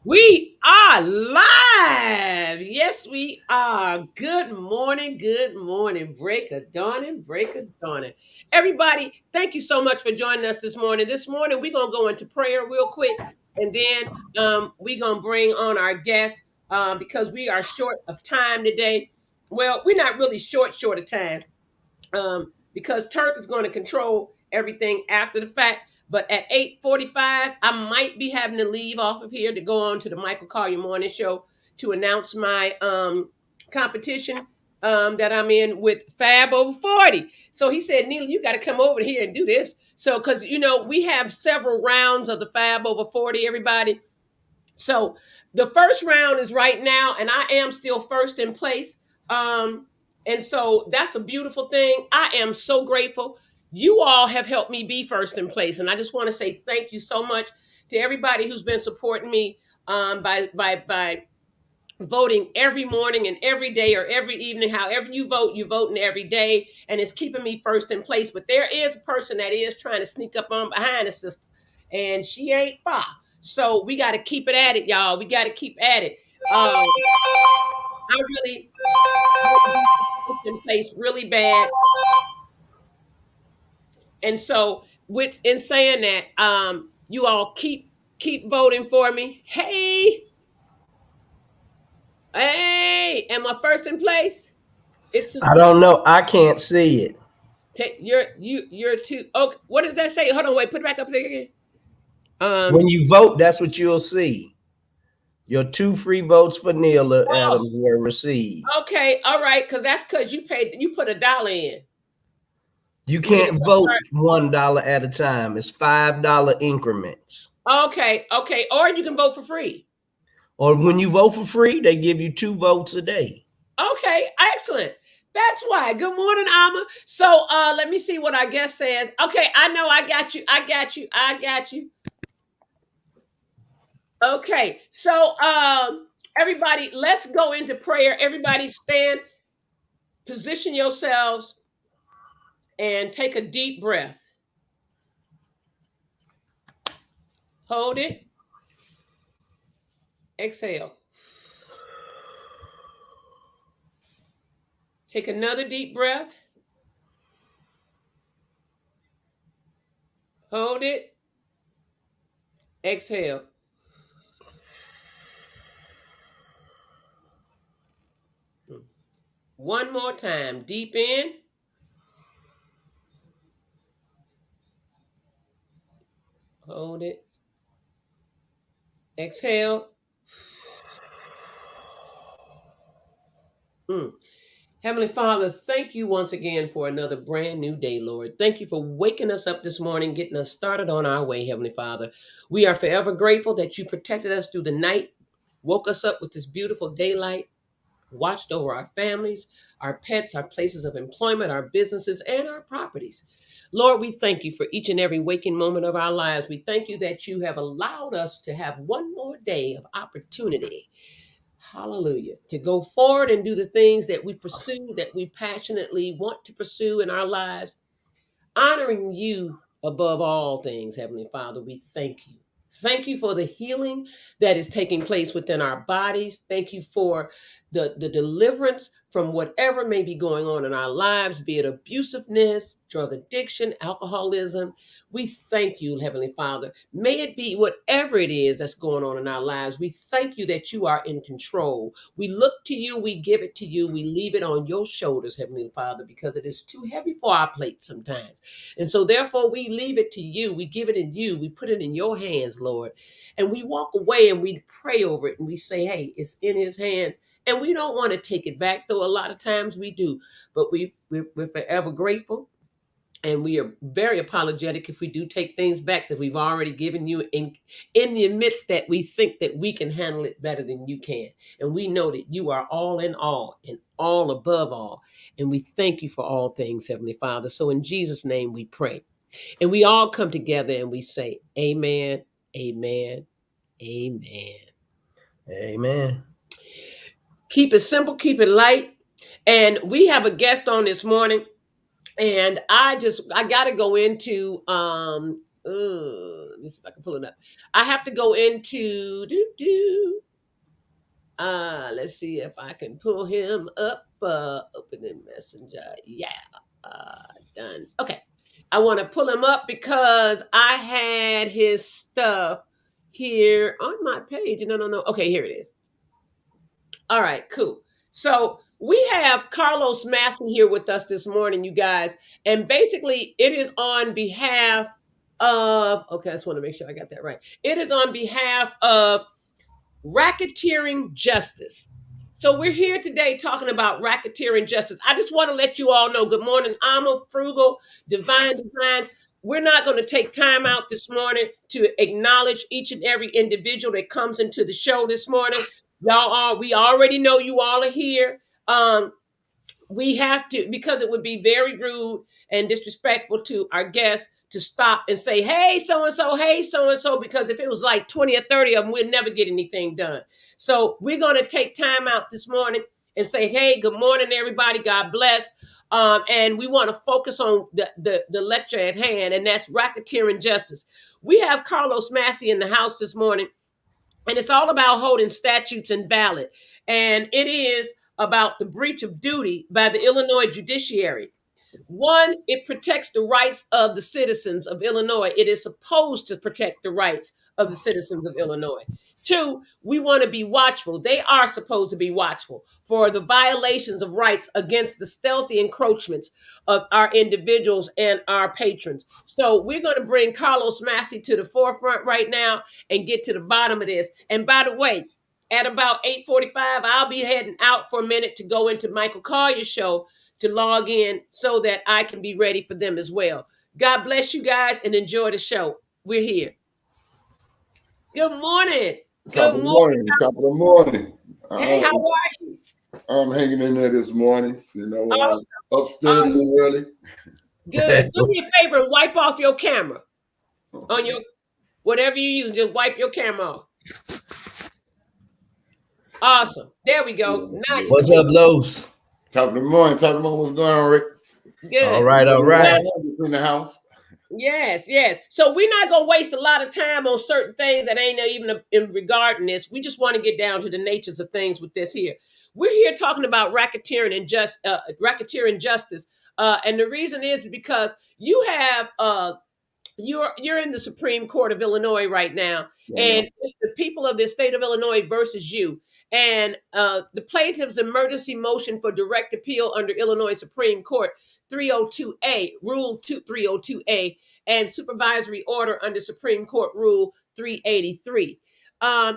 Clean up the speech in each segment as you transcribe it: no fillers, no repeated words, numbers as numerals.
We are live. Yes, we are. Good morning. Good morning. Break of dawning. Break of dawning. Everybody, thank you so much for joining us this morning. This morning, we're going to go into prayer real quick. And then we're going to bring on our guests because we are short of time today. Well, we're not really short of time because Turk is going to control everything after the fact. But at 8:45, I might be having to leave off of here to go on to the Michael Collier Morning Show to announce my competition that I'm in with Fab Over 40. So he said, Neela, you got to come over here and do this. So, because, we have several rounds of the Fab Over 40, everybody. So the first round is right now, and I am still first in place. And so that's a beautiful thing. I am so grateful. You all have helped me be first in place. And I just want to say thank you so much to everybody who's been supporting me by voting every morning and every day or every evening. However you vote, you're voting every day. And it's keeping me first in place. But there is a person that is trying to sneak up on behind the sister. And she ain't far. So we got to keep it at it, y'all. We got to keep at it. I really in place really bad. And so in saying that, you all keep voting for me. Hey, am I first in place? I don't know. I can't see it. You're too. Okay, what does that say? Hold on, wait, put it back up there again. When you vote, that's what you'll see. Your 2 free votes for Neela Oh, Adams were received. okay, all right, because you put $1 in. You When it can't vote $1 at a time. It's $5 increments. Okay, or you can vote for free. Or when you vote for free, they give you 2 votes a day. Okay, excellent. That's why. Good morning, Alma. So let me see what our guest says. Okay, I know I got you. Okay, so everybody, let's go into prayer. Everybody stand, position yourselves, and take a deep breath. Hold it. Exhale. Take another deep breath. Hold it. Exhale. One more time. Deep in. Hold it. Exhale. Heavenly Father, thank you once again for another brand new day, Lord. Thank you for waking us up this morning, getting us started on our way, Heavenly Father. We are forever grateful that you protected us through the night, woke us up with this beautiful daylight, watched over our families, our pets, our places of employment, our businesses, and our properties. Lord, we thank you for each and every waking moment of our lives. We thank you that you have allowed us to have one more day of opportunity. Hallelujah. To go forward and do the things that we pursue, that we passionately want to pursue in our lives, honoring you above all things, Heavenly Father. We thank you. Thank you for the healing that is taking place within our bodies. Thank you for the deliverance from whatever may be going on in our lives, be it abusiveness, drug addiction, alcoholism. We thank you, Heavenly Father. May it be whatever it is that's going on in our lives. We thank you that you are in control. We look to you, we give it to you, we leave it on your shoulders, Heavenly Father, because it is too heavy for our plate sometimes. And so, therefore, we leave it to you. We give it in you. We put it in your hands, Lord. And we walk away and we pray over it and we say, hey, it's in his hands. And we don't want to take it back, though a lot of times we do. But we're forever grateful. And we are very apologetic if we do take things back that we've already given you in the midst that we think that we can handle it better than you can. And we know that you are all in all and all above all. And we thank you for all things, Heavenly Father. So in Jesus' name we pray. And we all come together and we say, amen, amen, amen. Amen. Keep it simple, keep it light. And we have a guest on this morning. And I got to go into, let Let me see if I can pull it up. I have to go into let's see if I can pull him up. Open in Messenger. Yeah. Done. Okay. I want to pull him up because I had his stuff here on my page. No. Okay, here it is. All right, cool. So we have Carlos Masson here with us this morning, you guys. And basically, it is on behalf of, okay, I just want to make sure I got that right. It is on behalf of Racketeering Justice. So we're here today talking about racketeering justice. I just want to let you all know, good morning, Alma, Frugal, Divine Designs. We're not going to take time out this morning to acknowledge each and every individual that comes into the show this morning. We already know you all are here. We have to, because it would be very rude and disrespectful to our guests to stop and say, hey, so-and-so, hey, so-and-so, because if it was like 20 or 30 of them, we'll never get anything done. So we're going to take time out this morning and say, hey, good morning, everybody. God bless. And we want to focus on the lecture at hand, and that's racketeering justice. We have Carlos Masson in the house this morning, and it's all about holding statutes invalid. And it is about the breach of duty by the Illinois judiciary. One, it protects the rights of the citizens of Illinois. It is supposed to protect the rights of the citizens of Illinois. Two, we want to be watchful. They are supposed to be watchful for the violations of rights against the stealthy encroachments of our individuals and our patrons. So we're going to bring Carlos Masson to the forefront right now and get to the bottom of this. And by the way, at about 8:45, I'll be heading out for a minute to go into Michael Collier's show to log in so that I can be ready for them as well. God bless you guys and enjoy the show. We're here. Good morning. Top of the morning. Top of the morning. Hey, how are you? I'm hanging in there this morning. You know, awesome. I'm up studying early. Good. Do me a favor and wipe off your camera. On your, whatever you use, just wipe your camera off. Awesome. There we go. Now what's up, Los? Top of the morning. Top of the morning. What's going on, Rick? Good. All right. In the house. Yes. So we're not going to waste a lot of time on certain things that ain't even in regarding this. We just want to get down to the natures of things with this here. We're here talking about racketeering and racketeering justice. And the reason is because you have you're in the Supreme Court of Illinois right now, and it's the people of the state of Illinois versus you. And the plaintiff's emergency motion for direct appeal under Illinois Supreme Court 302A, Rule 302A, and supervisory order under Supreme Court Rule 383.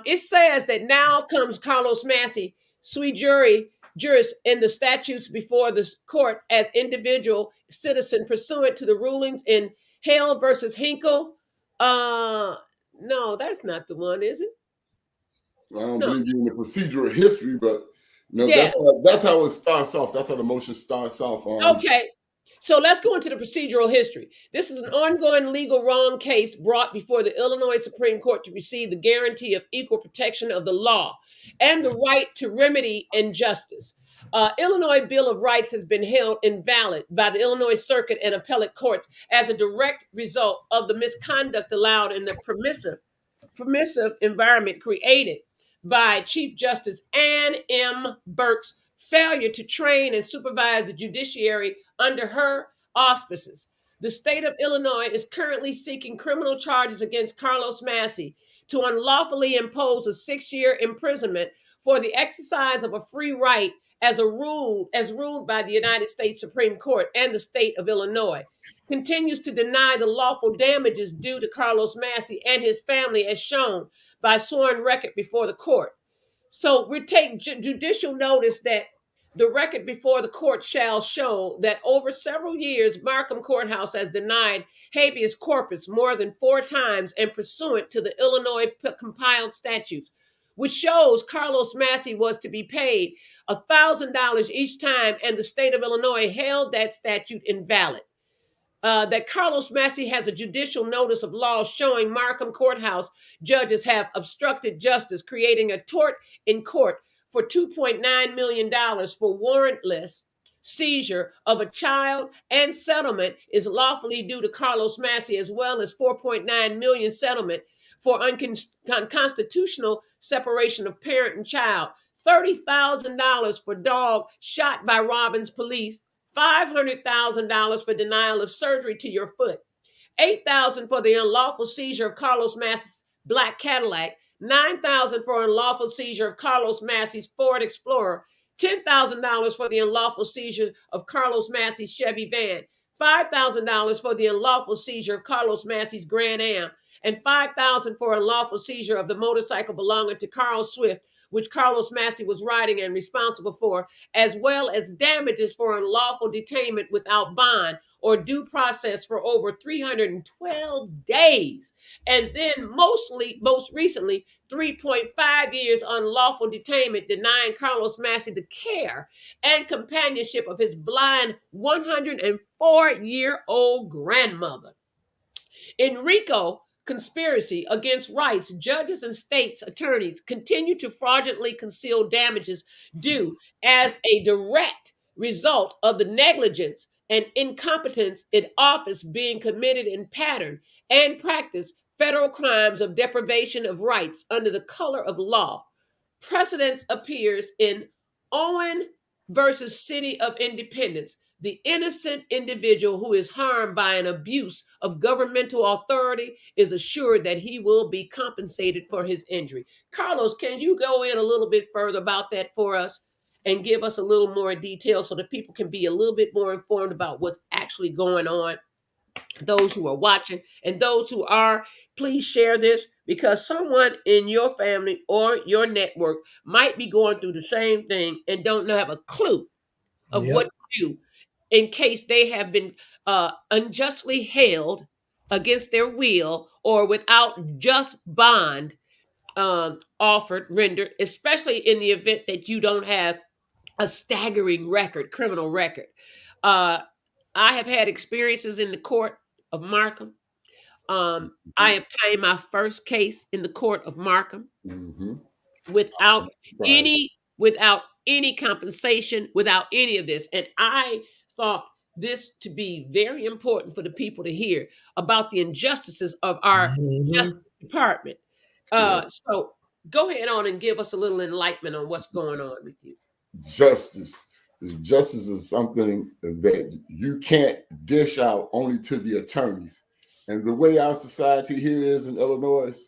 It says that now comes Carlos Masson, sui juris in the statutes before the court as individual citizen pursuant to the rulings in Hale versus Hinkle. No, that's not the one, is it? I don't believe you in the procedural history, but no, that's how it starts off. That's how the motion starts off. Okay. So let's go into the procedural history. This is an ongoing legal wrong case brought before the Illinois Supreme Court to receive the guarantee of equal protection of the law and the right to remedy injustice. Illinois Bill of Rights has been held invalid by the Illinois Circuit and appellate courts as a direct result of the misconduct allowed in the permissive environment created by Chief Justice Ann M. Burke's failure to train and supervise the judiciary under her auspices. The state of Illinois is currently seeking criminal charges against Carlos Masson to unlawfully impose a 6-year imprisonment for the exercise of a free right as ruled by the United States Supreme Court, and the state of Illinois continues to deny the lawful damages due to Carlos Masson and his family as shown by sworn record before the court. So we take judicial notice that the record before the court shall show that over several years, Markham Courthouse has denied habeas corpus more than 4 times and pursuant to the Illinois compiled statutes, which shows Carlos Masson was to be paid $1,000 each time, and the state of Illinois held that statute invalid. That Carlos Masson has a judicial notice of law showing Markham Courthouse judges have obstructed justice, creating a tort in court for $2.9 million for warrantless seizure of a child and settlement is lawfully due to Carlos Massey, as well as 4.9 million settlement for unconstitutional separation of parent and child, $30,000 for dog shot by Robbins police, $500,000 for denial of surgery to your foot, $8,000 for the unlawful seizure of Carlos Massey's black Cadillac, $9,000 for unlawful seizure of Carlos Massey's Ford Explorer, $10,000 for the unlawful seizure of Carlos Massey's Chevy van, $5,000 for the unlawful seizure of Carlos Massey's Grand Am, and $5,000 for unlawful seizure of the motorcycle belonging to Carl Swift, which Carlos Massey was riding and responsible for, as well as damages for unlawful detainment without bond or due process for over 312 days. And then most recently, 3.5 years unlawful detainment, denying Carlos Massey the care and companionship of his blind 104-year-old grandmother. In RICO conspiracy against rights, judges and states attorneys continue to fraudulently conceal damages due as a direct result of the negligence and incompetence in office being committed in pattern and practice federal crimes of deprivation of rights under the color of law. Precedence appears in Owen versus City of Independence. The innocent individual who is harmed by an abuse of governmental authority is assured that he will be compensated for his injury. Carlos, can you go in a little bit further about that for us and give us a little more detail so that people can be a little bit more informed about what's actually going on? Those who are watching and those who are, please share this, because someone in your family or your network might be going through the same thing and don't have a clue of what to do in case they have been unjustly held against their will or without just bond rendered, especially in the event that you don't have a staggering criminal record. I have had experiences in the court of Markham. I obtained my first case in the court of Markham without any compensation, without any of this. And I thought this to be very important for the people to hear about the injustices of our Justice Department. So go ahead on and give us a little enlightenment on what's going on with you. Justice is something that you can't dish out only to the attorneys. And the way our society here is in Illinois,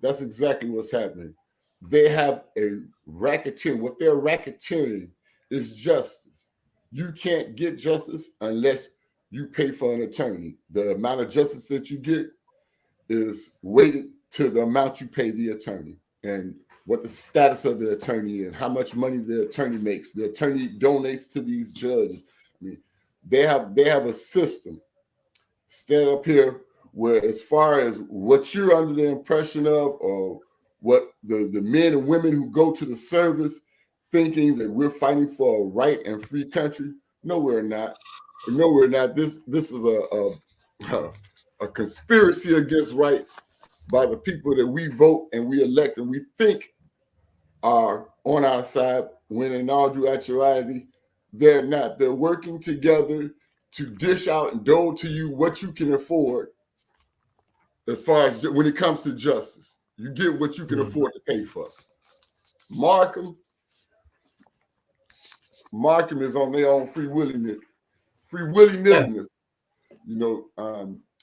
that's exactly what's happening. They have a racketeering. What they're racketeering is justice. You can't get justice unless you pay for an attorney. The amount of justice that you get is weighted to the amount you pay the attorney and what the status of the attorney and how much money the attorney makes. The attorney donates to these judges. I mean, they have a system set up here where, as far as what you're under the impression of, or what the men and women who go to the service thinking that we're fighting for a right and free country, no, we're not. No, we're not. This is a conspiracy against rights by the people that we vote and we elect and we think are on our side, when in all due actuality, they're not. They're working together to dish out and dole to you what you can afford. As far as when it comes to justice, you get what you can afford to pay for. Markham is on their own free willingness. You know,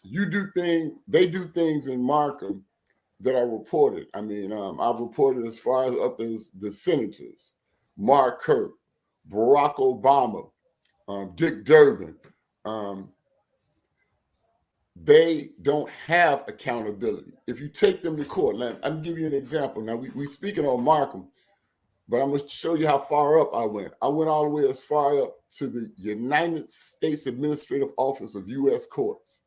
you do things, they do things in Markham that are reported. I mean, I've reported as far up as the senators, Mark Kirk, Barack Obama, Dick Durbin. They don't have accountability. If you take them to court, now, I'm giving you an example. Now, we speaking on Markham, but I'm going to show you how far up I went. I went all the way as far up to the United States Administrative Office of U.S. Courts.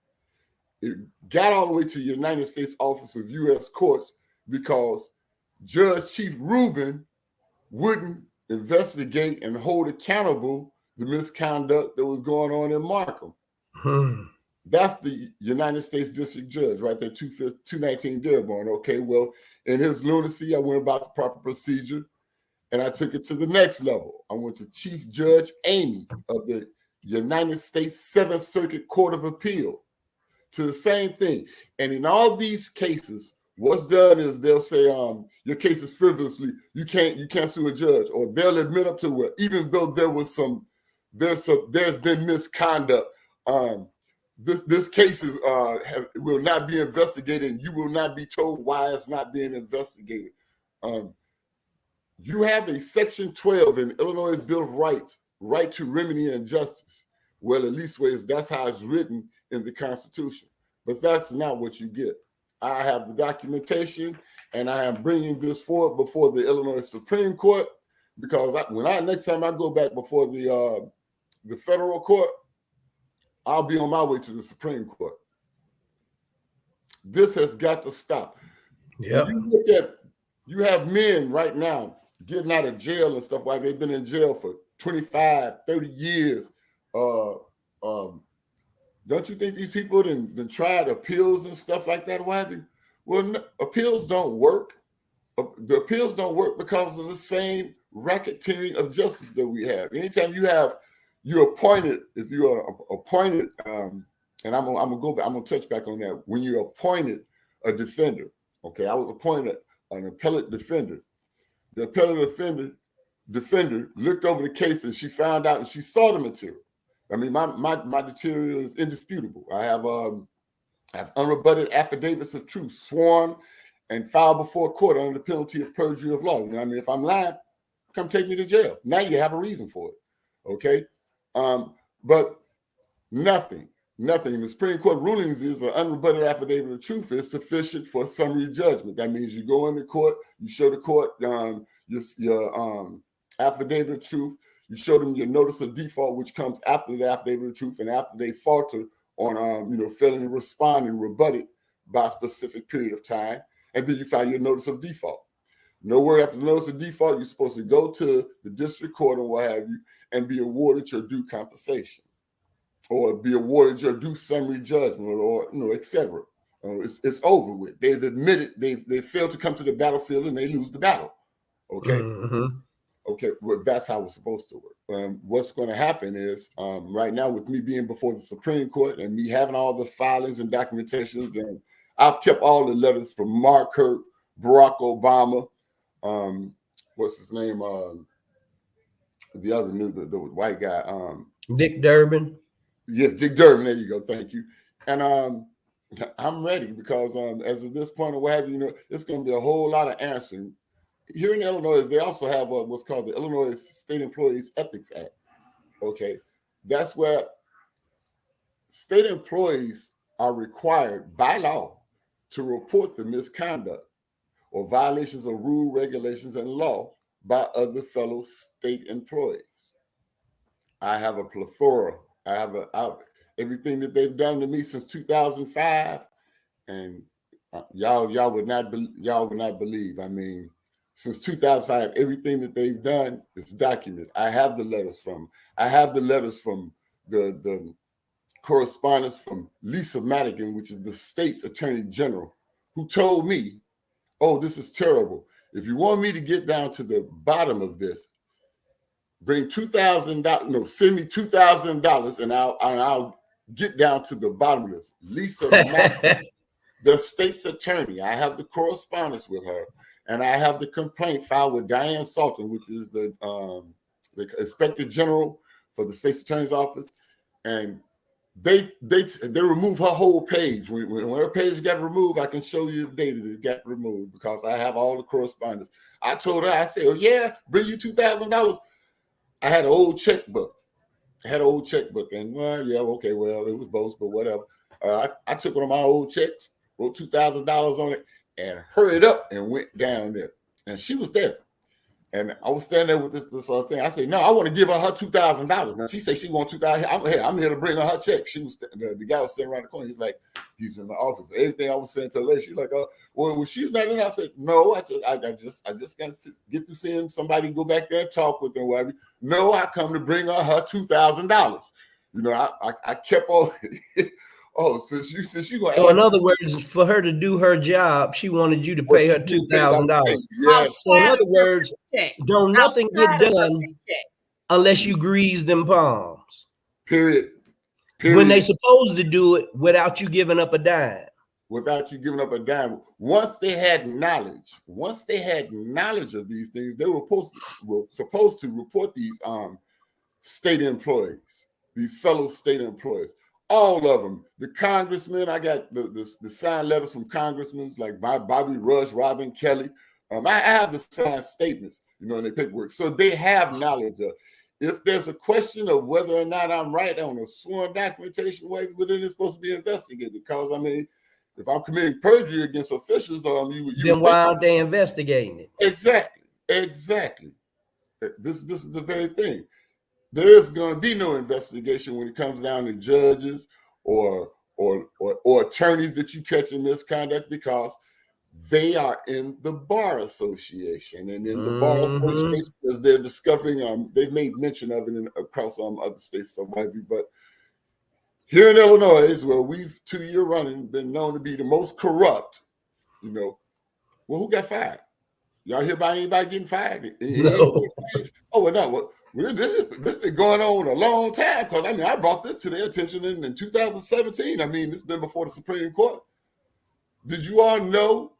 It got all the way to the United States Office of U.S. Courts because Judge Chief Rubin wouldn't investigate and hold accountable the misconduct that was going on in Markham. That's the United States District Judge right there, 219 Dearborn. Okay, well, in his lunacy, I went about the proper procedure. And I took it to the next level. I went to Chief Judge Amy of the United States Seventh Circuit Court of Appeal to the same thing. And in all these cases, what's done is they'll say, your case is frivolously, you can't sue a judge, or they'll admit up to it, even though there's been misconduct. This case will not be investigated, and you will not be told why it's not being investigated. You have a Section 12 in Illinois' Bill of Rights, right to remedy and justice. Well, at least that's how it's written in the Constitution. But that's not what you get. I have the documentation, and I am bringing this forward before the Illinois Supreme Court, because next time I go back before the federal court, I'll be on my way to the Supreme Court. This has got to stop. Yeah. You have men right now getting out of jail and stuff like they've been in jail for 25, 30 years. Don't you think these people then tried appeals and stuff like that? What have you? Well, no, appeals don't work. The appeals don't work because of the same racketeering of justice that we have. Anytime you're appointed, if you are appointed, and I'm gonna touch back on that. When you're appointed a defender, okay, I was appointed an appellate defender. The appellate defender looked over the case, and she found out, and she saw the material. I mean, my material is indisputable. I have unrebutted affidavits of truth, sworn and filed before court under the penalty of perjury of law. You know what I mean? If I'm lying, come take me to jail. Now you have a reason for it. Okay? But nothing in the Supreme Court rulings is an unrebutted affidavit of truth is sufficient for summary judgment. That means you go into court, you show the court your affidavit of truth, you show them your notice of default, which comes after the affidavit of truth, and after they falter on failing to respond and rebut it by a specific period of time, and then you file your notice of default. Nowhere after the notice of default, you're supposed to go to the district court or what have you and be awarded your due compensation, or be awarded your due summary judgment, or etc. It's over with. They've admitted they failed to come to the battlefield and they lose the battle. Okay. Mm-hmm. Okay, well, that's how it's supposed to work. What's going to happen is right now, with me being before the Supreme Court and me having all the filings and documentations, and I've kept all the letters from Mark Hurt, Barack Obama, what's his name? The other the white guy, Dick Durbin. Yes, Dick Durbin. There you go. Thank you. And I'm ready because as of this point, or what have you, it's going to be a whole lot of answering. Here in Illinois, they also have what's called the Illinois State Employees Ethics Act. Okay, that's where state employees are required by law to report the misconduct or violations of rule, regulations, and law by other fellow state employees. I have a plethora. I have everything that they've done to me since 2005, and y'all would not believe. I mean, since 2005, everything that they've done is documented. I have the letters from the correspondence from Lisa Madigan, which is the state's attorney general, who told me, "Oh, this is terrible. If you want me to get down to the bottom of this, bring $2,000. No, send me $2,000, and I'll get down to the bottom of this." Lisa Madigan, the state's attorney. I have the correspondence with her. And I have the complaint filed with Diane Salton, which is the Inspector General for the State's Attorney's Office, and they removed her whole page. When her page got removed, I can show you the date that it got removed because I have all the correspondence. I told her, I said, "Oh yeah, bring you $2,000." I had an old checkbook. And yeah, okay, well, it was both, but whatever. I took one of my old checks, wrote $2,000 on it, and hurried up and went down there. And she was there. And I was standing there with this other thing. I said, "No, I want to give her $2,000. Now she said she wants $2,000. I'm here to bring her her check." She was the guy was standing around the corner. He's like, he's in the office. Everything I was saying to her lady, she's like, well, when she's not in, I said, "No, I just got to get to seeing somebody, go back there and talk with her, whatever. No, I come to bring her $2,000. I kept on Oh, since you gonna So in ask, other words, for her to do her job, she wanted you to well, pay her she's getting paid by the $2,000. state. Yes, So in Outside other of her words, paycheck. don't nothing get Outside of her done paycheck. unless you grease them palms. period. When they Period. supposed to do it without you giving up a dime. Without you giving up a dime. Once they had knowledge of these things, they were supposed to report these state employees, these fellow state employees, all of them. The congressmen, I got the signed letters from congressmen like Bobby Rush, Robin Kelly. I have the signed statements, in their paperwork. So they have knowledge of. If there's a question of whether or not I'm right on a sworn documentation way, well, then it's supposed to be investigated. Because I mean, if I'm committing perjury against officials, you Then why aren't they investigating it? Exactly. This is the very thing. There's going to be no investigation when it comes down to judges or attorneys that you catch in misconduct, because they are in the bar association, and in the bar association, as they're discovering, they've made mention of it across other states, but here in Illinois, where we've 2 year running been known to be the most corrupt, well, who got fired? Y'all hear about anybody getting fired? No. Oh, well, no. Well, this been going on a long time, because I mean, I brought this to their attention in 2017. I mean, it's been before the Supreme Court. Did you all know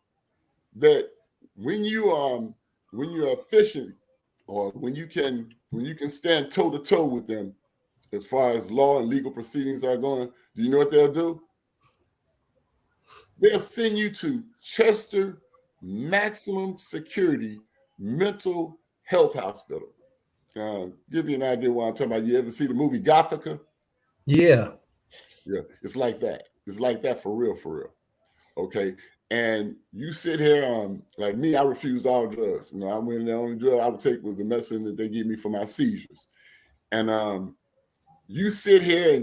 that when you're efficient, or when you can stand toe to toe with them as far as law and legal proceedings are going, do you know what they'll do? They'll send you to Chester Maximum Security Mental Health Hospital. Give you an idea what I'm talking about. You ever see the movie Gothica? Yeah. Yeah, it's like that. It's like that for real, for real. Okay. And you sit here, like me, I refused all drugs. I went, the only drug I would take was the medicine that they give me for my seizures. And you sit here.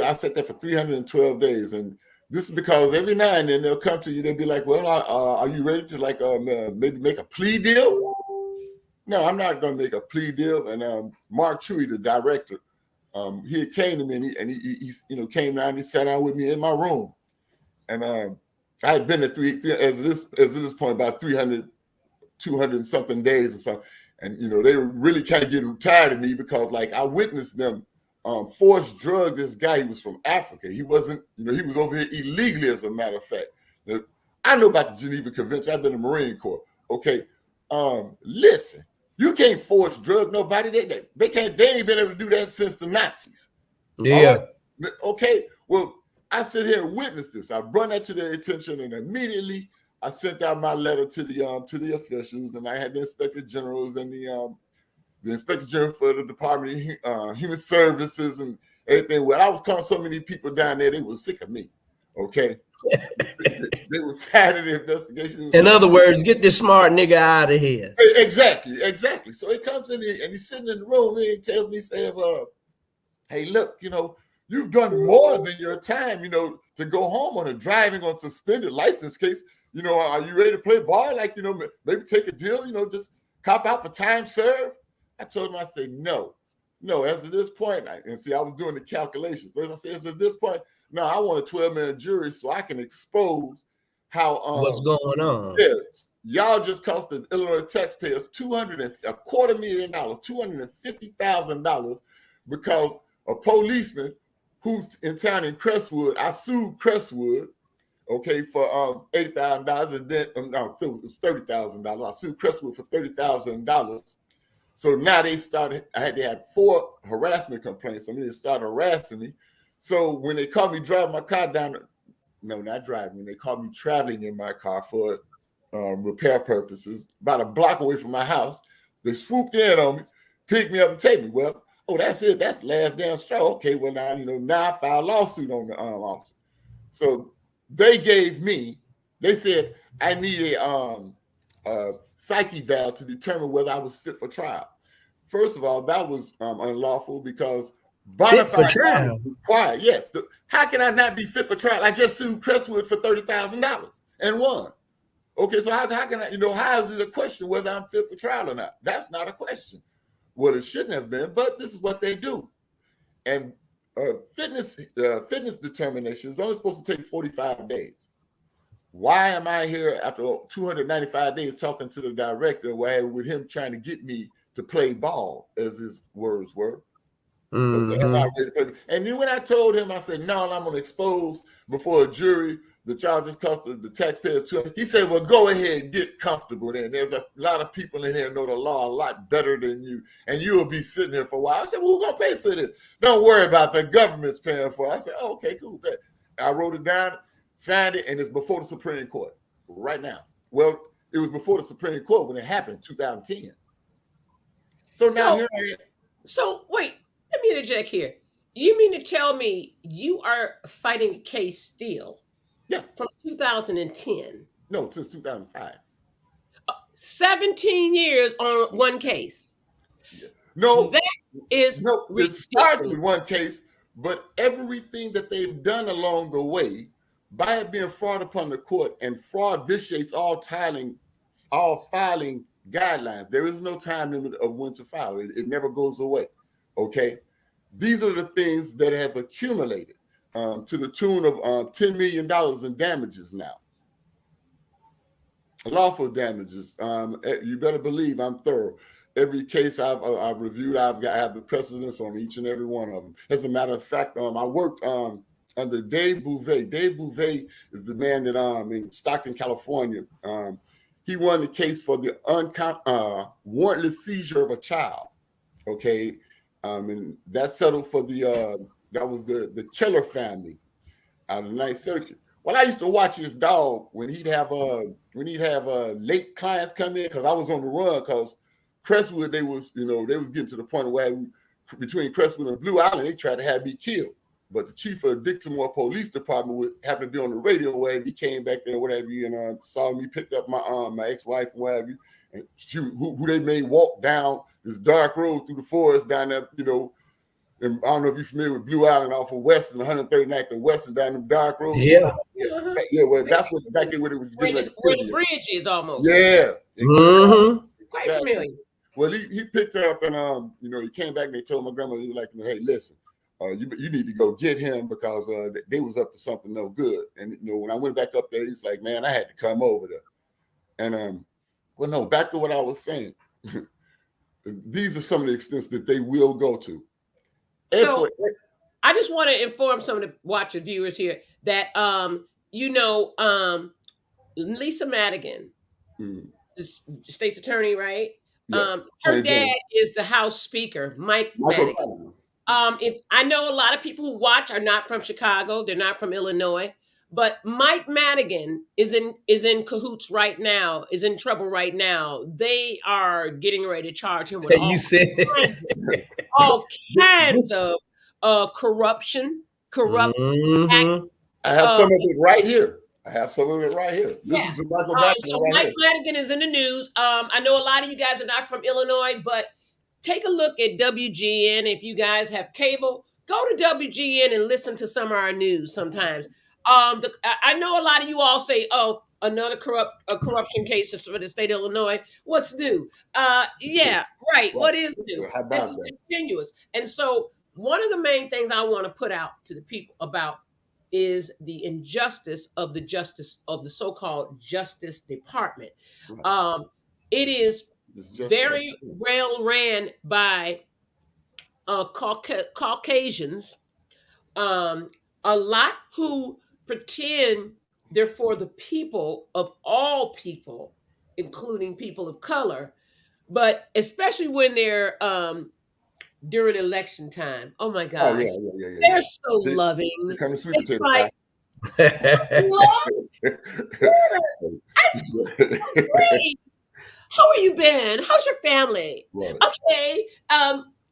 I sat there for 312 days. And this is because every now and then they'll come to you. They'll be like, well, are you ready to maybe make a plea deal? No, I'm not going to make a plea deal. And Mark Chewy, the director, he came to me and he came down and he sat down with me in my room. And I had been at as of this point about 200 and something days or something. And, they were really kind of getting tired of me, because like I witnessed them force drug this guy. He was from Africa. He wasn't, he was over here illegally, as a matter of fact. Now, I know about the Geneva Convention. I've been in the Marine Corps. Okay. Listen, you can't force drug nobody. They can't, they ain't been able to do that since the Nazis. Yeah. Right? Okay. Well, I sit here and witness this. I brought that to their attention, and immediately I sent out my letter to the officials, and I had the inspector generals and the inspector general for the Department of Human Services and everything. Well, I was calling so many people down there, they were sick of me. Okay. They were tired of the investigation. In other words, get this smart nigga out of here. Exactly. So he comes in here and he's sitting in the room and he tells me, says, hey, look, you've done more than your time, to go home on a driving on suspended license case. Are you ready to play ball? Like, maybe take a deal, just cop out for time served. I told him, I said, no, as of this point, I was doing the calculations. As I said, as of this point, no, I want a 12-man jury so I can expose how what's going on. Yes, y'all just cost the Illinois taxpayers $250,000 because a policeman who's in town in Crestwood, I sued Crestwood, okay, for $80,000, and then it was $30,000. I sued Crestwood for $30,000. So now they had 4 harassment complaints. They started harassing me. So when they caught me driving my car down, no, not driving, when they caught me traveling in my car for repair purposes, about a block away from my house, they swooped in on me, picked me up and take me. Well, that's it. That's the last damn straw. Okay, well now, now I filed a lawsuit on the officer. So they said I need a psyche eval to determine whether I was fit for trial. First of all, that was unlawful because bona fide trial required. Yes. How can I not be fit for trial? I just sued Crestwood for $30,000 and won. Okay, so how can I, how is it a question whether I'm fit for trial or not? That's not a question. Well, it shouldn't have been, but this is what they do. And fitness determination is only supposed to take 45 days. Why am I here after 295 days talking to the director with him trying to get me to play ball, as his words were? Mm-hmm. And then when I told him, I said, no, I'm going to expose before a jury the charges cost the taxpayers too. He said, well, go ahead and get comfortable then. There's a lot of people in here know the law a lot better than you, and you will be sitting here for a while. I said, well, who's going to pay for this? Don't worry about the government's paying for it. I said, oh, okay, cool. I wrote it down, signed it, and it's before the Supreme Court right now. Well, it was before the Supreme Court when it happened, 2010. So now here I am. So wait, let me interject here. You mean to tell me you are fighting a case still? Yeah. From 2010? No, since 2005. 17 years on one case. Yeah. No, that is no. It ridiculous. starts with one case, but everything that they've done along the way, by it being fraud upon the court, and fraud vitiates all filing guidelines. There is no time limit of when to file. It never goes away. Okay, these are the things that have accumulated to the tune of $10 million in damages now. Lawful damages. You better believe I'm thorough. Every case I've reviewed, I have the precedents on each and every one of them. As a matter of fact, I worked under Dave Bouvet. Dave Bouvet is the man that in Stockton, California. He won the case for the warrantless seizure of a child. Okay, and that settled for that was the Keller family out of the Ninth Circuit. Well, I used to watch his dog when he'd have late clients come in, because I was on the run, because Crestwood, they was getting to the point where between Crestwood and Blue Island, they tried to have me killed. But the chief of Dixmoor Police Department happened to be on the radio, where he came back there, whatever, and saw me, picked up my ex-wife and whatever, and who they made walk down this dark road through the forest down there, and I don't know if you're familiar with Blue Island off of Western, 139th and Western, down them dark roads. Yeah. Well, that's what exactly what it was. Where the bridge is almost. Yeah. Mm-hmm. Quite familiar. Well, he picked her up, and he came back and they told my grandma, he was like, hey, listen, you need to go get him, because they was up to something no good. And when I went back up there, he's like, man, I had to come over there. And well, no, back to what I was saying. These are some of the extents that they will go to. So I just want to inform some of the watcher viewers here that Lisa Madigan, the state's attorney, right? Yeah. Her dad is the House Speaker, Mike Madigan. If I know a lot of people who watch are not from Chicago, they're not from Illinois, but Mike Madigan is in cahoots right now, is in trouble right now. They are getting ready to charge him with all kinds of corruption, corrupt. Mm-hmm. I have some of it right here. This is Michael Madigan. So Mike Madigan is in the news. I know a lot of you guys are not from Illinois, but take a look at WGN. If you guys have cable, go to WGN and listen to some of our news sometimes. I know a lot of you all say, oh, another corruption case for the state of Illinois. What's new? Yeah, right. What is new? This is continuous. And so one of the main things I want to put out to the people about is the injustice of the so-called Justice Department. It is very well ran by Caucasians, a lot who pretend they're for the people of all people, including people of color, but especially when they're during election time. Oh my gosh. They're so loving. It's like, great. How are you been? How's your family? Right. Okay.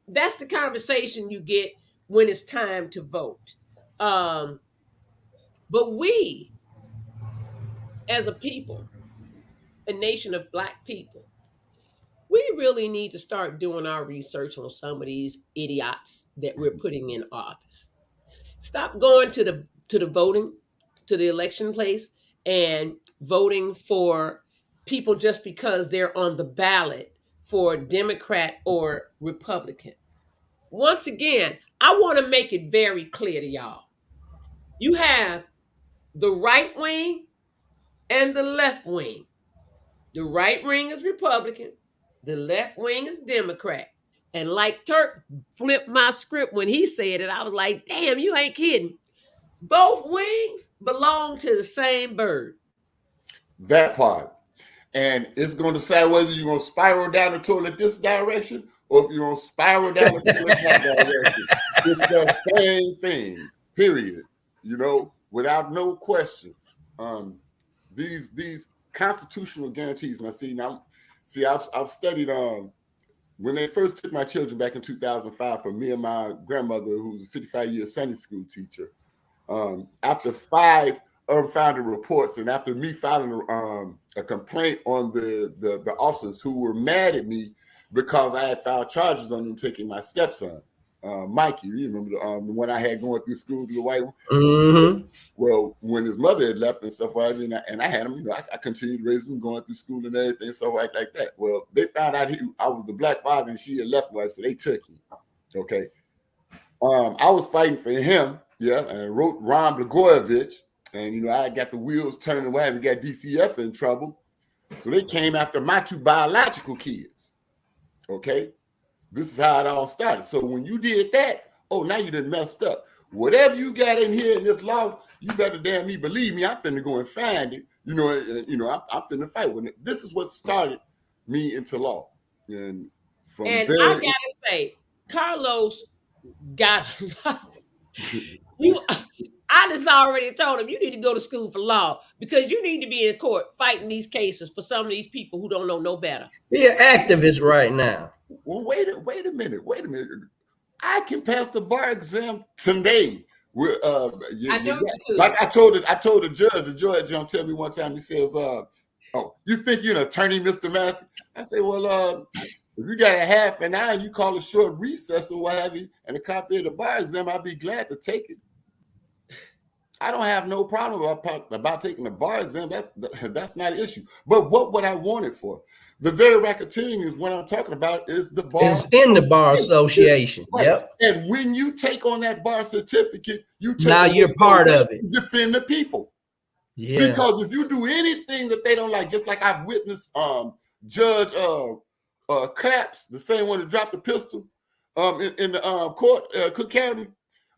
That's the conversation you get when it's time to vote. But we, as a people, a nation of Black people, we really need to start doing our research on some of these idiots that we're putting in office. Stop going to the voting, to the election place, and voting for people just because they're on the ballot for Democrat or Republican. once again, I want to make it very clear to y'all. You have the right wing and the left wing. The right wing is Republican, the left wing is Democrat. And like Turk flipped my script when he said it, I was like, damn, you ain't kidding. Both wings belong to the same bird. That part. And it's going to decide whether you're going to spiral down the toilet this direction or if you're going to spiral down the toilet that direction. It's the same thing, period. You know, without no question. These constitutional guarantees. And I've studied when they first took my children back in 2005 from me and my grandmother, who was a 55-year Sunday school teacher. After 5 unfounded reports, and after me filing a complaint on the officers who were mad at me because I had filed charges on them taking my stepson, Mikey. You remember the one I had going through school, the white one? Mm-hmm. Well, when his mother had left and stuff like that, and I had him, you know, I continued raising him, going through school and everything, stuff like that. Well, they found out I was the black father and she had left wife, so they took him. Okay. I was fighting for him, yeah, and wrote Ron Blagojevich, and you know, I got the wheels turning away, we got DCF in trouble. So they came after my 2 biological kids. Okay. This is how it all started. So when you did that, oh, now you done messed up. Whatever you got in here in this law, you better damn me believe me, I'm finna go and find it. I'm finna fight with it. This is what started me into law. And from And there, I gotta say, Carlos got you. I just already told him you need to go to school for law because you need to be in court fighting these cases for some of these people who don't know no better. Be an activist right now. Well, wait a minute. I can pass the bar exam today. Like I told the judge don't tell me one time, he says, oh, you think you're an attorney, Mr. Massey? I say, well, if you got a half an hour, you call a short recess or what have you, and a copy of the bar exam, I'd be glad to take it. I don't have no problem about taking the bar exam. That's not an issue. But what I want it for? The very racketeering is what I'm talking about is the bar. It's in the bar association. Right. Yep. And when you take on that bar certificate, now you're part of it. Defend the people. Yeah. Because if you do anything that they don't like, just like I've witnessed Judge Claps, the same one that dropped the pistol in the court, Cook County.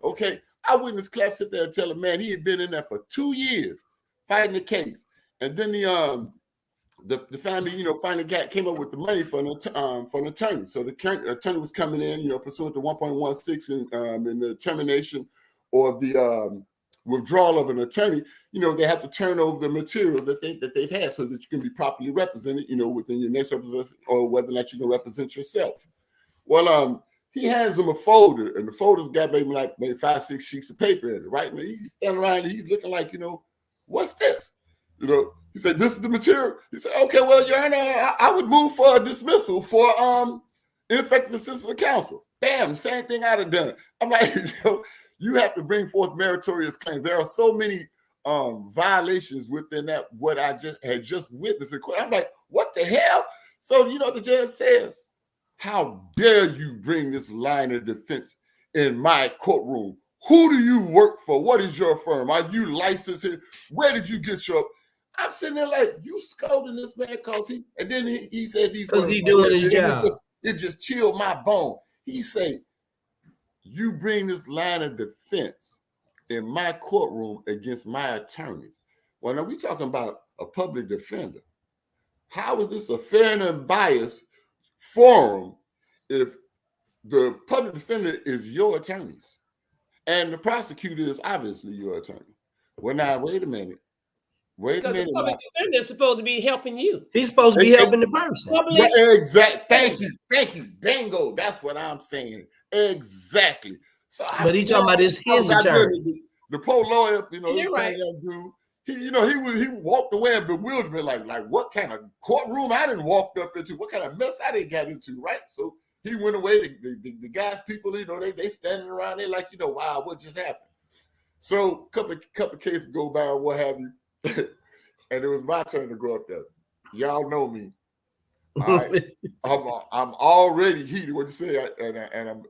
Okay. I witnessed Clap sit there and tell a man he had been in there for 2 years fighting the case, and then the family, finally came up with the money for an attorney. So the attorney was coming in, pursuant to 1.16 in the termination or the withdrawal of an attorney. They have to turn over the material that they've had so that you can be properly represented, within your next representation, or whether or not you can represent yourself. Well, he hands him a folder, and the folder's got maybe 5, 6 sheets of paper in it, right? And he's standing around and he's looking like, what's this? He said, this is the material. He said, okay, well, Your Honor, I would move for a dismissal for ineffective assistance of counsel. Bam, same thing I'd have done. I'm like, you have to bring forth meritorious claims. There are so many violations within that, what I had just witnessed in court. I'm like, what the hell? So, the judge says, how dare you bring this line of defense in my courtroom? Who do you work for? What is your firm? Are you licensed here? Where did you get your... I'm sitting there like, you scolding this man because and then he said these words. Because he's doing his job. It just chilled my bone. He said, you bring this line of defense in my courtroom against my attorneys. Well, now we're talking about a public defender. How is this a fair and unbiased forum if the public defender is your attorneys and the prosecutor is obviously your attorney? Well, now, wait a minute. Because the public defender is supposed to be helping you. He's supposed to be helping the person. Exactly. Thank you. Bingo. That's what I'm saying. Exactly. So, but he's talking about his attorney. The poor lawyer, this right. young dude. He walked away in bewilderment, like what kind of courtroom I didn't walked up into, what kind of mess I didn't get into, right? So he went away. The guys, people, they standing around there like, wow, what just happened? So couple of cases go by or what have you, and it was my turn to go up there. Y'all know me. All right. I'm already heated. What you say?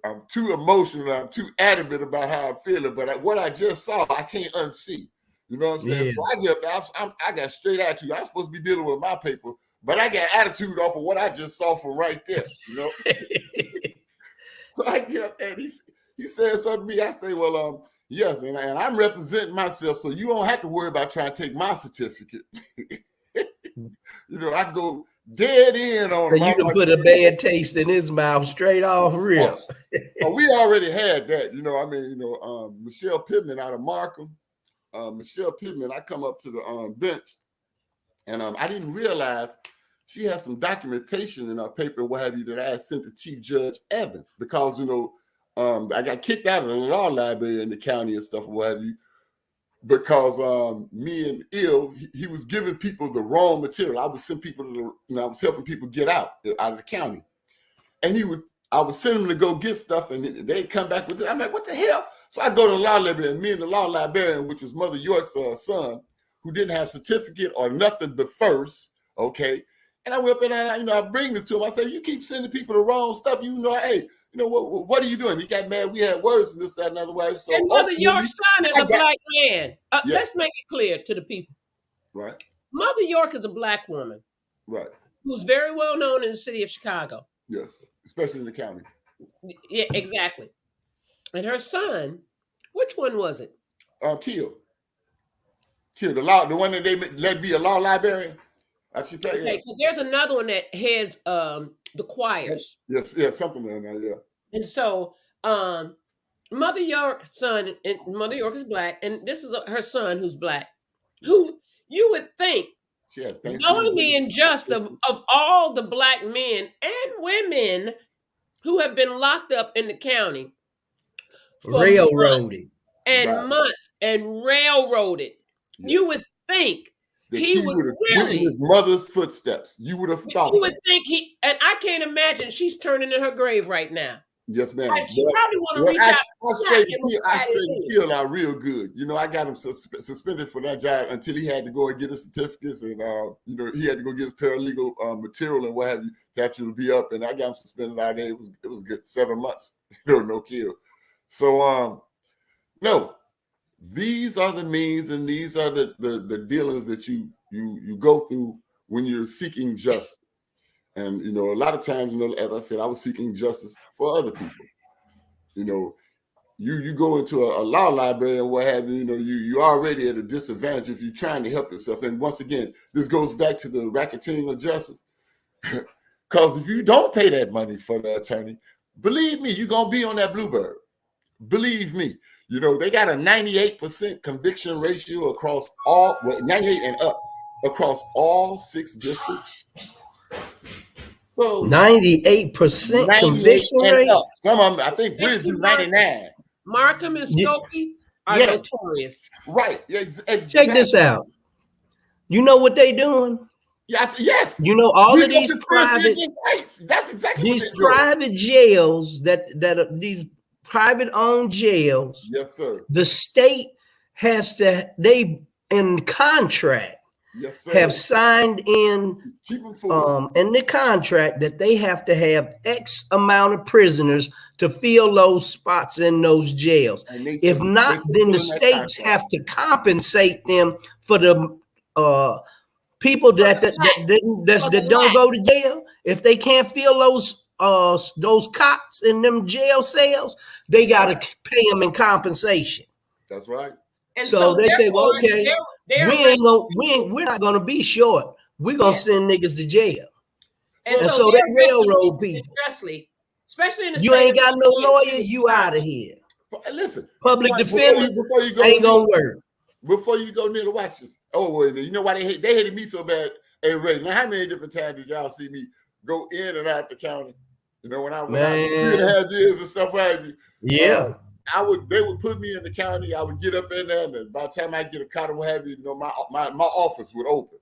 I'm too emotional. I'm too adamant about how I'm feeling. But what I just saw, I can't unsee. You know what I'm saying? Yeah. So I get I got straight attitude. I'm supposed to be dealing with my paper, but I got attitude off of what I just saw from right there. You know. So I get up there and he said something to me. I say, well, yes, and I'm representing myself, so you don't have to worry about trying to take my certificate. You know, I go dead in on So him. you can put a bad taste in his mouth straight off rip. Oh, we already had that. You know, I mean, Michelle Pittman out of Markham. Michelle Pittman, I come up to the bench, and I didn't realize she had some documentation in her paper and what have you that I had sent to Chief Judge Evans because, I got kicked out of the law library in the county and stuff, what have you, because me and he was giving people the wrong material. I would send people I was helping people get out of the county. And I would send them to go get stuff and they'd come back with it. I'm like, what the hell? So I go to the law library and me and the law librarian, which was Mother York's son, who didn't have certificate or nothing but first, okay? And I went up and I bring this to him. I said, you keep sending people the wrong stuff. Hey, what are you doing? He got mad. We had words and this, that, and other way. So and Mother York's son is a black man. Yeah. Let's make it clear to the people. Right. Mother York is a black woman. Right. Who's very well known in the city of Chicago. Yes, especially in the county. Yeah, exactly. And her son, which one was it? Kill, the one that they let be a law librarian. Okay, because there's another one that has the choirs. Yes, something like that, yeah. And so Mother York's son, and Mother York is black, and this is her son who's black, who you would think, knowing the injustice of all the black men and women who have been locked up in the county for railroaded months and railroaded, yes. You would think that he would have really his mother's footsteps. You would have thought. You would think and I can't imagine she's turning in her grave right now. Yes, ma'am. Like, she probably want to reach out. I straightened Kill out real good. I got him suspended for that job until he had to go and get his certificates, and he had to go get his paralegal material and what have you to actually be up. And I got him suspended out there. It was good 7 months. No kill. So no, these are the means and these are the dealings that you go through when you're seeking justice. And, a lot of times, as I said, I was seeking justice for other people. You go into a law library and what have you, you're already at a disadvantage if you're trying to help yourself. And once again, this goes back to the racketeering of justice. Because if you don't pay that money for the attorney, believe me, you're going to be on that bluebird. Believe me. They got a 98% conviction ratio across 98 and up across all 6 districts. So 98% conviction rate. Some of them, I think, Bridgeview 99. Markham and Skokie are notorious. Right. Exactly. Check this out. You know what they doing? Yes. All of these private. That's exactly these private jails that are these private owned jails. Yes, sir. The state has to. They in contract. Yes, sir. Have signed in the contract that they have to have X amount of prisoners to fill those spots in those jails. If not, then the states have to compensate them for the people that don't go to jail. If they can't fill those cots in them jail cells, they got to pay them in compensation. That's right. And so they say, well, okay, we're not gonna be short. We're gonna send niggas to jail. And so they railroad people. Especially in the you ain't got no lawyer, you out of here. Listen, public defender before you go ain't gonna work. Before you go near the watches. Oh, well, you know why they hated me so bad? Hey, Ray, now how many different times did y'all see me go in and out the county? When I was 2.5 years and stuff like that. Yeah. They would put me in the county. I would get up in there, and by the time I get a cot or what have you, my office would open.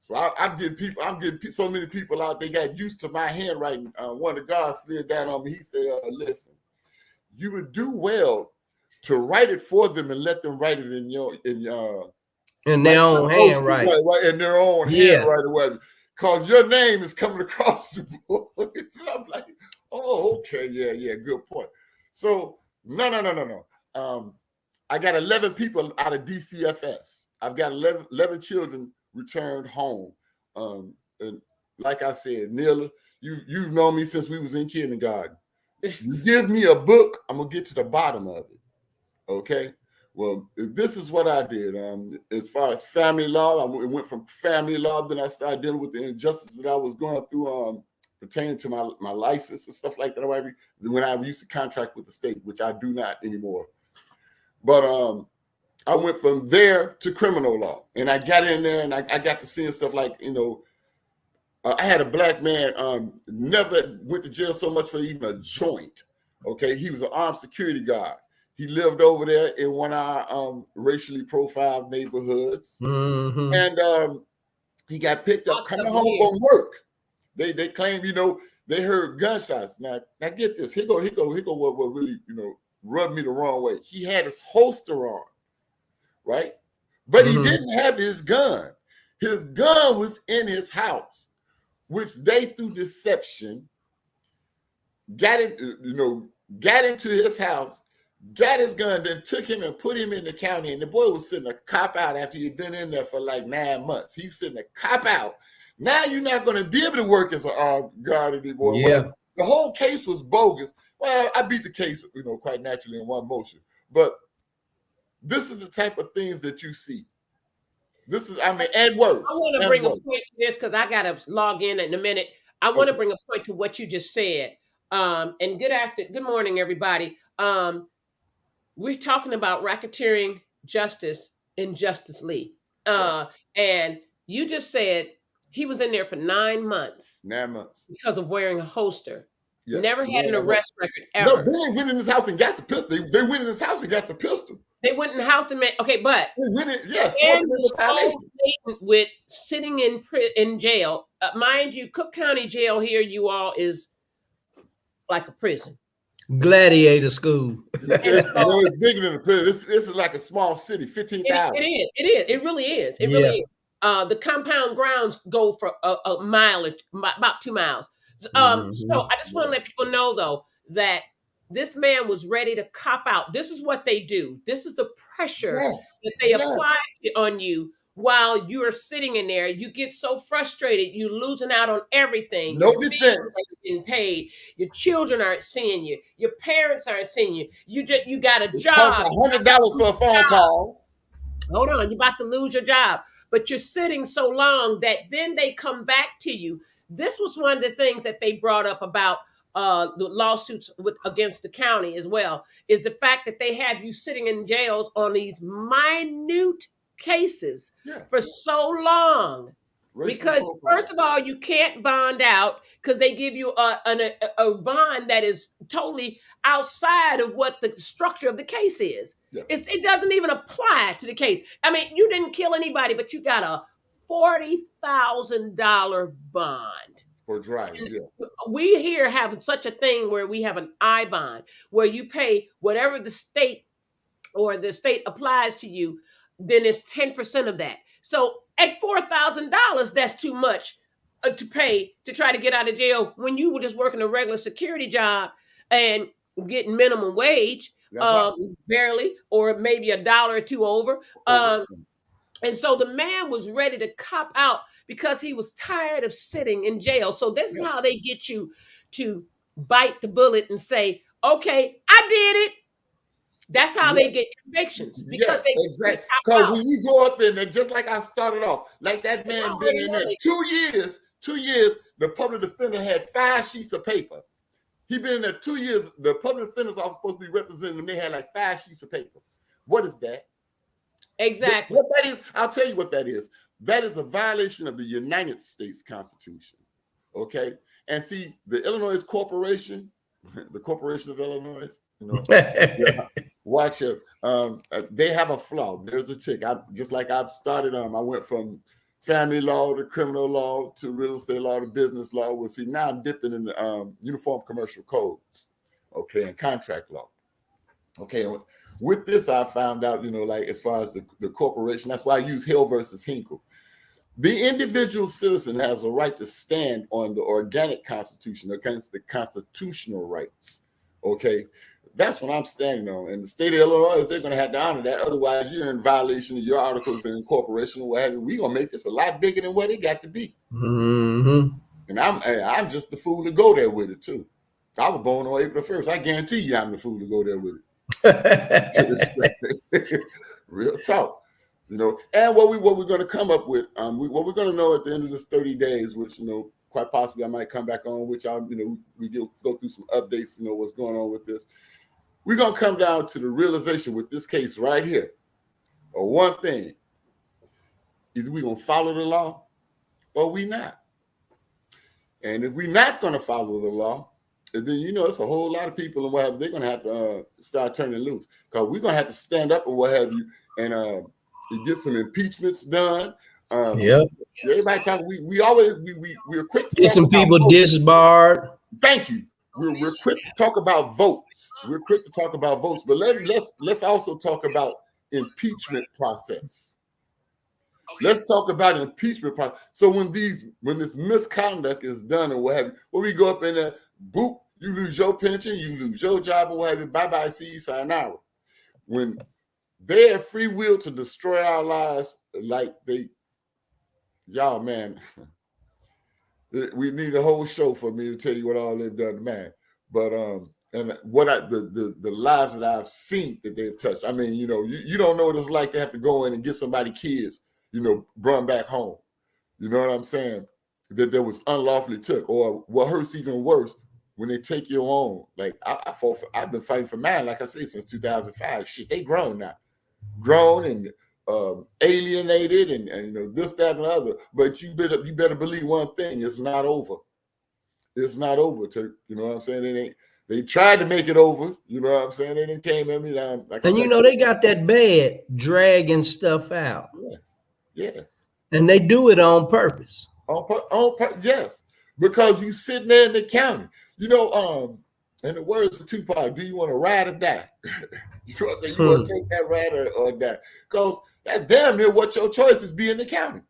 So I'm getting so many people out. They got used to my handwriting. One of the guards slid down on me. He said, "Listen, you would do well to write it for them and let them write it in their own handwriting, right? In their own handwriting, because your name is coming across the board. So I'm like, oh, okay, yeah, good point. So no. I got 11 people out of DCFS. I've got 11 children returned home. And like I said, Nilla, you've known me since we was in kindergarten. You give me a book, I'm gonna get to the bottom of it. Okay. Well, this is what I did. As far as family law, I went from family law, then I started dealing with the injustice that I was going through pertaining to my license and stuff like that. When I used to contract with the state, which I do not anymore. But I went from there to criminal law, and I got in there, and I got to seeing stuff like, I had a black man never went to jail so much for even a joint. Okay, he was an armed security guard. He lived over there in one of our racially profiled neighborhoods, and he got picked up coming home from work. They claim, they heard gunshots. Now get this. Here go what really rubbed me the wrong way. He had his holster on, right? But he didn't have his gun. His gun was in his house, which they, through deception, got into his house, got his gun, then took him and put him in the county. And the boy was finna cop out after he'd been in there for like 9 months. He finna cop out. Now you're not going to be able to work as an armed guard anymore. Yeah. Well, the whole case was bogus. Well, I beat the case, quite naturally in one motion. But this is the type of things that you see. This is, and worse. I want to bring a point to this because I got to log in a minute. I want to bring a point to what you just said. And good morning, everybody. We're talking about racketeering justice in Justice League. And you just said he was in there for 9 months. 9 months. Because of wearing a holster. Yes. Never had an arrest record No, ever. they went in his house and got the pistol. They went in his house and got the pistol. They went in the house and made, okay, but they went in, yes, with sitting in jail. Mind you, Cook County Jail here, you all, is like a prison. Gladiator school. It's bigger than a prison. This is like a small city, 15,000. It is. It really is. It really is. The compound grounds go for a mile, about 2 miles. So I just want to let people know, though, that this man was ready to cop out. This is what they do. This is the pressure that they apply on you while you are sitting in there. You get so frustrated. You're losing out on everything. No defense. Getting paid. Your children aren't seeing you. Your parents aren't seeing you. You got a job. $100 for a phone call. Hold on. You're about to lose your job. But you're sitting so long that then they come back to you. This was one of the things that they brought up about the lawsuits against the county as well, is the fact that they have you sitting in jails on these minute cases for so long. Because first of all, you can't bond out because they give you a bond that is totally outside of what the structure of the case is. Yeah. It doesn't even apply to the case. I mean, you didn't kill anybody, but you got a $40,000 bond. For driving, We here have such a thing where we have an I bond, where you pay whatever the state applies to you, then it's 10% of that. So at $4,000, that's too much to pay to try to get out of jail when you were just working a regular security job and getting minimum wage, barely, or maybe $1 or $2 over. And so the man was ready to cop out because he was tired of sitting in jail. So this is how they get you to bite the bullet and say, okay, I did it. That's how they get convictions. Because exactly. Because when you go up in there, just like I started off, like that man been in there 2 years, the public defender had 5 sheets of paper. He been in there 2 years. The public defender's office supposed to be representing them. They had like 5 sheets of paper. What is that? Exactly. What that is, I'll tell you what that is. That is a violation of the United States Constitution. Okay. And see, the Illinois Corporation, the Corporation of Illinois, watch it. They have a flaw. There's a tick. Just like I've started I went from family law to criminal law to real estate law to business law. Well, see, now I'm dipping in the uniform commercial codes, okay, and contract law. Okay. With this, I found out, like as far as the corporation, that's why I use Hill versus Hinkle. The individual citizen has a right to stand on the organic constitution against the constitutional rights. Okay, that's what I'm standing on. And the state of Illinois, they're going to have to honor that. Otherwise, you're in violation of your articles of incorporation or what have you. We're going to make this a lot bigger than what it got to be. Mm-hmm. And I'm just the fool to go there with it too. I was born on April 1st. I guarantee you I'm the fool to go there with it. Real talk. You know, and what we're going to come up with, what we're going to know at the end of this 30 days, which, you know, quite possibly I might come back on, which I'll, you know, we go through some updates, you know, what's going on with this. We're going to come down to the realization with this case right here, or one thing, either we're going to follow the law or we not. And if we're not going to follow the law, then, you know, it's a whole lot of people and what have, they're going to have to start turning loose, because we're going to have to stand up and what have you, and get some impeachments done. Everybody talking. We're quick to get some people disbarred. Thank you. We're quick to talk about votes. We're quick to talk about votes, but let's also talk about impeachment process. Let's talk about impeachment process. So when this misconduct is done and what have you, when we go up in there, boop, you lose your pension, you lose your job, or what have you. Bye bye, see you, sayonara. When they have free will to destroy our lives, like y'all, man, we need a whole show for me to tell you what all they've done, man. But and what the lives that I've seen that they've touched. I mean, you know, you don't know what it's like to have to go in and get somebody kids, you know, brought back home. You know what I'm saying? That was unlawfully took, or what hurts even worse, when they take your own. Like I've been fighting for mine, like I say, since 2005. Shit, they grown now. Grown and alienated and you know, this, that, and the other. But you better believe one thing: it's not over. It's not over. You know what I'm saying? They tried to make it over. You know what I'm saying? They didn't came at me down. Like and you know, they got that bad dragging stuff out. Yeah. And they do it on purpose. On purpose, yes. Because you sitting there in the county. You know, in the words of Tupac, do you want to ride or die? You know what I'm saying? You want to take that ride or die? Because that's damn near what your choices be in the county.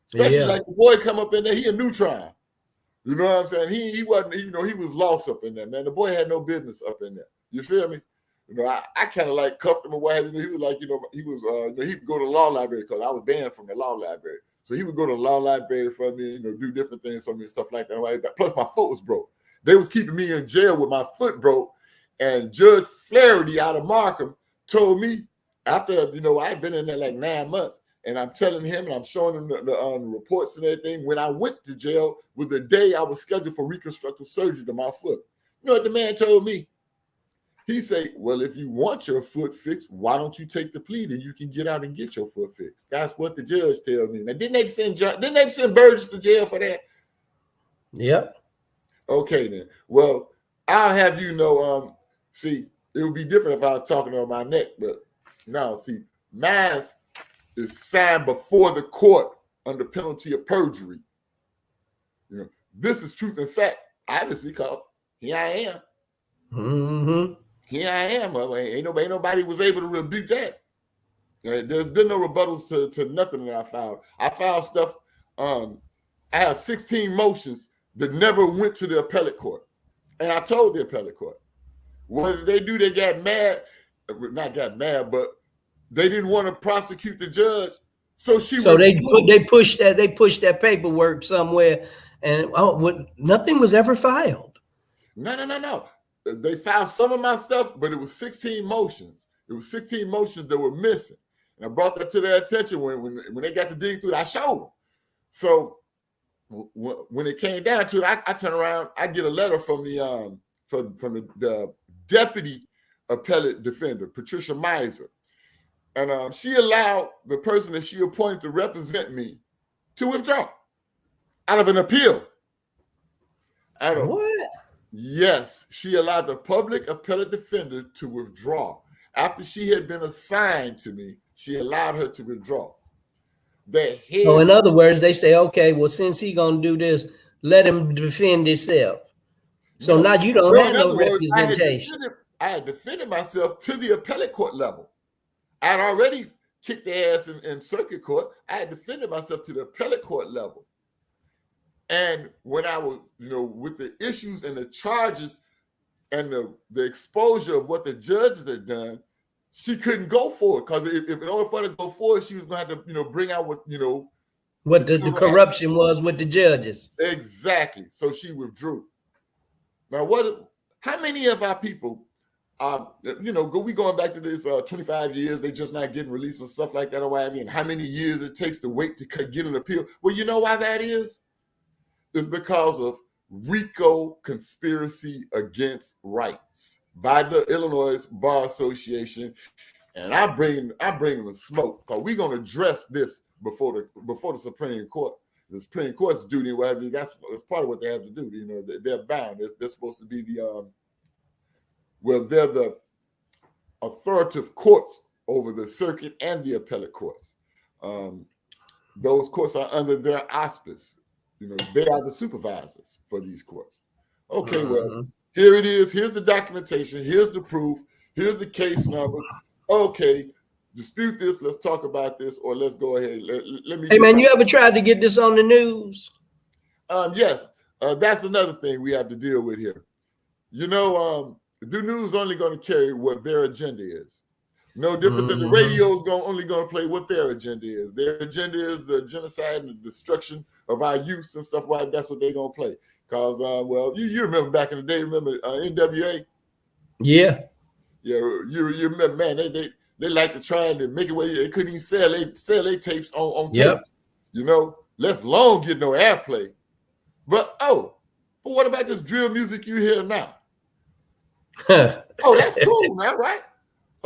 Especially like the boy come up in there, he a neutron. You know what I'm saying? He wasn't, you know, he was lost up in there, man. The boy had no business up in there. You feel me? You know, I kind of like cuffed him away. You know, he was like, you know, he would go to the law library because I was banned from the law library. So he would go to the law library for me, you know, do different things for me and stuff like that. Plus my foot was broke. They was keeping me in jail with my foot broke. And Judge Flaherty out of Markham told me, after, you know, I'd been in there like 9 months, and I'm telling him and I'm showing him the reports and everything. When I went to jail was the day I was scheduled for reconstructive surgery to my foot. You know what the man told me? He said, well, if you want your foot fixed, why don't you take the plea and you can get out and get your foot fixed? That's what the judge told me. Now, didn't they send Burgess to jail for that? Yep. Okay, then. Well, I'll have you know, see, it would be different if I was talking on my neck, but no, see, mine is signed before the court under penalty of perjury. You know, this is truth and fact, obviously, because here I am. Mm-hmm. Here I am. Well, ain't nobody was able to rebuke that. There's been no rebuttals to nothing that I filed. I filed stuff. I have 16 motions that never went to the appellate court. And I told the appellate court, what did they do? They got mad. Not got mad, but they didn't want to prosecute the judge. So they pushed that paperwork somewhere, and nothing was ever filed. No. They filed some of my stuff, but it was 16 motions. It was 16 motions that were missing. And I brought that to their attention when they got to dig through it. I showed them. So when it came down to it, I turn around, I get a letter from the deputy appellate defender, Patricia Miser. And she allowed the person that she appointed to represent me to withdraw out of an appeal. What? Yes, she allowed the public appellate defender to withdraw. After she had been assigned to me, she allowed her to withdraw. So in other words, they say, okay, well, since he's going to do this, let him defend himself. So now you don't have no representation. I had defended myself to the appellate court level. I'd already kicked their ass in circuit court. I had defended myself to the appellate court level. And when I was, with the issues and the charges and the exposure of what the judges had done, she couldn't go for it, because if in order for her to go for it, she was going to have to, bring out what the corruption was with the judges. Exactly. So she withdrew. Now, how many of our people, we going back to this 25 years, they just not getting released or stuff like that, or what have you, and how many years it takes to wait to get an appeal? Well, you know why that is? It's because of RICO, conspiracy against rights, by the Illinois Bar Association. And I bring them smoke, because we're going to address this before the Supreme Court. The Supreme Court's duty, whatever, that's part of what they have to do. They're bound. They're supposed to be they're the authoritative courts over the circuit and the appellate courts. Those courts are under their auspice. They are the supervisors for these courts. Okay, well, here it is. Here's the documentation. Here's the proof. Here's the case numbers. Okay, dispute this. Let's talk about this, or let's go ahead. Let me. Hey, man, you ever tried to get this on the news? Yes. That's another thing we have to deal with here. The news only going to carry what their agenda is. No different than the radio is only going to play what their agenda is. Their agenda is the genocide and the destruction of our youth and stuff like that. That's what they're going to play. Because, you remember back in the day, remember NWA? Yeah. Yeah, you remember, man, they like to try and make it where they couldn't even sell their tapes on tapes. Let's long get no airplay. But what about this drill music you hear now? That's cool, man, right?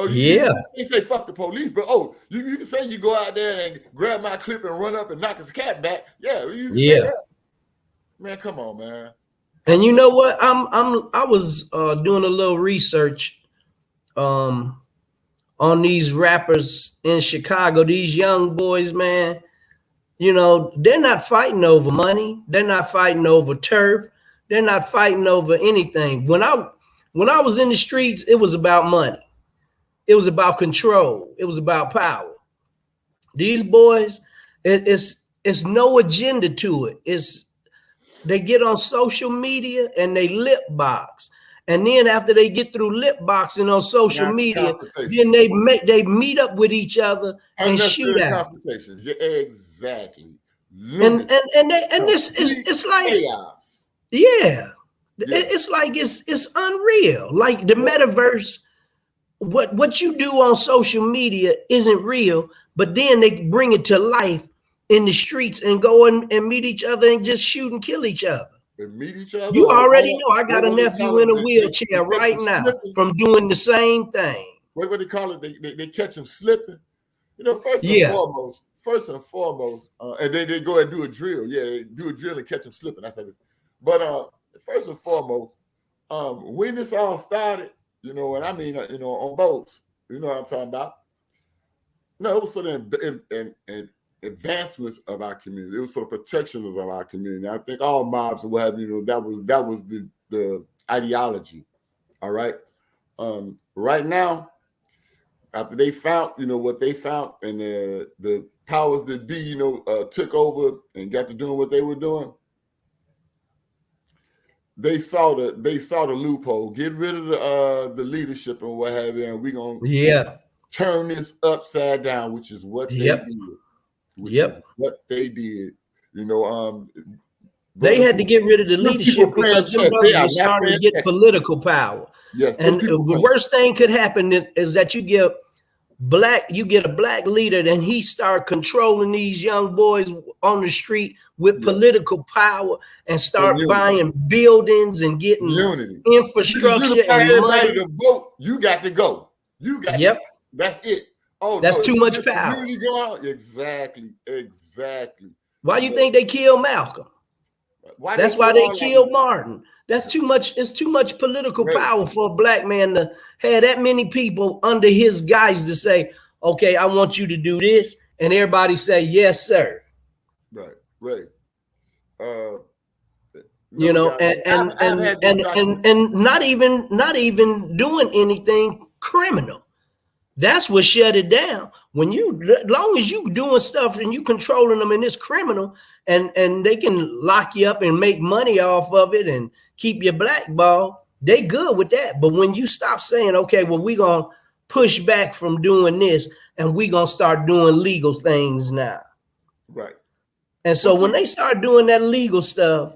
You can't say fuck the police, but you can say you go out there and grab my clip and run up and knock his cat back. Yeah, you can say that. Man, come on, man. And you know what? I was doing a little research on these rappers in Chicago, these young boys, man. They're not fighting over money. They're not fighting over turf. They're not fighting over anything. When I was in the streets, it was about money. It was about control. It was about power. These boys, it's no agenda to it. They get on social media and they lip box. And then after they get through lip boxing on social media, then they meet up with each other and shoot out. Confrontations. Yeah, exactly. And it's like chaos. Yeah. It's like it's unreal. Like the metaverse. What you do on social media isn't real, but then they bring it to life in the streets and go and meet each other and just shoot and kill each other. And meet each other. You already know I got a nephew in a wheelchair right now from doing the same thing. What do they call it? They catch them slipping. First and foremost, and then they go and do a drill. Yeah, they do a drill and catch them slipping. That's how it is. But first and foremost, when this all started, what I mean, on both, you know what I'm talking about? No, it was for the advancements of our community. It was for the protection of our community. I think all mobs and what have you, that was the ideology. All right. Right now, after they found, what they found, and the powers that be, took over and got to doing what they were doing, they saw the loophole. Get rid of the leadership and what have you, and we're gonna turn this upside down, which is what they did. What they did. They had to get rid of the leadership because they are starting to get political power. Yes, and the worst thing could happen is that you get a black leader, and he start controlling these young boys on the street with political power and start buying buildings and getting infrastructure and money. To vote, you got to go. That's it. That's too much power. Exactly. Why do you think they killed Malcolm? That's why they killed Martin. That's too much. It's too much political power for a black man to have that many people under his guise to say, okay, I want you to do this. And everybody say, yes, sir. Right. And not even doing anything criminal. That's what shut it down. When as long as you doing stuff and you controlling them and it's criminal, and they can lock you up and make money off of it and keep you blackballed, they good with that. But when you stop saying, okay, well, we gonna push back from doing this and we gonna start doing legal things now. Right. And so when they start doing that legal stuff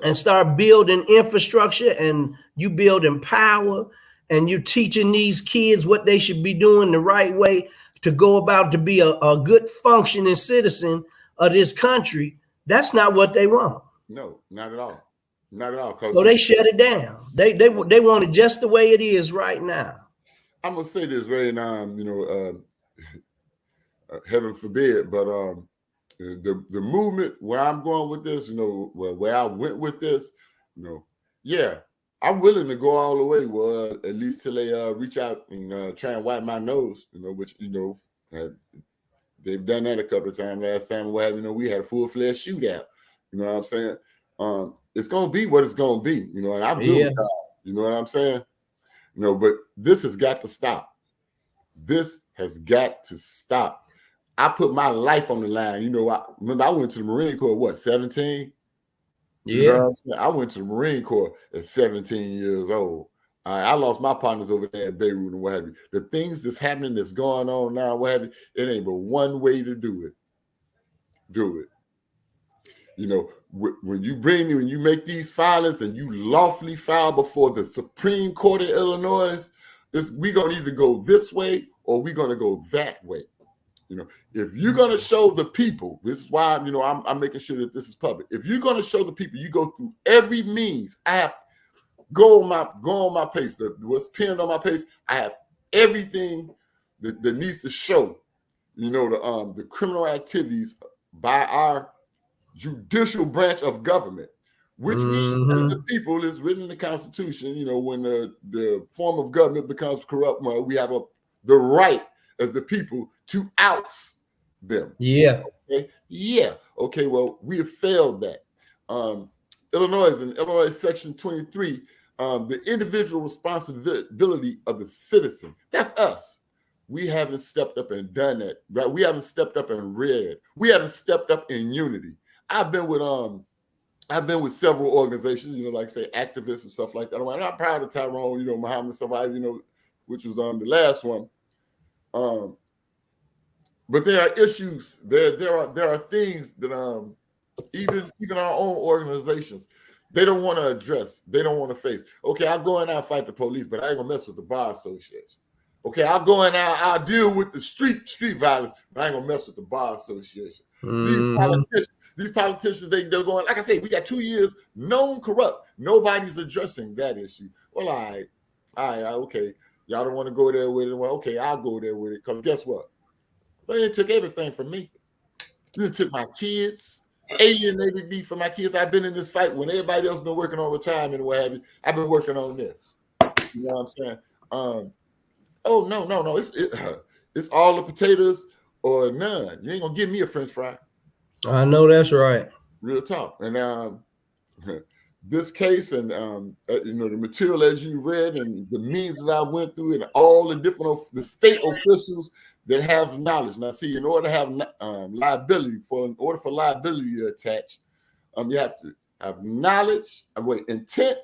and start building infrastructure and you building power and you're teaching these kids what they should be doing the right way to go about to be a good functioning citizen of this country, that's not what they want. No, not at all. Not at all. So they shut it down. They want it just the way it is right now. I'm gonna say this right now, heaven forbid, but the movement where I'm going with this, where I went with this, yeah, I'm willing to go all the way. Well, at least till they reach out and try and wipe my nose, which they've done that a couple of times. Last time we had a full-fledged shootout. You know what I'm saying? It's gonna be what it's gonna be, and I'm good with that. You know what I'm saying? But this has got to stop. This has got to stop. I put my life on the line. I went to the Marine Corps, 17? Yeah. I went to the Marine Corps at 17 years old. I lost my partners over there in Beirut and what have you. The things that's happening, that's going on now, what have you, it ain't but one way to do it. Do it. When you make these filings and you lawfully file before the Supreme Court of Illinois, we're going to either go this way or we're going to go that way. If you're going to show the people, this is why, I'm making sure that this is public. If you're going to show the people, you go through every means. I have go on my page. What's pinned on my page, I have everything that needs to show, the criminal activities by our judicial branch of government, which the people is written in the Constitution. When the form of government becomes corrupt, we have the right as the people to oust them. Yeah. Okay. Yeah. Okay. Well, we have failed that. Illinois Section 23, the individual responsibility of the citizen. That's us. We haven't stepped up and done that. Right? We haven't stepped up and read. We haven't stepped up in unity. I've been with several organizations, like say activists and stuff like that. I'm not proud of Tyrone, Muhammad Survive, which was the last one. But there are issues. There are things that even our own organizations, they don't want to address. They don't want to face. Okay, I'll go in and fight the police, but I ain't gonna mess with the bar association. Okay, I'll go in and I'll deal with the street violence, but I ain't gonna mess with the bar association. These politicians, they're going, like I say, we got 2 years known corrupt. Nobody's addressing that issue. Well, all right, okay. Y'all don't want to go there with it. Well, okay, I'll go there with it. Because guess what? Well, it took everything from me. It took my kids, alienated me from my kids. I've been in this fight when everybody else been working on retirement and what have you. I've been working on this. You know what I'm saying? Oh, no. It's all the potatoes or none. You ain't going to give me a French fry. I know that's right. Real talk. And this case and the material as you read and the means that I went through and all the different the state officials that have knowledge. Now, see, in order to have liability, in order for liability to attach, you have to have knowledge, intent,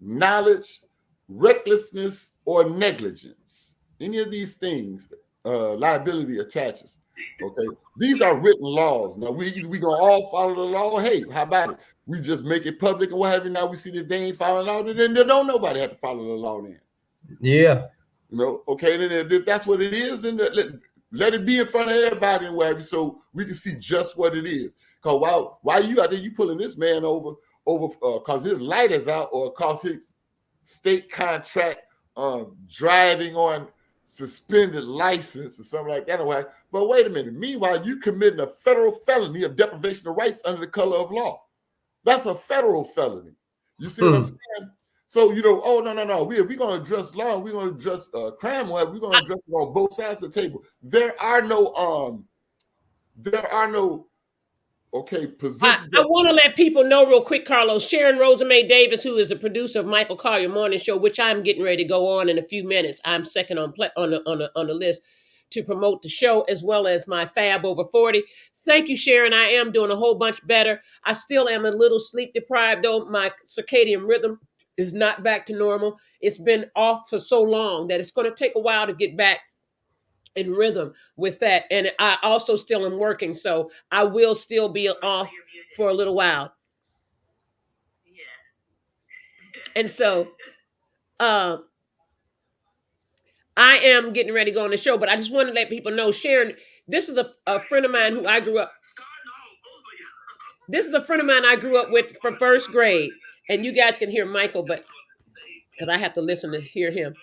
knowledge, recklessness, or negligence. Any of these things, liability attaches. Okay, these are written laws. Now we gonna all follow the law. Hey, how about it? We just make it public and what have you. Now we see that they ain't following the law. Then don't nobody have to follow the law. Then, yeah, okay. Then if that's what it is, then let it be in front of everybody and what have you, so we can see just what it is. Cause while you out there, you pulling this man over cause his light is out or cause his state contract driving on suspended license or something like that. But wait a minute. Meanwhile, you committing a federal felony of deprivation of rights under the color of law. That's a federal felony. You see what I'm saying? So, oh, no. We're going to address law. We're going to address crime. We're going to address it on both sides of the table. There are no positions. I want to let people know real quick, Carlos. Sharon Rosamay Davis, who is the producer of Michael Collier Morning Show, which I'm getting ready to go on in a few minutes. I'm second on the list. to promote the show, as well as my Fab Over 40. Thank you, Sharon. I am doing a whole bunch better. I still am a little sleep deprived, though. My circadian rhythm is not back to normal. It's been off for so long that it's going to take a while to get back in rhythm with that. And I also still am working, so I will still be off for a little while. And so I am getting ready to go on the show, but I just want to let people know, Sharon, this is a friend of mine who I grew up. This is a friend of mine I grew up with from first grade. And you guys can hear Michael, but because I have to listen to hear him.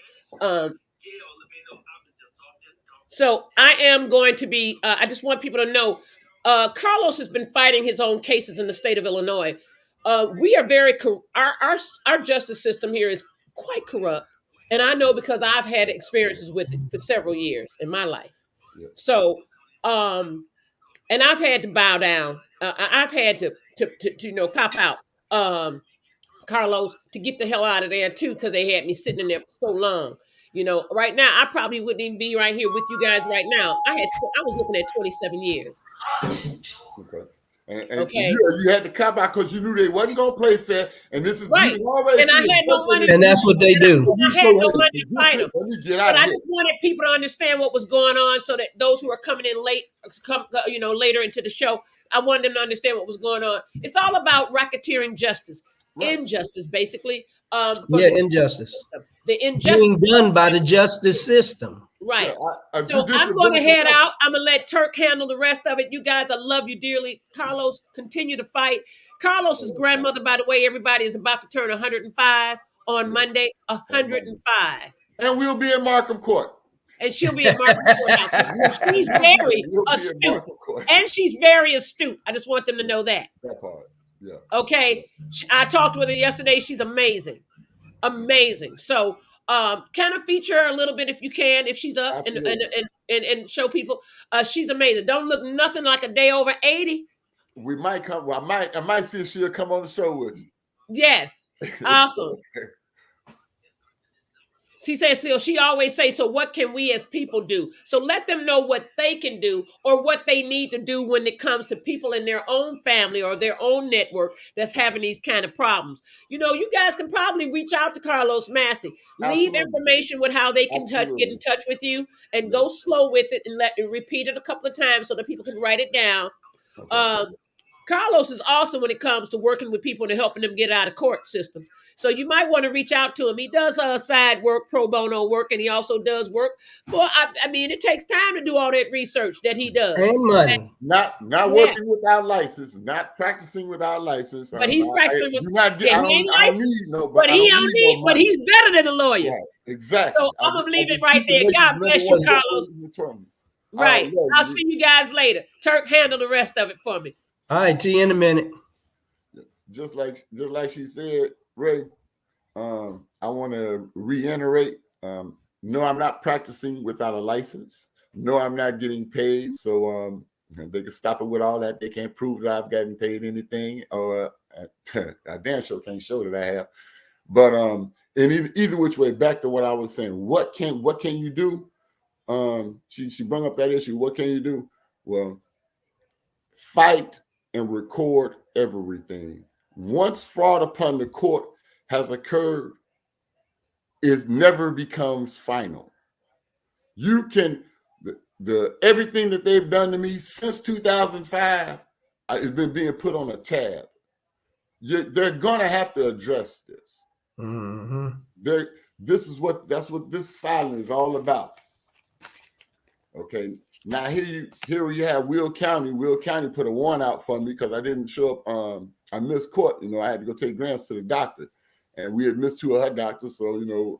So I am going to be, I just want people to know, Carlos has been fighting his own cases in the state of Illinois. We are very, our justice system here is quite corrupt. And I know because I've had experiences with it for several years in my life. Yeah. So, and I've had to bow down. I've had to cop out, Carlos, to get the hell out of there too, because they had me sitting in there for so long. Right now, I probably wouldn't even be right here with you guys right now. I was looking at 27 years. Okay. And you had to cop out because you knew they wasn't going to play fair. And this is right. And I had no money. And that's what they do. I had no money to fight them. But I just wanted people to understand what was going on, so that those who are coming in late, later into the show, I wanted them to understand what was going on. It's all about racketeering justice. Right. Injustice, basically. Injustice. The injustice being done by the justice system. Right. Yeah, so I'm going to head out. I'm going to let Turk handle the rest of it. You guys, I love you dearly. Carlos, continue to fight. Carlos's grandmother, by the way, everybody is about to turn 105 on Monday. 105. And we'll be in Markham Court. And she'll be at Markham Court. She's very astute. And she's very astute. I just want them to know that. That part. Yeah. Okay. I talked with her yesterday. She's amazing. Amazing. So kind of feature her a little bit if you can, if she's up and show people. She's amazing. Don't look nothing like a day over 80. We might come. Well, I might see if she'll come on the show with you. Yes. Awesome. She says, she always says, so what can we as people do? So let them know what they can do or what they need to do when it comes to people in their own family or their own network that's having these kind of problems. You guys can probably reach out to Carlos Massey. Leave information with how they can get in touch with you, and go slow with it and repeat it a couple of times so that people can write it down. Okay. Carlos is awesome when it comes to working with people and helping them get out of court systems. So you might want to reach out to him. He does side work, pro bono work, and he also does work for, it takes time to do all that research that he does. And money. Not working without license, not practicing without license. But he's practicing with, I don't need nobody. But he's better than a lawyer. Right, exactly. So I'm going to leave it right there. God bless you, Carlos. Right. I'll see you guys later. Turk, handle the rest of it for me. All right, T, in a minute. Just like she said, Ray, I want to reiterate, no, I'm not practicing without a license. No, I'm not getting paid. So they can stop it with all that. They can't prove that I've gotten paid anything, or I damn sure can't show that I have. But in either which way, back to what I was saying, what can you do? She brought up that issue. What can you do? Well, fight and record everything. Once fraud upon the court has occurred, it never becomes final. You can, the everything that they've done to me since 2005 has been being put on a tab. They're gonna have to address this. Mm-hmm. That's what this filing is all about. Okay. Now here you have Will County. Will County put a warrant out for me because I didn't show up. I missed court. I had to go take Grants to the doctor, and we had missed two of her doctors. So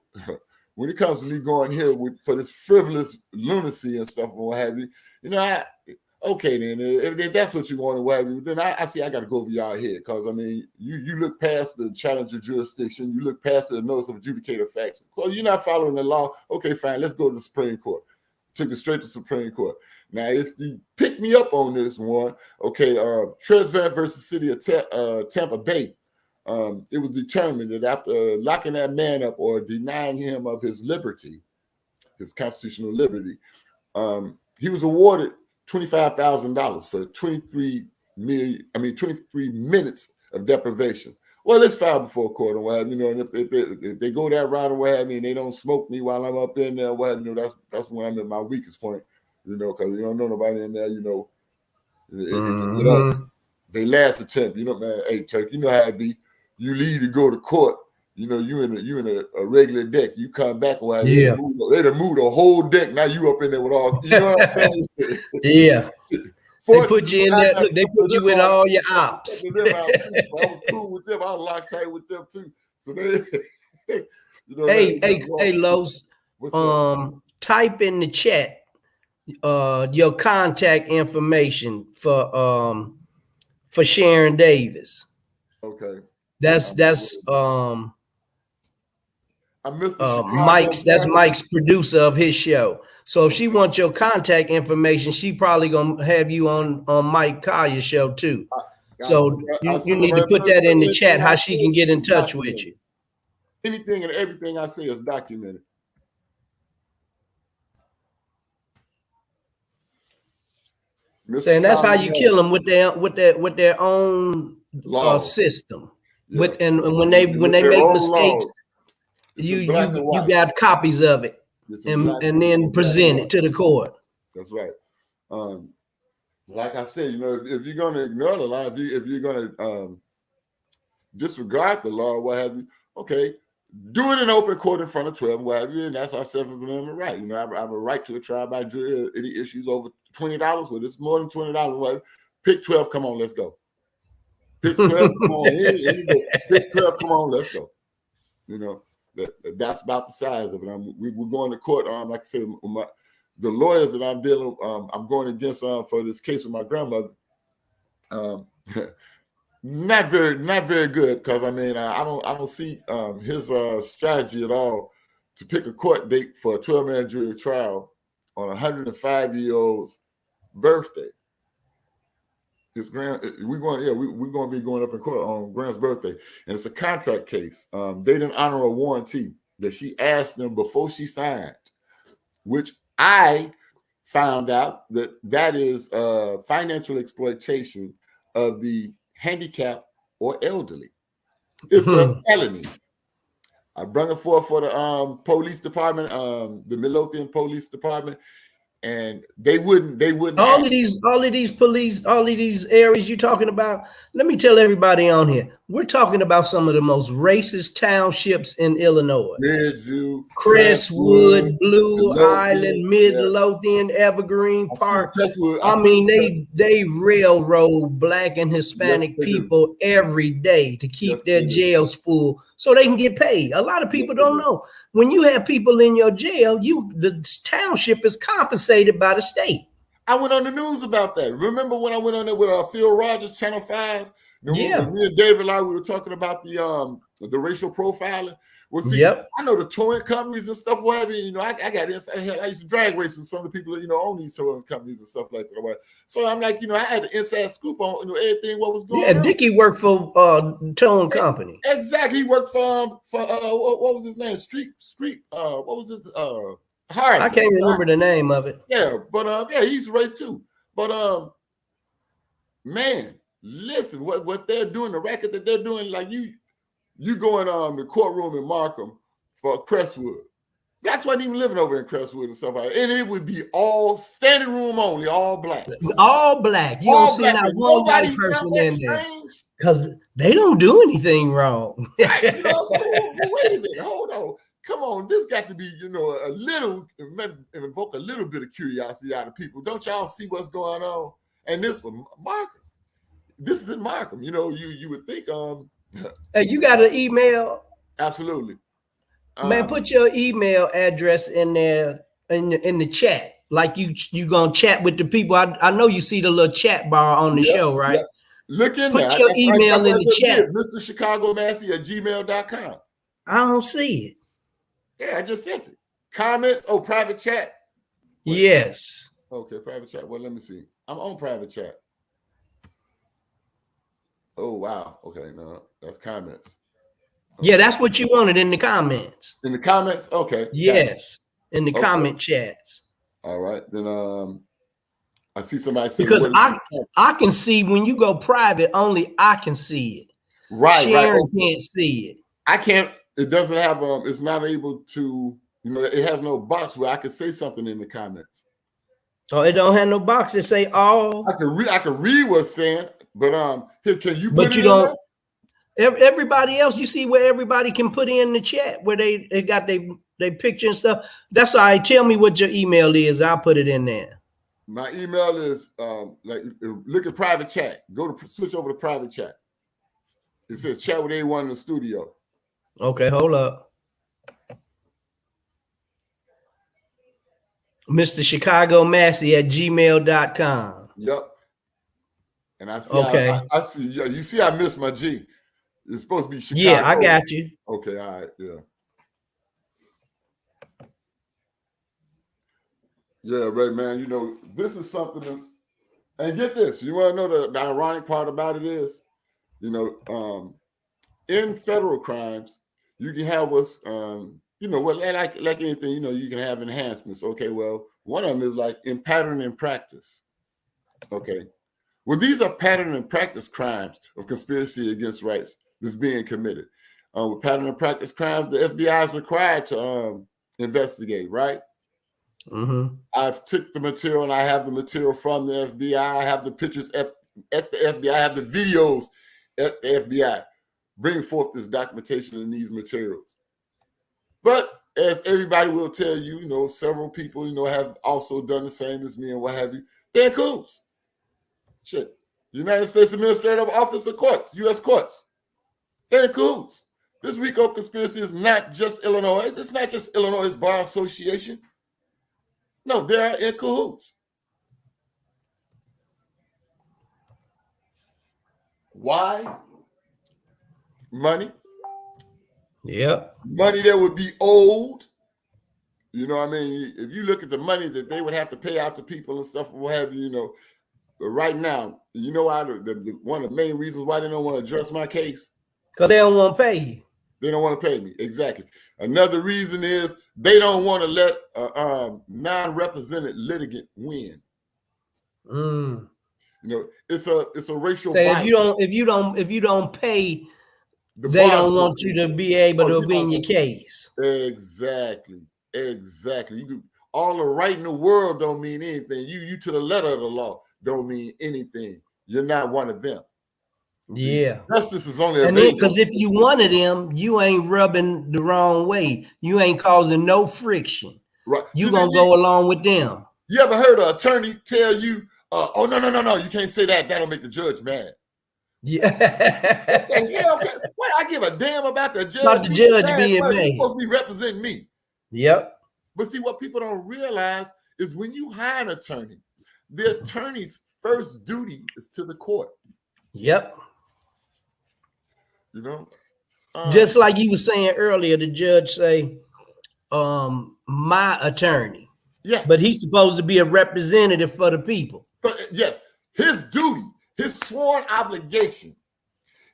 when it comes to me going here for this frivolous lunacy and stuff and what have you, okay then if that's what you want to what have you, then I see I got to go over y'all head because you look past the challenge of jurisdiction, you look past the notice of adjudicator facts. Well, you're not following the law. Okay, fine. Let's go to the Supreme Court. Took it straight to Supreme Court. Now, if you pick me up on this one, okay, Tresvant versus City of Tampa Bay, it was determined that after locking that man up or denying him of his liberty, his constitutional liberty, he was awarded $25,000 for 23 minutes of deprivation. Well, let's file before court and what have you know. And if they go that route or what have you, and they don't smoke me while I'm up in there, what have you know, that's when I'm at my weakest point, you know, because you don't know nobody in there, you know. You know, they last attempt, you know, man. Hey, Chuck, you know how it be. You leave to go to court. You know, you in a regular deck. You come back and they done moved the whole deck. Now you up in there with all. You know what I'm saying? Yeah. They put you in there. Look, they put you in all your ops. I was cool with them. I was locked tight with them too. So they, you know. Hey, Los. Type in the chat your contact information for Sharon Davis. Okay. That's Mike's producer of his show. So if she wants your contact information, she probably gonna have you on Mike Collier's show too. So you need to put that in the chat how she can get in touch with you. Anything and everything I say is documented. And that's how you kill them with their own system. Yeah. And when they make mistakes, you got copies of it and then present it to the court. That's right. Like I said, you know, if you're going to ignore the law, if you're going to disregard the law, what have you, okay, do it in open court in front of 12, what have you, and that's our Seventh Amendment right. You know, I have a right to a trial by jury. Any issues over $20, well, it's more than $20. Well, pick 12, come on, let's go. Pick 12, come on, pick 12, come on, let's go. You know, that's about the size of it. We're going to court. Like I said, the lawyers that I'm dealing, I'm going against for this case with my grandmother. Not very good, because I mean I don't see his strategy at all to pick a court date for a 12-man jury trial on a 105-year-old's birthday. We're going to be going up in court on Grand's birthday, and it's a contract case. They didn't honor a warranty that she asked them before she signed, which I found out that is financial exploitation of the handicapped or elderly. It's a felony. I brought it forth for the police department, the Midlothian Police Department, and they wouldn't. All of these police, all of these areas you're talking about. Let me tell everybody on here, we're talking about some of the most racist townships in Illinois. Midview, Crestwood, Blue Island, Midlothian, Evergreen Park. I mean, they railroad Black and Hispanic people every day to keep their jails full so they can get paid. A lot of people don't know. When you have people in your jail, the township is compensated by the state. I went on the news about that. Remember when I went on there with Phil Rogers, Channel 5? Yeah. Me and David we were talking about the racial profiling. Well, see, I know the towing companies and stuff, whatever. You know, I got this. I used to drag race with some of the people, you know, own these towing companies and stuff like that. So I'm like, you know, I had an inside scoop on everything what was going on. Yeah, Dickie worked for towing company. Exactly, he worked for what was his name? Street. What was his Harley. I can't remember the name of it. Yeah, but he's raced too. But man, listen, what they're doing, the racket that they're doing, like you go in the courtroom in Markham for Crestwood. That's why even living over in Crestwood and stuff like that. And it would be all standing room only, all Black. All Black. You don't see not one white person in there. Because they don't do anything wrong. Right, you know, so, wait a minute, hold on. Come on, this got to be, you know, a little, invoke a little bit of curiosity out of people. Don't y'all see what's going on? And this was Markham. This is in Markham. You know, you would think Hey, you got an email? Absolutely. Man, put your email address in there in the chat. Like you gonna chat with the people. I know you see the little chat bar on the show, right? Yep. Look in there. Put your email in the chat. Mr. Chicago Massey at gmail.com. I don't see it. Yeah, I just sent it. Comments? Oh, private chat? Wait. Yes. Okay, private chat. Well, let me see. I'm on private chat. Oh, wow. Okay, no, that's comments. Okay. Yeah, that's what you wanted in the comments. In the comments? Okay. Yes, in the comment chats. All right, then I see somebody saying because I can see when you go private, only I can see it. Right, Sharon right. can't see it. I can't. It doesn't have. It's not able to. You know, it has no box where I can say something in the comments. Oh, it don't have no box that say all. I can read. I can read what's saying, but here, can you? But put you it in don't. there? Everybody else, you see where everybody can put in the chat where they got they picture and stuff. That's all right. Tell me what your email is. I'll put it in there. My email is like look at private chat. Go to switch over to private chat. It says chat with A1 in the studio. Okay, hold up. Mr. Chicago Massey at gmail.com. Yep. And I see. Okay. I see. Yeah, you see, I missed my G. It's supposed to be Chicago. Yeah, I got you. Okay. All right. Yeah. Yeah, right, man. You know, this is something that's, and get this. You want to know the ironic part about it is, you know, in federal crimes, you can have what's, you know, well, like anything, you know, you can have enhancements. Okay, well, one of them is like in pattern and practice. Okay. Well, these are pattern and practice crimes of conspiracy against rights that's being committed. With pattern and practice crimes, the FBI is required to investigate, right? Mm-hmm. I've took the material and I have the material from the FBI. I have the pictures at the FBI. I have the videos at the FBI. Bring forth this documentation and these materials. But as everybody will tell you, you know, several people, you know, have also done the same as me and what have you. They're cools. Shit. United States Administrative Office of Courts, U.S. Courts. They're cools. This RICO conspiracy is not just Illinois. It's not just Illinois Bar Association. No, they're in cahoots. Why? Money. Yep. Money that would be owed. You know what I mean? If you look at the money that they would have to pay out to people and stuff, what have you, you know. But right now, you know why? One of the main reasons why they don't want to address my case? Because they don't want to pay you. They don't want to pay me. Exactly. Another reason is they don't want to let a non-represented litigant win. Mm. You know, it's a racial bias. If you don't pay, they don't want you to be able to win your case. Exactly. All the right in the world don't mean anything. You to the letter of the law don't mean anything. You're not one of them. Yeah. Justice is only available. And then, because if you one of them, you ain't rubbing the wrong way. You ain't causing no friction. Right. You gonna go along with them. You ever heard an attorney tell you, oh, no, you can't say that. That'll make the judge mad. Yeah. What I give a damn about the judge? About the judge being mad. He's supposed to be representing me. Yep. But see, what people don't realize is when you hire an attorney, the attorney's first duty is to the court. Yep. You know, just like you were saying earlier, the judge say, my attorney. Yeah. But he's supposed to be a representative for the people. Yes. His duty, his sworn obligation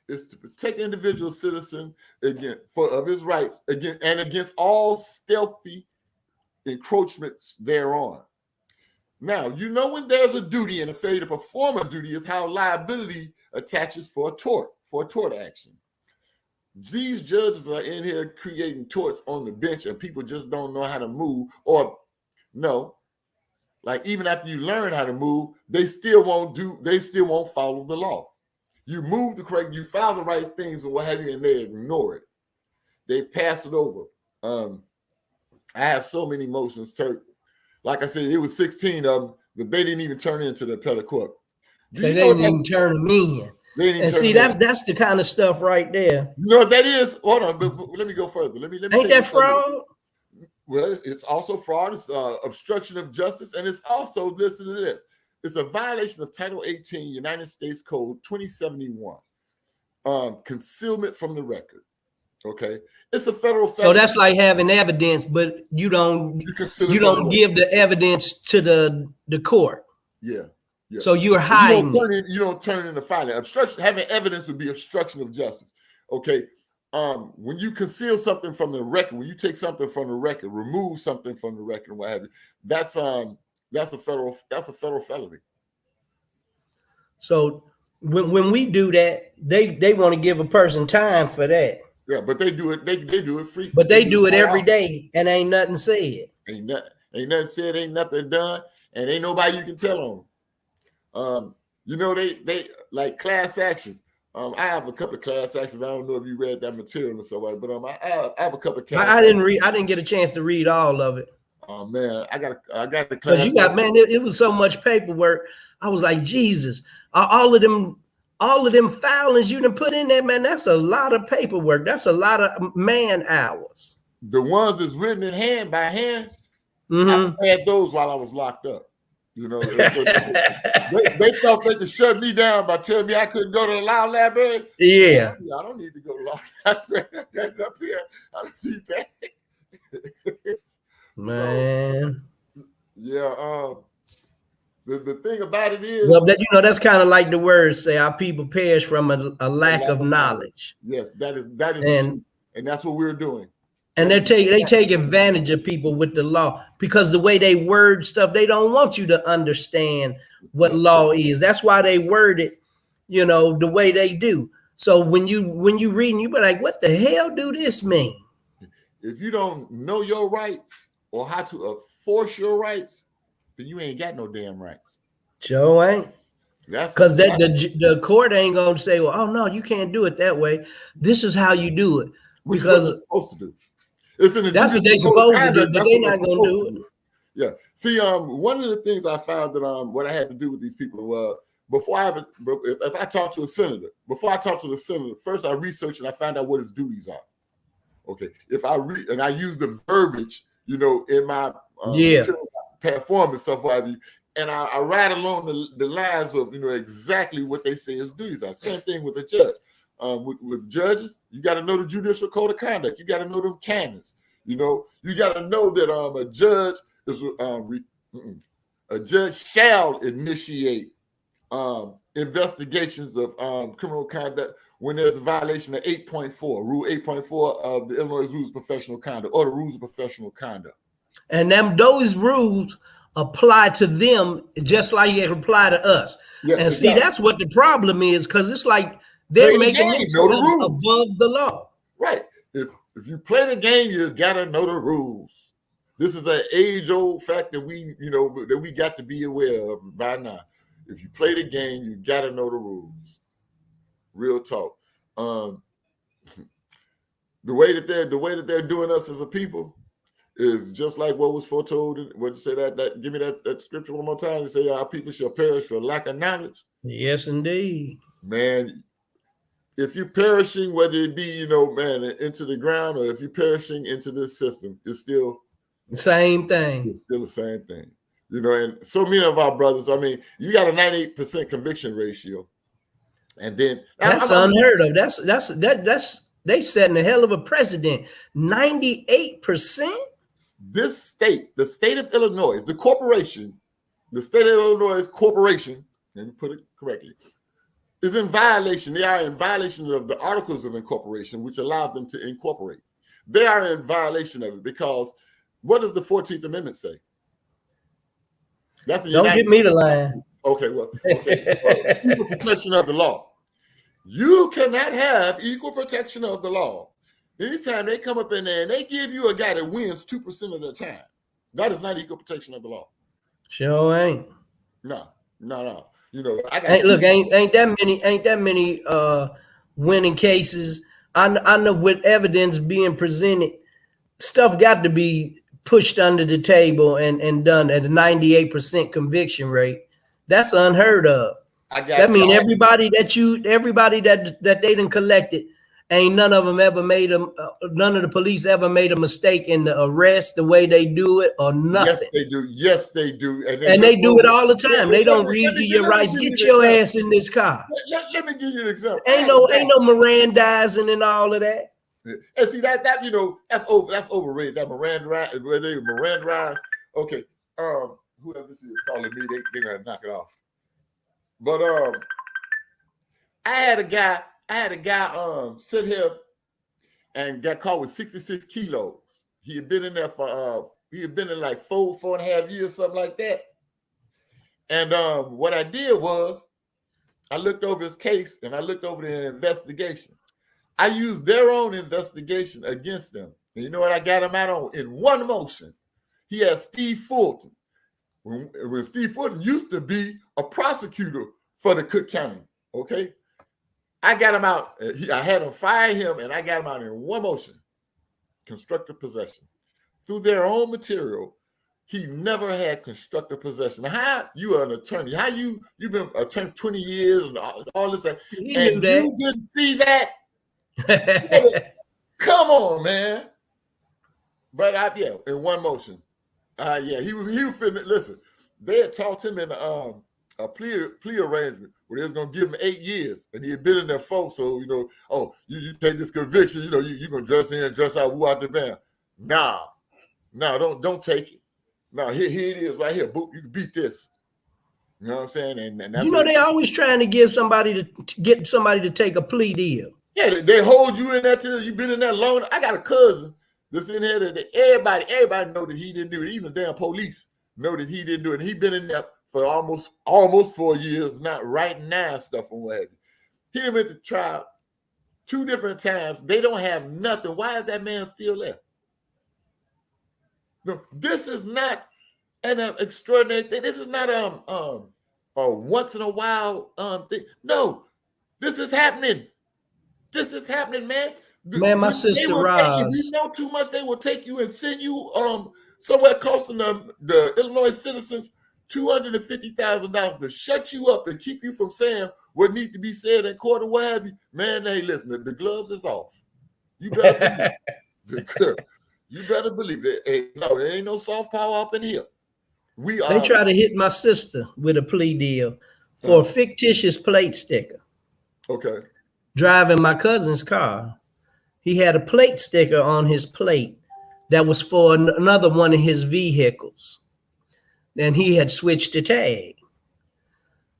is to protect the individual citizen of his rights against all stealthy encroachments thereon. Now, you know, when there's a duty and a failure to perform a duty is how liability attaches for a tort action. These judges are in here creating torts on the bench and people just don't know how to move, or no, like even after you learn how to move, they still won't follow the law. You move the correct, you file the right things and what have you, and they ignore it. They pass it over. I have so many motions, like I said, it was 16 of them, but they didn't even turn into the appellate court. So they didn't even turn them in. And see, that's the kind of stuff right there. You know what that is? Hold on, but let me go further. Let me Ain't that fraud? Well, it's also fraud. It's obstruction of justice, and it's also, listen to this. It's a violation of Title 18, United States Code 2071, concealment from the record. Okay, it's a federal. So that's like having evidence, but you don't give the evidence to the court. Yeah. Yeah. So you're hiding. You don't turn into filing. Obstruction, having evidence would be obstruction of justice. Okay. when you conceal something from the record, when you take something from the record, remove something from the record, and what have you, that's a federal felony. So when we do that, they want to give a person time for that. Yeah, but they do it. They do it free. But they do it every day, and ain't nothing said. Ain't nothing said. Ain't nothing done, and ain't nobody you can tell on. You know, they like class actions. I have a couple of class actions. I don't know if you read that material or somebody, but I have a couple of class. I didn't get a chance to read all of it. Oh man, I got the class. Because you got, man, it was so much paperwork. I was like, Jesus, all of them filings you done put in there, man, that's a lot of paperwork. That's a lot of man hours. The ones that's written in hand by hand, Mm-hmm. I had those while I was locked up. You know, they thought they could shut me down by telling me I couldn't go to the law library. Yeah. I don't need to go to the law library. I got up here. I don't need that. Man. So, yeah. The thing about it is, well, that, you know, that's kind of like the words say, our people perish from a lack of knowledge. Yes, that is the truth. And that's what we're doing. And they take advantage of people with the law, because the way they word stuff, they don't want you to understand what law is. That's why they word it, you know, the way they do. So when you reading, you be like, what the hell do this mean? If you don't know your rights or how to enforce your rights, then you ain't got no damn rights. Sure ain't. That's because the court ain't gonna say, well, oh no, you can't do it that way. This is how you do it. Which because is what it's supposed to do. It's in the that's what they're supposed to do, but they're not gonna do it. Yeah. See, one of the things I found that what I had to do with these people was if I talk to a senator, first I research and I find out what his duties are. Okay. If I read and I use the verbiage, you know, in my platform and stuff like that, and I ride along the lines of, you know, exactly what they say his duties are. Same thing with a judge. With judges, you got to know the judicial code of conduct. You got to know them canons. You know, you got to know that a judge shall initiate investigations of criminal conduct when there's a violation of 8.4, Rule 8.4 of the Illinois Rules of Professional Conduct, or the Rules of Professional Conduct. And those rules apply to them just like it apply to us. Yes, and see, that's what the problem is, because it's like they're making themselves above the law. Right. If you play the game, you gotta know the rules. This is an age-old fact that we got to be aware of by now. If you play the game, you gotta know the rules. Real talk. The way that they're doing us as a people is just like what was foretold. What you say that give me that scripture one more time. They say our people shall perish for lack of knowledge. Yes, indeed. Man, if you're perishing, whether it be, you know, man, into the ground, or if you're perishing into this system, it's still the same thing. It's still the same thing. You know, and so many of our brothers, I mean, you got a 98% conviction ratio. And then that's unheard of. That's they setting a hell of a precedent. 98%. This state, the state of Illinois, the corporation, the state of Illinois corporation, let me put it correctly, is in violation. They are in violation of the Articles of Incorporation, which allowed them to incorporate. They are in violation of it because what does the 14th Amendment say? That's the Don't give me the line. Okay, well, equal protection of the law. You cannot have equal protection of the law. Anytime they come up in there and they give you a guy that wins 2% of the time, that is not equal protection of the law. Sure ain't. No. You know, ain't that many winning cases. I know with evidence being presented, stuff got to be pushed under the table and done at a 98% conviction rate. That's unheard of. That means everybody that they done collected, ain't none of them ever made none of the police ever made a mistake in the arrest, the way they do it, or nothing. Yes, they do. And they do it all the time. They don't read you your rights. Get your ass in this car. Let me give you an example. Ain't no Mirandizing and all of that. And see that you know, that's overrated. That Mirandize. Okay. Whoever this is calling me, they gotta knock it off. But I had a guy sit here and got caught with 66 kilos. He had been in there for he had been in like 4.5 years, something like that. And what I did was I looked over his case and I looked over the investigation. I used their own investigation against them. And you know what I got him out on? In one motion. He had Steve Fulton. When Steve Fulton used to be a prosecutor for the Cook County, okay? I got him out. I had him fire him, and I got him out in one motion. Constructive possession. Through their own material, he never had constructive possession. How you are an attorney? How you've been an attorney 20 years and all this stuff, and you didn't see that? Come on, man. But yeah, in one motion. Yeah, he was finna listen. They had talked him in a plea arrangement where they was gonna give him 8 years, and he had been in there, folks. So oh, you take this conviction, you gonna dress in, dress out, woo out the band. Nah, don't take it. No, here it is, right here. Boop, you can beat this. You know what I'm saying? And that's they always trying to get somebody to take a plea deal. Yeah, they hold you in there till you've been in there long. I got a cousin that's in here that everybody know that he didn't do it. Even the damn police know that he didn't do it. And he been in there for almost 4 years, not right now stuff and what have you. He went to trial 2 different times. They don't have nothing. Why is that man still there? No, this is not an extraordinary thing. This is not a once in a while thing. No, this is happening. This is happening, man. Man, my sister Roz. If you know too much, they will take you and send you somewhere costing the Illinois citizens $250,000 to shut you up and keep you from saying what needs to be said in court or what have you. Man, hey, listen, the gloves is off. You better believe it. You better believe it. Hey, no, there ain't no soft power up in here. They try to hit my sister with a plea deal for a fictitious plate sticker. Okay. Driving my cousin's car. He had a plate sticker on his plate that was for another one of his vehicles. And he had switched the tag.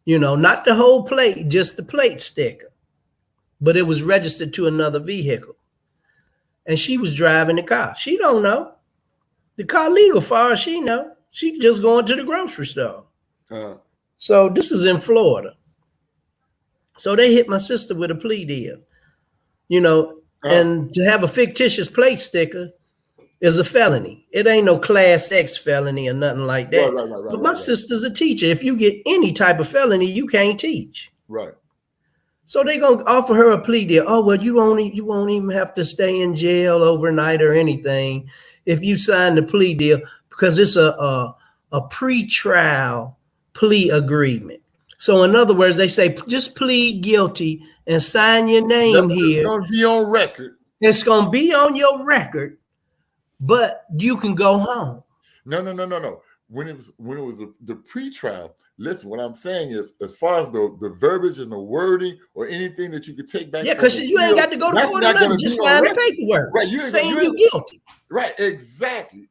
Not the whole plate, just the plate sticker. But it was registered to another vehicle. And she was driving the car. She don't know. The car legal far as she know. She just going to the grocery store. So this is in Florida. So they hit my sister with a plea deal. And to have a fictitious plate sticker is a felony. It ain't no class X felony or nothing like that. Right, but my sister's a teacher. If you get any type of felony, you can't teach. Right. So they're gonna offer her a plea deal. Oh, well, you won't even have to stay in jail overnight or anything if you sign the plea deal, because it's a pre-trial plea agreement. So in other words, they say just plead guilty and sign your name here. It's gonna be on record. It's gonna be on your record, but you can go home. No. When it was the pre-trial, listen, what I'm saying is, as far as the verbiage and the wording or anything that you could take back. Yeah, because you ain't got to go to court or nothing. Just sign the paperwork. Right. Saying you're guilty. Right. Exactly.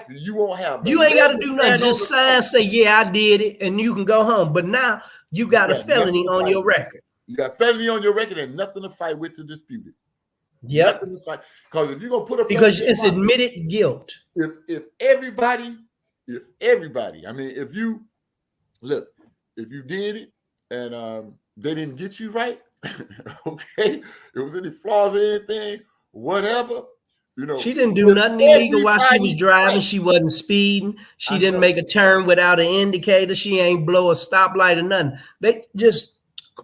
You won't have. You ain't got to do nothing. Just sign, say, yeah, I did it, and you can go home. But now you got a felony on your record. You got felony on your record and nothing to fight with to dispute it. Yep. Nothing to fight. Because if you're gonna put a because it's admitted guilt. If everybody, I mean, if you did it and they didn't get you right, okay, if was any flaws or anything, whatever, she didn't do nothing illegal while she was driving. Right. She wasn't speeding. She didn't make a turn without an indicator. She ain't blow a stoplight or nothing. They just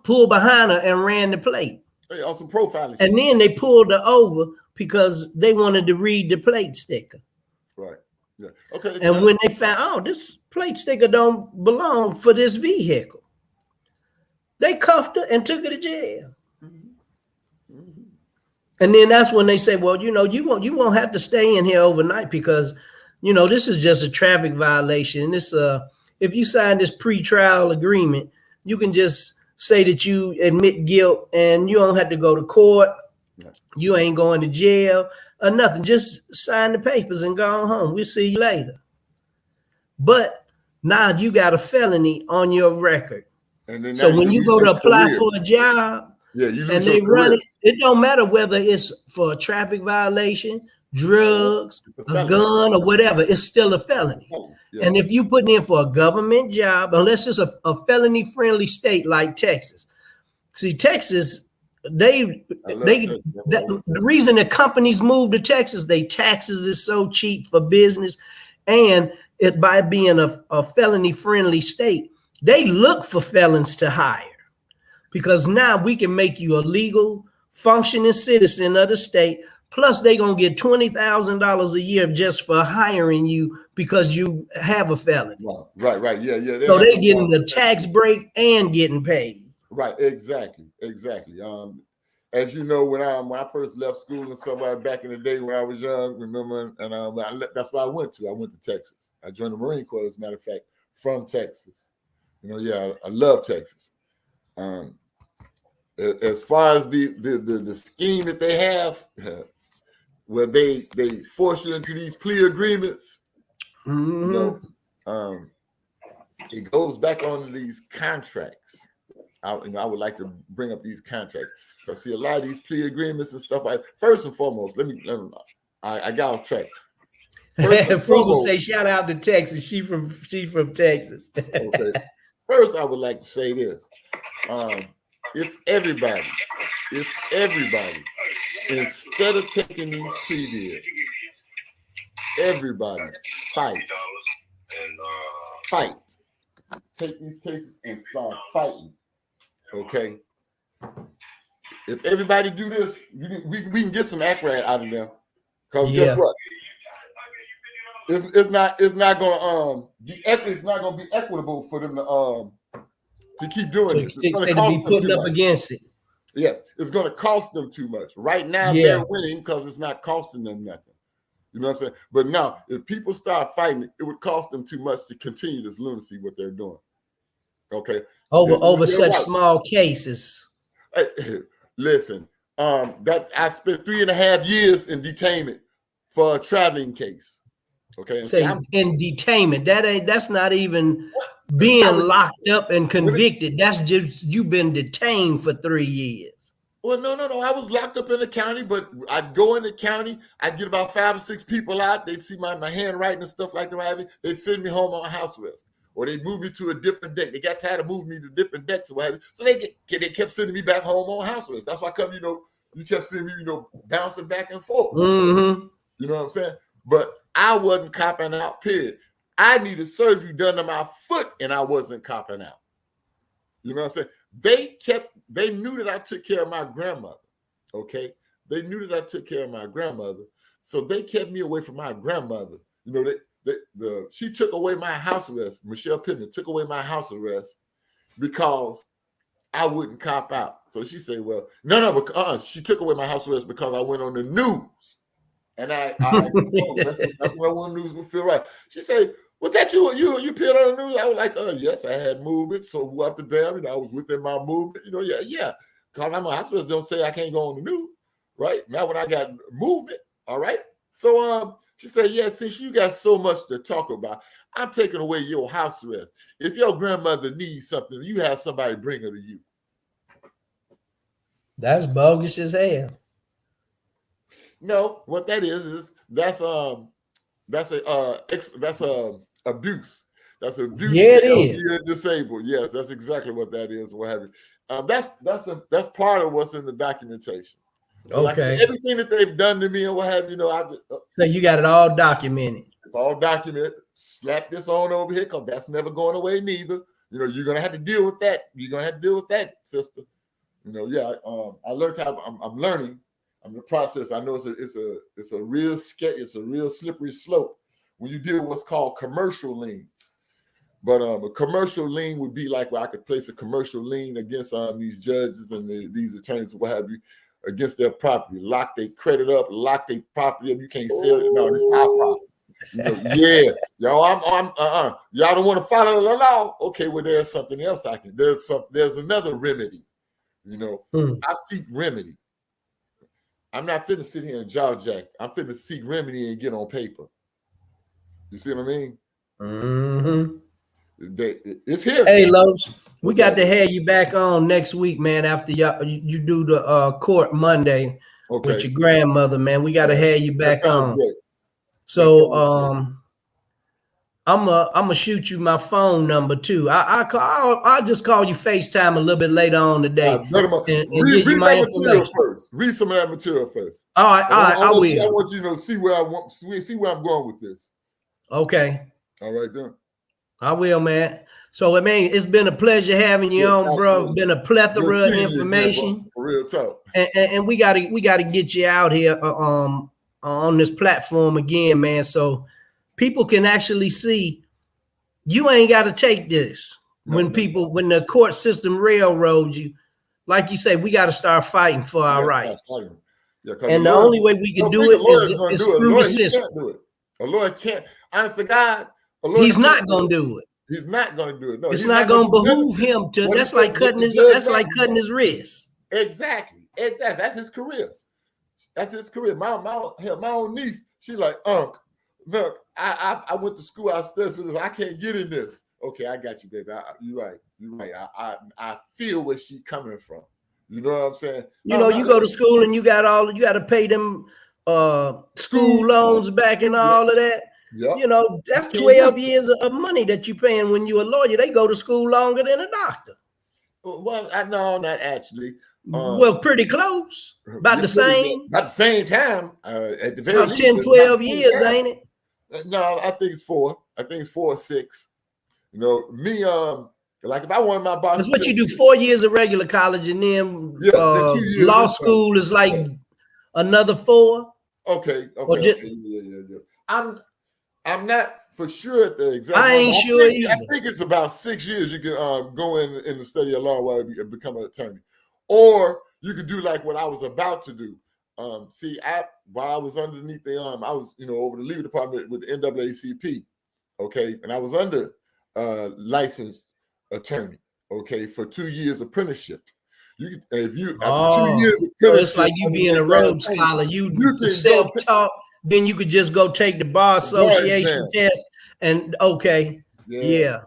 pulled behind her and ran the plate. Hey, on some profiling. And then they pulled her over because they wanted to read the plate sticker. Right. Yeah. Okay. And when they found, this plate sticker don't belong for this vehicle, they cuffed her and took her to jail. Mm-hmm. Mm-hmm. And then that's when they say, well, you won't have to stay in here overnight because, this is just a traffic violation. This, if you sign this pre-trial agreement, you can just say that you admit guilt and you don't have to go to court. You ain't going to jail or nothing. Just sign the papers and go home. We'll see you later. But now you got a felony on your record. And then so when you go to apply for a job, Yeah, you lose And your they run career. it. It don't matter whether it's for a traffic violation, drugs, a gun, or whatever. It's still a felony. Yeah. And if you putting in for a government job, unless it's a felony-friendly state like Texas. See, Texas, the reason that companies move to Texas, they taxes is so cheap for business, and it by being a felony-friendly state, they look for felons to hire. Because now we can make you a legal, functioning citizen of the state. Plus, they're going to get $20,000 a year just for hiring you because you have a felony. Right. Yeah. So they're getting the tax break and getting paid. Right. Exactly. As you know, when I first left school and somewhere back in the day when I was young, remember, and that's why I went to Texas. I joined the Marine Corps, as a matter of fact, from Texas. I love Texas. As far as the scheme that they have, where they force you into these plea agreements, it goes back on these contracts. I would like to bring up these contracts because see a lot of these plea agreements and stuff. First and foremost, I got off track. Frugal say shout out to Texas. She from Texas. Okay. First, I would like to say this. If everybody, instead of taking these plea deals, everybody fight. Take these cases and start fighting. Okay. If everybody do this, we can get some accurate out of them. Because guess what? It's not gonna it's not gonna be equitable for them to keep doing this. It's going to cost them putting up against it. Yes, it's going to cost them too much. Right now, they're winning because it's not costing them nothing. You know what I'm saying? But now, if people start fighting, it would cost them too much to continue this lunacy, what they're doing. Okay. Over such small cases. Listen, that I spent 3.5 years in detainment for a traveling case. Okay. In detainment, that's not even being locked up and convicted. That's just you've been detained for 3 years. Well, no. I was locked up in the county, but I'd go in the county. I'd get about 5 or 6 people out. They'd see my handwriting and stuff like that. They'd send me home on house arrest, or they'd move me to a different deck. They got tired of moving me to different decks or whatever. So they kept sending me back home on house arrest. That's why you kept seeing me, bouncing back and forth. Mm-hmm. You know what I'm saying? But I wasn't copping out, period. I needed surgery done to my foot and I wasn't copping out. You know what I'm saying? They knew that I took care of my grandmother. Okay. They knew that I took care of my grandmother. So they kept me away from my grandmother. She took away my house arrest. Michelle Pittman took away my house arrest because I wouldn't cop out. So she said, well, no, she took away my house arrest because I went on the news. And that's what I want news would feel right. She said, was that you appeared on the news? I was like, yes, I had movement. So up and down, I was within my movement. Yeah. Because I'm a hospital, don't say I can't go on the news, right? Now when I got movement, all right. So she said, yeah, since you got so much to talk about, I'm taking away your house arrest. If your grandmother needs something, you have somebody bring her to you. That's bogus as hell. No, what that is that's abuse. That's abuse. Yeah, it is. You're disabled. Yes, that's exactly what that is. What have you? That's part of what's in the documentation. Okay. Like everything that they've done to me and what have you, so you got it all documented. It's all documented. Slap this on over here because that's never going away neither. You're gonna have to deal with that. You're gonna have to deal with that, sister. I learned how I'm learning. I'm in the process. I know it's a real slippery slope when you deal with what's called commercial liens. But a commercial lien would be like where I could place a commercial lien against these judges and these attorneys, what have you, against their property, lock their credit up, lock their property up. You can't sell it. No, this is our property. Yeah, y'all don't want to follow the law. Okay, well, there's something else I can. There's another remedy. I seek remedy. I'm not finna sit here and jaw jack. I'm finna seek remedy and get on paper. You see what I mean? Mm-hmm. It's here. Hey, Los, We got to have you back on next week, man, after you do the court Monday with your grandmother, man. We got to have you back on. Great. So I'm gonna shoot you my phone number too. I'll just call you FaceTime a little bit later on today. Read my material first. Read some of that material first. All right, I will. I want you to see where I'm going with this. Okay. All right then. I will, man. So, I mean, it's been a pleasure having you on, bro. It's been a plethora of information. Again, real talk. And we gotta get you out here on this platform again, man. So people can actually see you ain't got to take this. When the court system railroads you, like you say, we got to start fighting for our rights. Yeah, and the only way we can do it is through the system. A lawyer can't. Honest to God, he's not gonna do it. He's not going to do it. No, it's not going to behoove him to. That's like cutting his. That's like cutting his wrist. Exactly. That's his career. That's his career. My own niece. She like, Unc, look, I went to school. I studied for this. I can't get in this. Okay, I got you, baby. You're right. I feel where she's coming from. You know what I'm saying? You know, you go to school and you got to pay them school loans back and all of that. Yep. You know, that's 12 years of money that you're paying when you're a lawyer. They go to school longer than a doctor. Well, no, not actually. Well, pretty close. About the same. About the same time. At the very least. 10, 12 years, ain't it? No, I think it's 4. I think it's 4 or 6. You know, me, like if I wanted my boss. That's what you do, 4 years of regular college and then law school is like another 4. Okay. Yeah. I'm not for sure at the exact. I ain't sure either. I think it's about 6 years you can go in the study of law while you become an attorney, or you could do like what I was about to do. While I was underneath the I was over the legal department with the NAACP, okay, and I was under licensed attorney, okay, for 2 years apprenticeship. After 2 years apprenticeship, it's like you being a Rhodes Scholar. You self-taught. Then you could just go take the bar association test and yeah.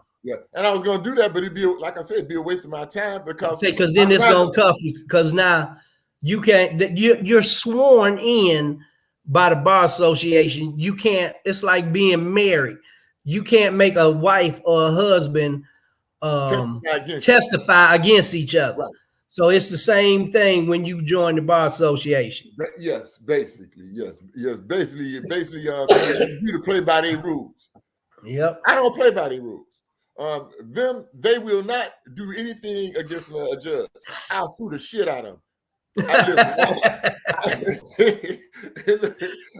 And I was gonna do that, but it'd be, like I said, it'd be a waste of my time because then it's gonna cuff you because now you can't. You're sworn in by the bar association. You can't. It's like being married. You can't make a wife or a husband testify against each other. Right. So it's the same thing when you join the bar association. Yes, basically, basically, you to play by their rules. Yep. I don't play by their rules. They will not do anything against a judge. I'll sue the shit out of them.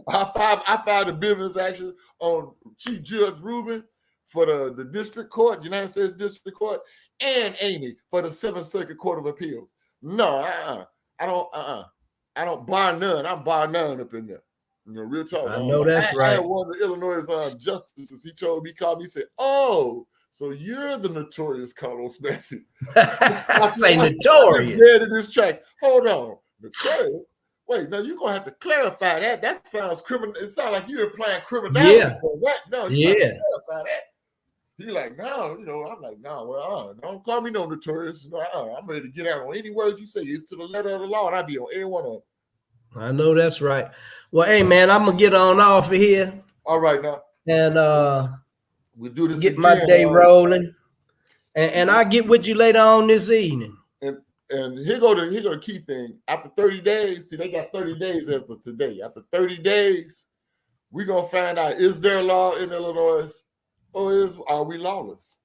I filed a business action on Chief Judge Rubin for the district court, United States District Court, and Amy for the 7th Circuit Court of Appeals. No, I don't bar none. I'm bar none up in there. Real talk. I know that's right. I had one of the Illinois justices. He called me, he said, "Oh, so you're the notorious Carlos Messi." I say notorious. Read in this track. Hold on, notorious. Wait, now you're gonna have to clarify that. That sounds criminal. It sounds like you're implying criminality. Yeah. What? No, you have to clarify that. He like, no, I'm like, no, well, don't call me no notorious. No, I'm ready to get out on any words you say. It's to the letter of the law, and I'll be on every one of them. I know that's right. Well, hey, man, I'm going to get on off of here. All right, now. And we'll do this get again, my day rolling. And I'll get with you later on this evening. And here go the key thing. After 30 days, see, they got 30 days as of today. After 30 days, we're going to find out, is there law in Illinois? Or are we lawless?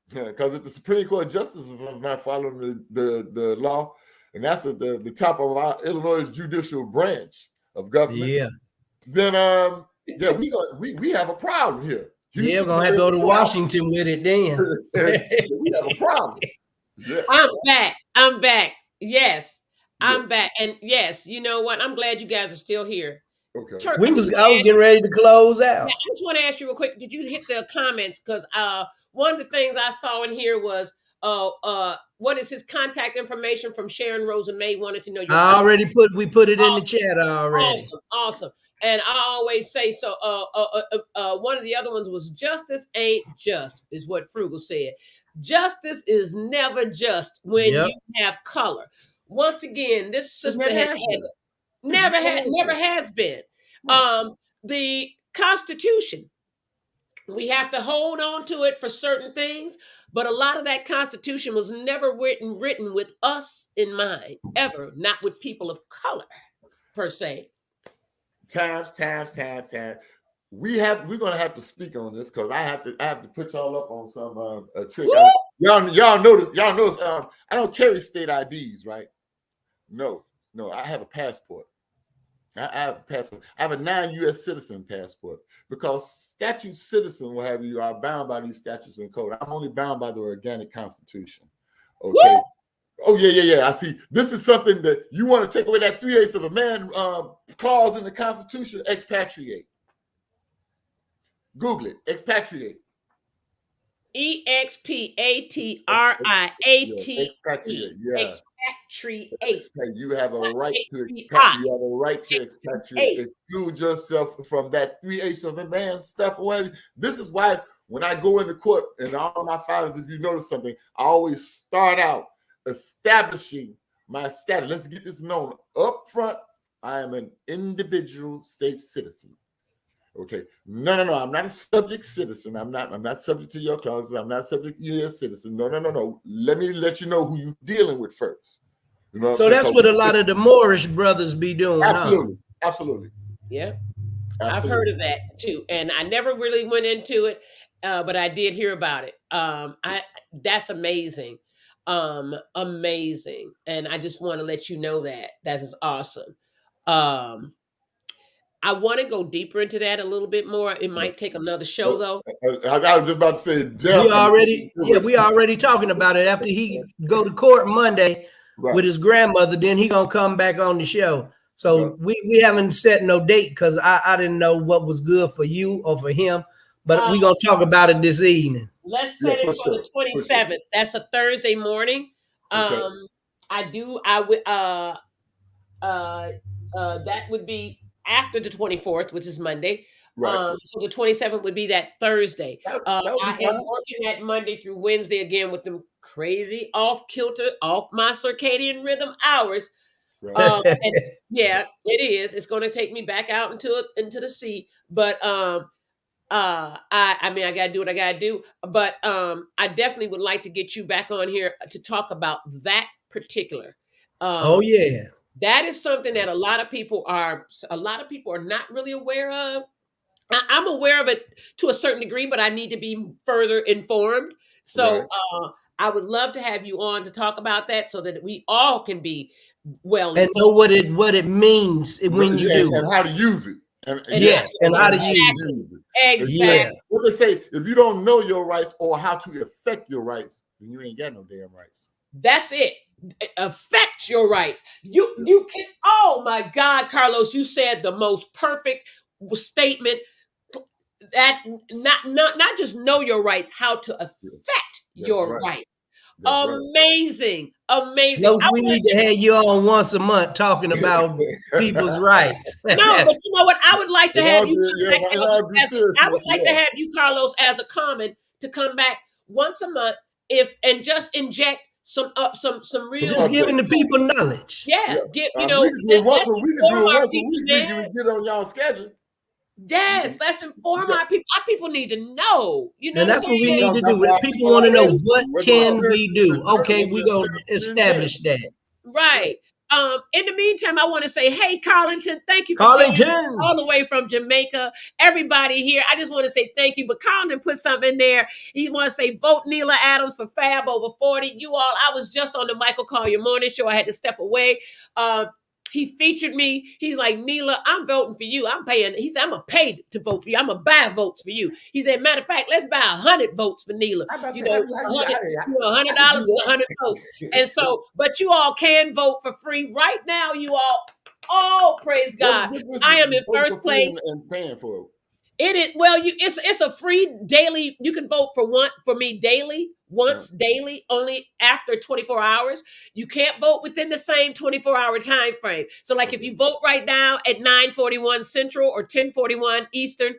Because if the Supreme Court justices are not following the law, and that's at the top of our Illinois judicial branch of government, then we have a problem here. We're gonna have to go to Washington with it then. We have a problem. Yeah. I'm back. Yes, I'm back. And yes, you know what? I'm glad you guys are still here. Okay. I was getting ready to close out. I just want to ask you real quick. Did you hit the comments? Because one of the things I saw in here was what is his contact information from Sharon Rosa May? Wanted to know. We put it in the chat already. Awesome. And I always say so. One of the other ones was justice ain't just, is what Frugal said. Justice is never just when Yep. you have color. Once again, this sister never had has been. never has been. The Constitution, we have to hold on to it for certain things, but a lot of that Constitution was never written with us in mind, ever, not with people of color per se. Times. We're gonna have to speak on this because I have to put y'all up on some trick. Y'all notice I don't carry state IDs, right? No, I have a passport. I have a passport. I have a non-U.S. citizen passport because statute citizen, what have you, are bound by these statutes and code. I'm only bound by the organic Constitution. Okay. Woo! Oh yeah. I see. This is something that you want to take away that 3/8 of a man clause in the Constitution. Expatriate. Google it. Expatriate. EXPATRIATE. Expatriate. Yeah. Expatriate. You have a right to expatriate. You have a right to expatriate. Exclude yourself from that 3/8 of a man stuff. This is why when I go into court and all my filings, if you notice something, I always start out establishing my status. Let's get this known up front. I am an individual state citizen. Okay. No. I'm not a subject citizen. I'm not subject to your clauses. I'm not subject to your citizen. No. Let me let you know who you're dealing with first. You know. So that's what a lot of the Moorish brothers be doing. Absolutely. Yeah. I've heard of that too, and I never really went into it, but I did hear about it. That's amazing. Amazing. And I just want to let you know that is awesome. I want to go deeper into that a little bit more. It might take another show though. I was just about to say, we already talking about it. After he go to court Monday with his grandmother, then he gonna come back on the show. So we haven't set no date because I didn't know what was good for you or for him, but we're gonna talk about it this evening. Let's set it for the 27th. That's a Thursday morning. That would be after the 24th, which is Monday. So the 27th would be that Thursday. I am working that Monday through Wednesday again with them crazy off-kilter, off my circadian rhythm hours. And yeah, it is. It's going to take me back out into the sea. But I mean, I gotta do what I gotta do. But I definitely would like to get you back on here to talk about that particular. That is something that a lot of people are not really aware of. I'm aware of it to a certain degree, but I need to be further informed. So I would love to have you on to talk about that so that we all can be well and know what it means when you do and how to use it. And how to use it. Exactly. What they say, if you don't know your rights or how to affect your rights, then you ain't got no damn rights. That's it. Affect your rights. You can. Oh my God, Carlos, you said the most perfect statement. That not just know your rights, how to affect your rights. Amazing. We need to have you on once a month talking about people's rights. No, but you know what? I would like to have you. I would like to have you, Carlos, as a comment to come back once a month, and just inject some real. Just giving the people knowledge. Yeah. We can do it once a week. We can get on y'all schedule. Yes, let's inform our people. Our people need to know. You know, and that's what we need to do. People want to know what can we do. Okay, we gonna establish that. Right. In the meantime, I want to say, hey, Carlington, thank you for Carlington all the way from Jamaica. Everybody here, I just want to say thank you. But Carlington put something in there. He wants to say, vote Neela Adams for Fab over 40. You all, I was just on the Michael Collier Morning Show. I had to step away. He featured me. He's like, Neela, I'm voting for you. I'm paying. He said, I'm going to pay to vote for you. I'm going to buy votes for you. He said, matter of fact, let's buy 100 votes for Neela. $100 is 100 votes. And so, but you all can vote for free right now. You all, oh, praise God. I am in first place. And paying for it. It is well, it's a free daily. You can vote for me daily, once daily, only after 24 hours. You can't vote within the same 24-hour time frame. So, like if you vote right now at 9:41 Central or 10:41 Eastern,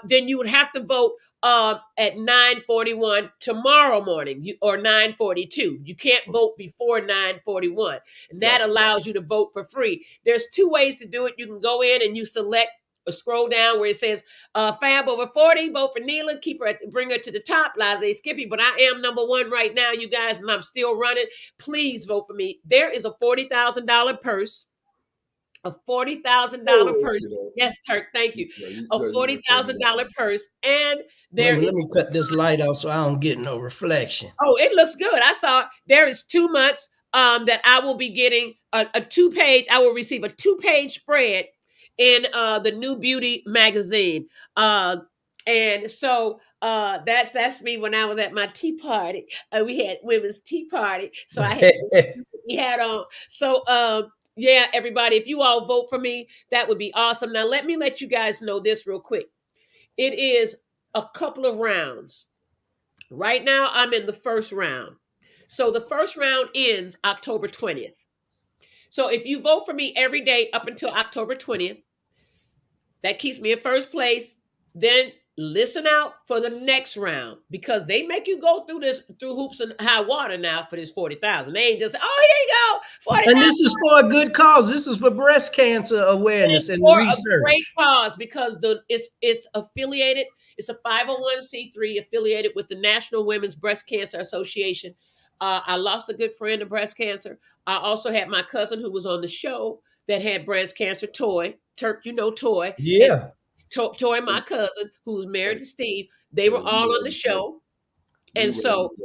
then you would have to vote at 9:41 tomorrow morning, or 9:42. You can't vote before 9:41, and that allows you to vote for free. There's two ways to do it. You can go in and you select. Scroll down where it says Fab over 40, vote for Neela, bring her to the top, Liza Skippy. But I am number one right now, you guys, and I'm still running. Please vote for me. There is a $40,000 purse. A $40,000 purse. Yes, Turk, thank you. A $40,000 purse. And let me cut this light out so I don't get no reflection. Oh, it looks good. I saw there is 2 months that I will be getting a 2-page. I will receive a 2-page spread in the New Beauty magazine. And so that's me when I was at my tea party. We had women's tea party. So I had on. So yeah, everybody, if you all vote for me, that would be awesome. Now let me let you guys know this real quick. It is a couple of rounds. Right now, I'm in the first round. So the first round ends October 20th. So if you vote for me every day up until October 20th, that keeps me in first place. Then listen out for the next round, because they make you go through hoops and high water now for this 40,000. They ain't just, oh, here you go, 40,000. And this is for a good cause. This is for breast cancer awareness and research. A great cause, because it's affiliated. It's a 501c3 affiliated with the National Women's Breast Cancer Association. I lost a good friend to breast cancer. I also had my cousin who was on the show that had breast cancer, Toy. Turk, you know Toy. Yeah. Toy, my cousin, who's married to Steve. They were all on the show. And so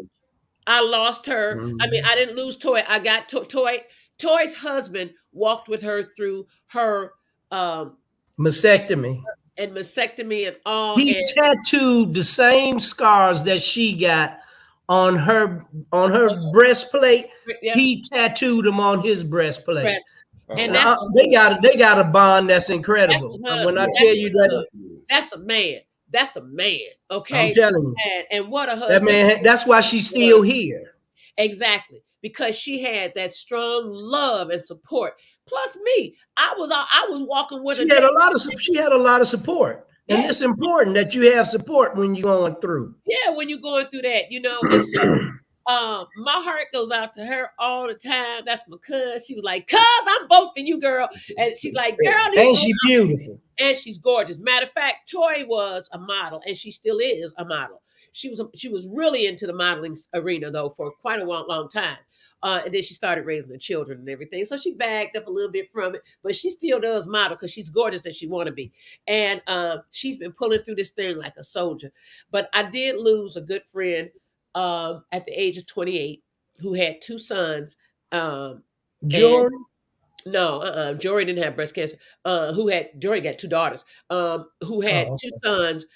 I lost her. I mean, I didn't lose Toy. I got Toy. Toy's husband walked with her through her mastectomy. And mastectomy and all. He tattooed the same scars that she got on her breastplate. Yep. He tattooed them on his breastplate. And they got a bond that's incredible. When I tell you that, that's a man. That's a man. Okay, I'm telling you. And what a husband. That man. That's why she's still here. Exactly, because she had that strong love and support. Plus me, I was walking with her. She had a lot of support. Yeah. And it's important that you have support when you're going through. Yeah, when you're going through that, you know. And so, my heart goes out to her all the time. That's my cuz. She was like, "Cuz, I'm voting you, girl." And she's like, "Girl," and she's beautiful. And she's gorgeous. Matter of fact, Toy was a model, and she still is a model. She was really into the modeling arena though for quite a long time. And then she started raising the children and everything. So she bagged up a little bit from it, but she still does model because she's gorgeous as she want to be. And she's been pulling through this thing like a soldier. But I did lose a good friend at the age of 28 who had 2 sons. Jory? No, Jory didn't have breast cancer. Jory got 2 daughters who had 2 sons.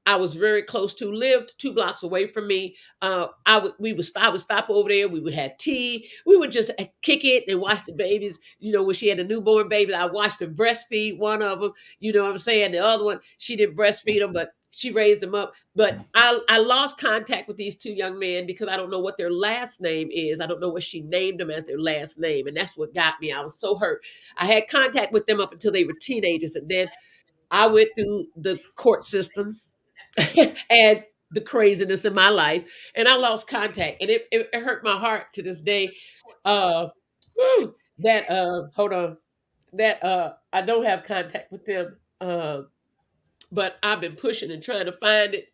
I was very close to, lived 2 blocks away from me. I would stop over there. We would have tea. We would just kick it and watch the babies. You know, when she had a newborn baby, I watched her breastfeed one of them. You know what I'm saying? The other one, she didn't breastfeed them, but she raised them up. But I lost contact with these 2 young men because I don't know what their last name is. I don't know what she named them as their last name. And that's what got me. I was so hurt. I had contact with them up until they were teenagers. And then I went through the court systems and the craziness in my life. And I lost contact. And it hurt my heart to this day. Hold on. That I don't have contact with them. But I've been pushing and trying to find it.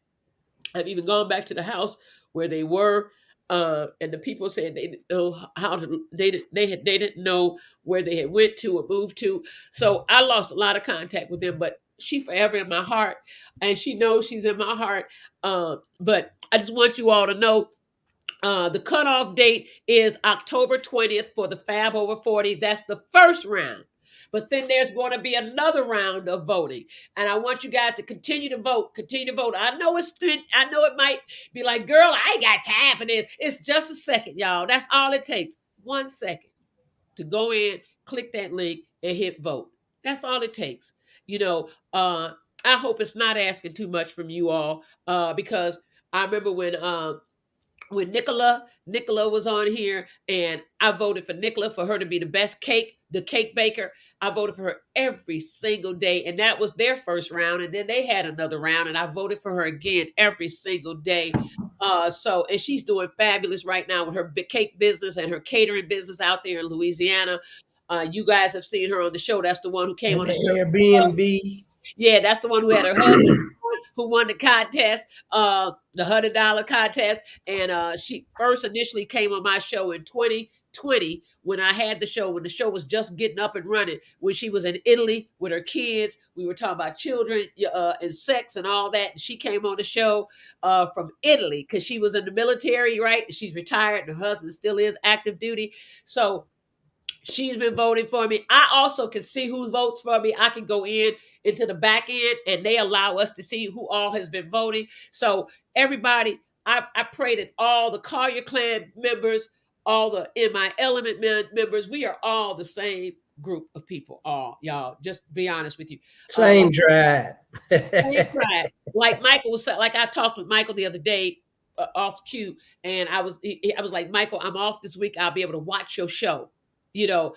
I've even gone back to the house where they were, and the people said they didn't know they didn't know where they had went to or moved to. So I lost a lot of contact with them, but she's forever in my heart, and she knows she's in my heart. But I just want you all to know. The cutoff date is October 20th for the Fab Over 40. That's the first round. But then there's going to be another round of voting. And I want you guys to continue to vote. I know it might be like, girl, I ain't got time for this. It's just a second, y'all. That's all it takes. 1 second to go in, click that link, and hit vote. That's all it takes. You know, I hope it's not asking too much from you all, because I remember when Nicola was on here, and I voted for Nicola for her to be the cake baker. I voted for her every single day, and that was their first round, and then they had another round, and I voted for her again every single day. And she's doing fabulous right now with her big cake business and her catering business out there in Louisiana. You guys have seen her on the show. That's the one who came And on the the show. Airbnb. Yeah, that's the one who had her husband who won the contest, the $100 contest. And she first initially came on my show in 2020 when I had the show, when the show was just getting up and running, when she was in Italy with her kids. We were talking about children and sex and all that. And she came on the show from Italy because she was in the military, right? She's retired and her husband still is active duty. So she's been voting for me. I also can see who votes for me. I can go into the back end, and they allow us to see who all has been voting. So everybody, I pray that all the Collier Clan members, all the In My Element members, we are all the same group of people. All y'all, just be honest with you. Same drive. Same tribe. Like Michael was, like I talked with Michael the other day off cue, and I was like, Michael, I'm off this week. I'll be able to watch your show. You know,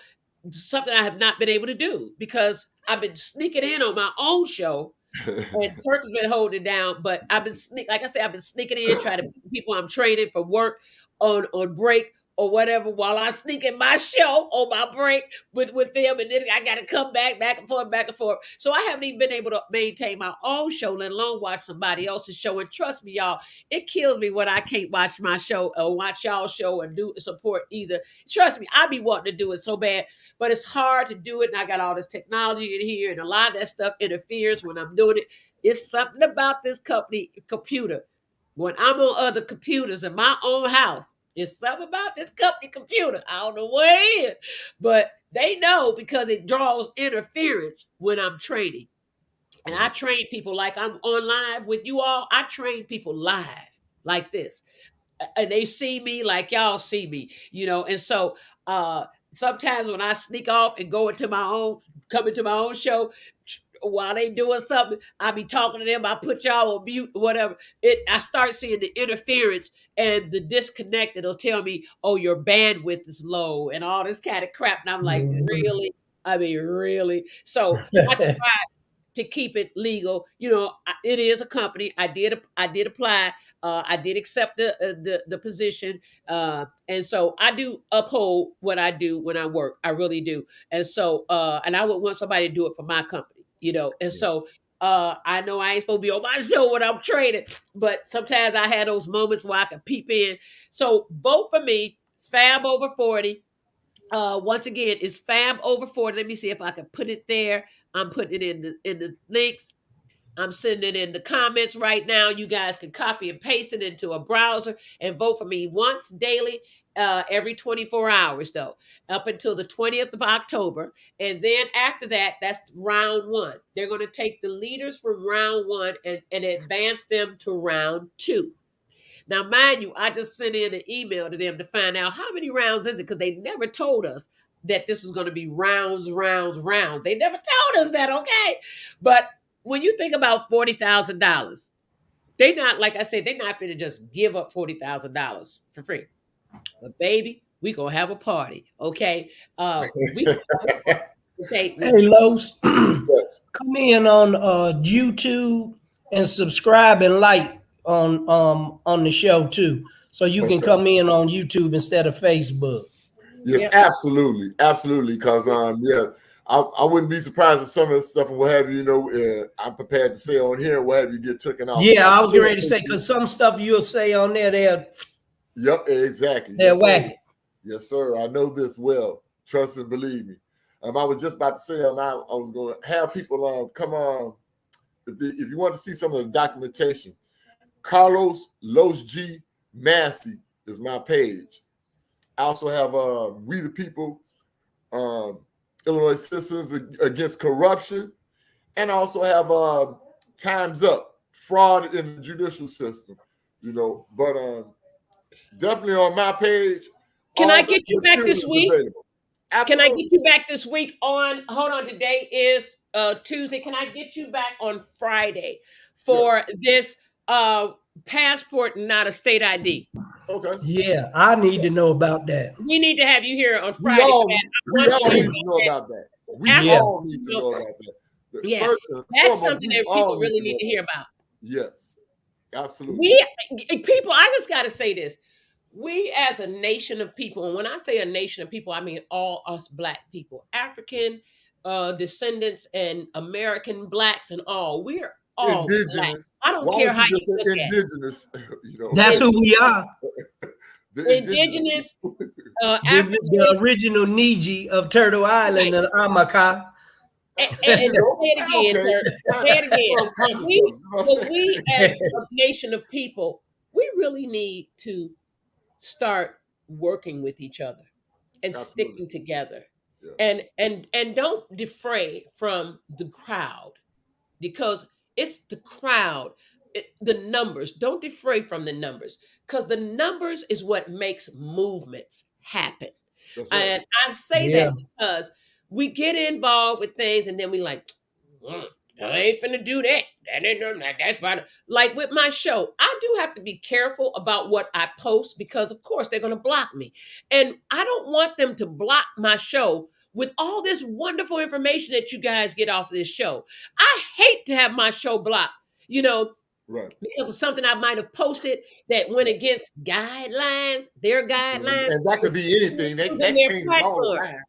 something I have not been able to do because I've been sneaking in on my own show, and Turk has been holding it down. But I've been like I said, I've been sneaking in, trying to meet people I'm training for work on break or whatever, while I sneak in my show on my break with them, and then I got to come back and forth, back and forth. So I haven't even been able to maintain my own show, let alone watch somebody else's show. And trust me, y'all, it kills me when I can't watch my show or watch y'all's show and do support either. Trust me, I be wanting to do it so bad, but it's hard to do it. And I got all this technology in here, and a lot of that stuff interferes when I'm doing it. It's something about this computer. When I'm on other computers in my own house, it's something about this company computer. I don't know what it is, but they know because it draws interference when I'm training. And I train people like I'm on live with you all. I train people live like this. And they see me like y'all see me, And so sometimes when I sneak off and come into my own show, while they doing something, I be talking to them. I put y'all on mute, whatever. I start seeing the interference and the disconnect. It'll tell me, "Oh, your bandwidth is low," and all this kind of crap. And I'm like, really? I mean, really? So I try to keep it legal. It is a company. I did apply. I did accept the position, and so I do uphold what I do when I work. I really do. And so, and I would want somebody to do it for my company. And so I know I ain't supposed to be on my show when I'm training, but sometimes I had those moments where I can peep in. So vote for me, Fab over 40. Once again, it's Fab over 40. Let me see if I can put it there. I'm putting it in the links. I'm sending it in the comments right now. You guys can copy and paste it into a browser and vote for me once daily, every 24 hours, though, up until the 20th of October. And then after that, that's round one. They're going to take the leaders from round one and advance them to round two. Now, mind you, I just sent in an email to them to find out how many rounds is it, because they never told us that this was going to be rounds. They never told us that, okay? But when you think about $40,000, they not, like I said, they're not going to just give up $40,000 for free. But baby, we gonna have a party, okay? Okay. Hey, Los, come in on YouTube and subscribe and like on the show too, so you can come in on YouTube instead of Facebook. Yes, absolutely, because I wouldn't be surprised if some of the stuff and what have you, I'm prepared to say on here, what have you, get taken off. Yeah, I was ready to say, because some stuff you'll say on there, yep, exactly. They're wacky. Yes, sir. I know this well. Trust and believe me. I was just about to say, I was going to have people come on. If you want to see some of the documentation, Carlos Los G Massey is my page. I also have We the People, Illinois Citizens Against Corruption, and I also have Time's Up, Fraud in the Judicial System. But definitely on my page. Can I get you back this week? Can I Absolutely. get you back this week on? Hold on, today is Tuesday. Can I get you back on Friday Yeah. for this passport and not a state ID? Okay. Yeah, I need to know about that. We need to have you here on We Friday for all that. I we want all you to need know to know that about that. We after Yeah. all need to you know know, about that. yeah, First and that's foremost, something we that all people need really to know need to about hear that. about. Yes, absolutely. We people, I just got to say this. We as a nation of people, and when I say a nation of people, I mean all us black people, African descendants and American blacks and all. We're all black. Indigenous. I don't Why care don't how you you just say look at indigenous? You know, That's it. who we are. the indigenous Indigenous, people. The African, original Niji of Turtle Island right? and Amaka. There And you go. say it again, Okay. sir. Say it again. First conscious We, brothers. You know what I'm but saying? we as a nation of people, we really need to start working with each other and Absolutely. sticking together, Yeah. and don't defray from the crowd, because it's the crowd, the numbers. Don't defray from the numbers, because the numbers is what makes movements happen. That's right. And I say Yeah. that because we get involved with things and then we like, "Mm, I ain't finna do that. That ain't no, that's fine." Like with my show, I do have to be careful about what I post because, of course, they're going to block me. And I don't want them to block my show with all this wonderful information that you guys get off of this show. I hate to have my show blocked, you know, Right. because of something I might have posted that went Right. against guidelines, their guidelines, And that could be anything. using That their changes all the platform. time.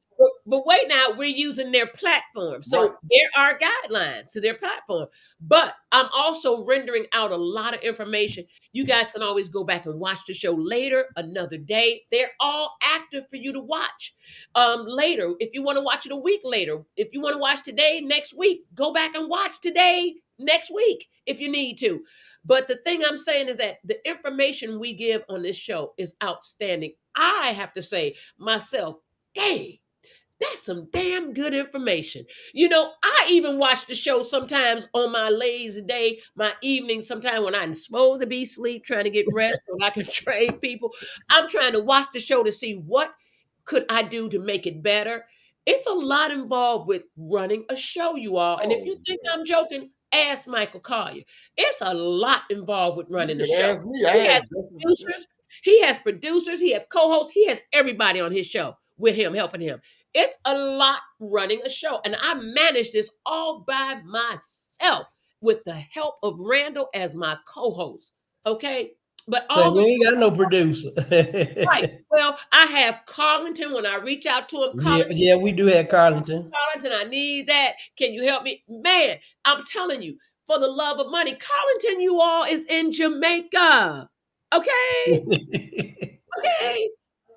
But wait now, we're using their platform. Right. So there are guidelines to their platform. But I'm also rendering out a lot of information. You guys can always go back and watch the show later, another day. They're all active for you to watch. Later, if you want to watch it a week later, if you want to watch today, next week, go back and watch today, next week, if you need to. But the thing I'm saying is that the information we give on this show is outstanding. I have to say myself, dang, that's some damn good information. You know, I even watch the show sometimes on my lazy day, my evening, sometime when I'm supposed to be asleep, trying to get rest so I can train people. I'm trying to watch the show to see what could I do to make it better. It's a lot involved with running a show, you all. And if Oh, you think yeah. I'm joking, ask Michael Collier. It's a lot involved with You running a can show. ask me. I He have has just as producers, he has producers, he has co-hosts, he has everybody on his show with him, helping him. It's a lot running a show. And I manage this all by myself with the help of Randall as my co-host. Okay. But So all you the ain't got no producer. right. Well, I have Carlington when I reach out to him. Yeah, yeah, we do have Carlington. Carlington, I need that. Can you help me? Man, I'm telling you, for the love of money, Carlington, you all is in Jamaica. Okay. Okay.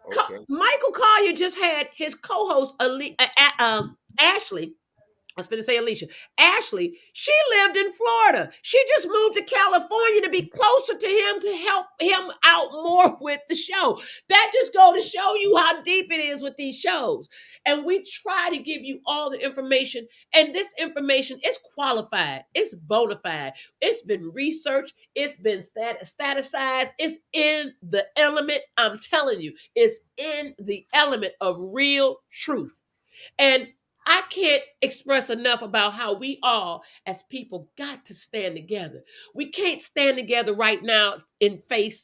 okay. Michael Collier just had his co-host Ashley. I was going to say Alicia. Ashley, she lived in Florida. She just moved to California to be closer to him to help him out more with the show. That just go to show you how deep it is with these shows. And we try to give you all the information. And this information is qualified. It's bona fide. It's been researched. It's been staticized. It's in the element. I'm telling you, it's in the element of real truth. And I can't express enough about how we all, as people, got to stand together. We can't stand together right now in front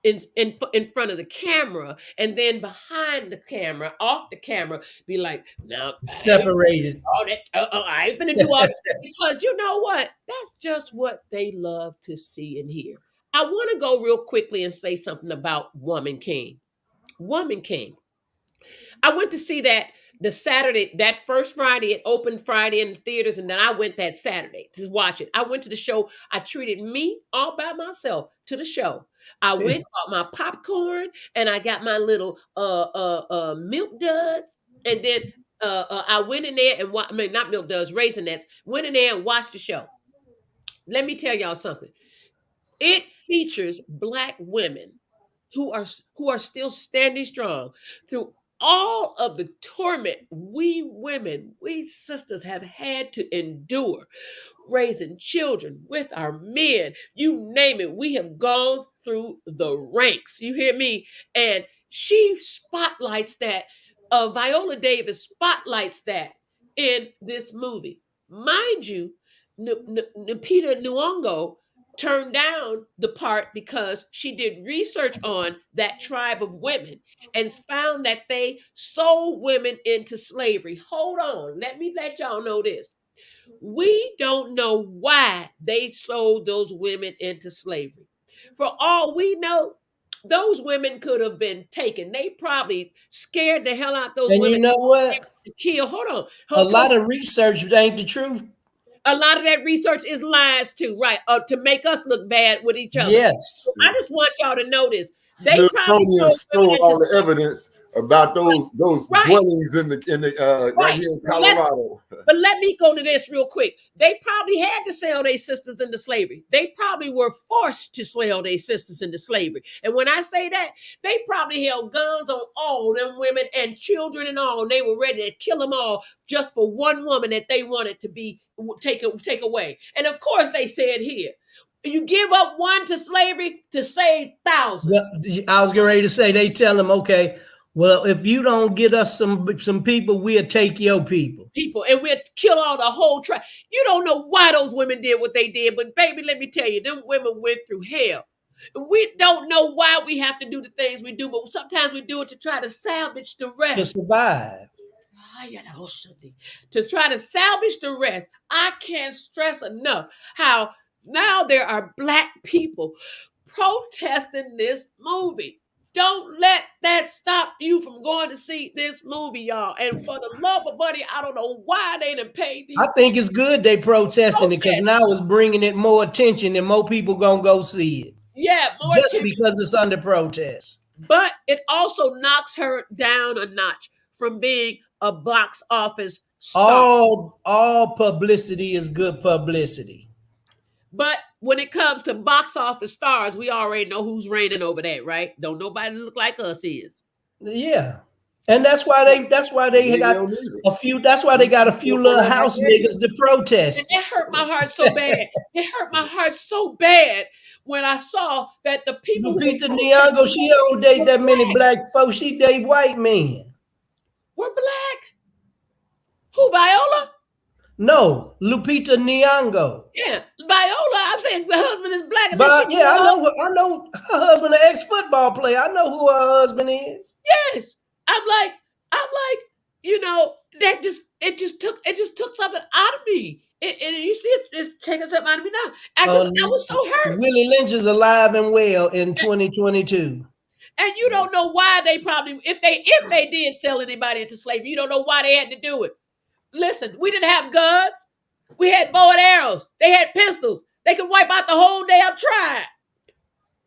of the camera, and then behind the camera, off the camera, be like, "Now, Separated. I ain't gonna do all that," because you know what? That's just what they love to see and hear. I want to go real quickly and say something about Woman King. Woman King. I went to see that the Saturday, that first Friday, it opened Friday in the theaters, and then I went that Saturday to watch it. I went to the show. I treated me all by myself to the show. I went, bought my popcorn, and I got my little milk duds, and then I went in there and I mean, not milk duds, raisinets. Went in there and watched the show. Let me tell y'all something. It features Black women who are still standing strong through all of the torment we women, we sisters have had to endure, raising children with our men. You name it, we have gone through the ranks. You hear me? And she spotlights that. Viola Davis spotlights that in this movie. Mind you, Lupita Nyong'o turned down the part because she did research on that tribe of women and found that they sold women into slavery. Hold on, let me let y'all know this. We don't know why they sold those women into slavery. For all we know, those women could have been taken. They probably scared the hell out those And you women know what? to kill. Hold on. A lot of research ain't the truth. A lot of that research is lies too, right? To make us look bad with each other. Yes. So I just want y'all to know this. They probably Smithsonian stole all the slavery. evidence about those Right. dwellings in the right here in Colorado. But let me go to this real quick. They probably had to sell their sisters into slavery. They probably were forced to sell their sisters into slavery. And when I say that, they probably held guns on all them women and children and all. And they were ready to kill them all just for one woman that they wanted to be take away. And of course, they said here, you give up one to slavery to save thousands. I was getting ready to say, they tell them, okay, well, if you don't get us some people, we'll take your people. And we'll kill all the whole tribe. You don't know why those women did what they did, but baby, let me tell you, them women went through hell. We don't know why we have to do the things we do, but sometimes we do it to try to salvage the rest. To survive. To try to salvage the rest. I can't stress enough how now there are Black people protesting this movie. Don't let that stop you from going to see this movie, y'all. And for the love of money, I don't know why they done paid these. I think it's good they protesting it because now it's bringing it more attention and more people gonna go see it. Yeah, more just attention. Because it's under protest. But it also knocks her down a notch from being a box office star. All publicity is good publicity. But when it comes to box office stars, we already know who's reigning over that, right? Don't nobody look like us is. Yeah. And that's why they got a few. That's why they got a few little house niggas to protest. And it hurt my heart so bad. It hurt my heart so bad when I saw that the people Lupita Nyong'o, she don't date that many Black folks. She date white men. We're Black. Who, Viola? No, Lupita Nyong'o. Yeah, Viola. I'm saying the husband is Black. But yeah, I know her husband, an ex-football player. I know who her husband is. Yes, I'm like, you know, it just took something out of me. And you see, it's taking something out of me now. I was so hurt. Willie Lynch is alive and well in 2022. And you don't know why they probably, if they did sell anybody into slavery, you don't know why they had to do it. Listen, we didn't have guns. We had bow and arrows. They had pistols. They could wipe out the whole damn tribe.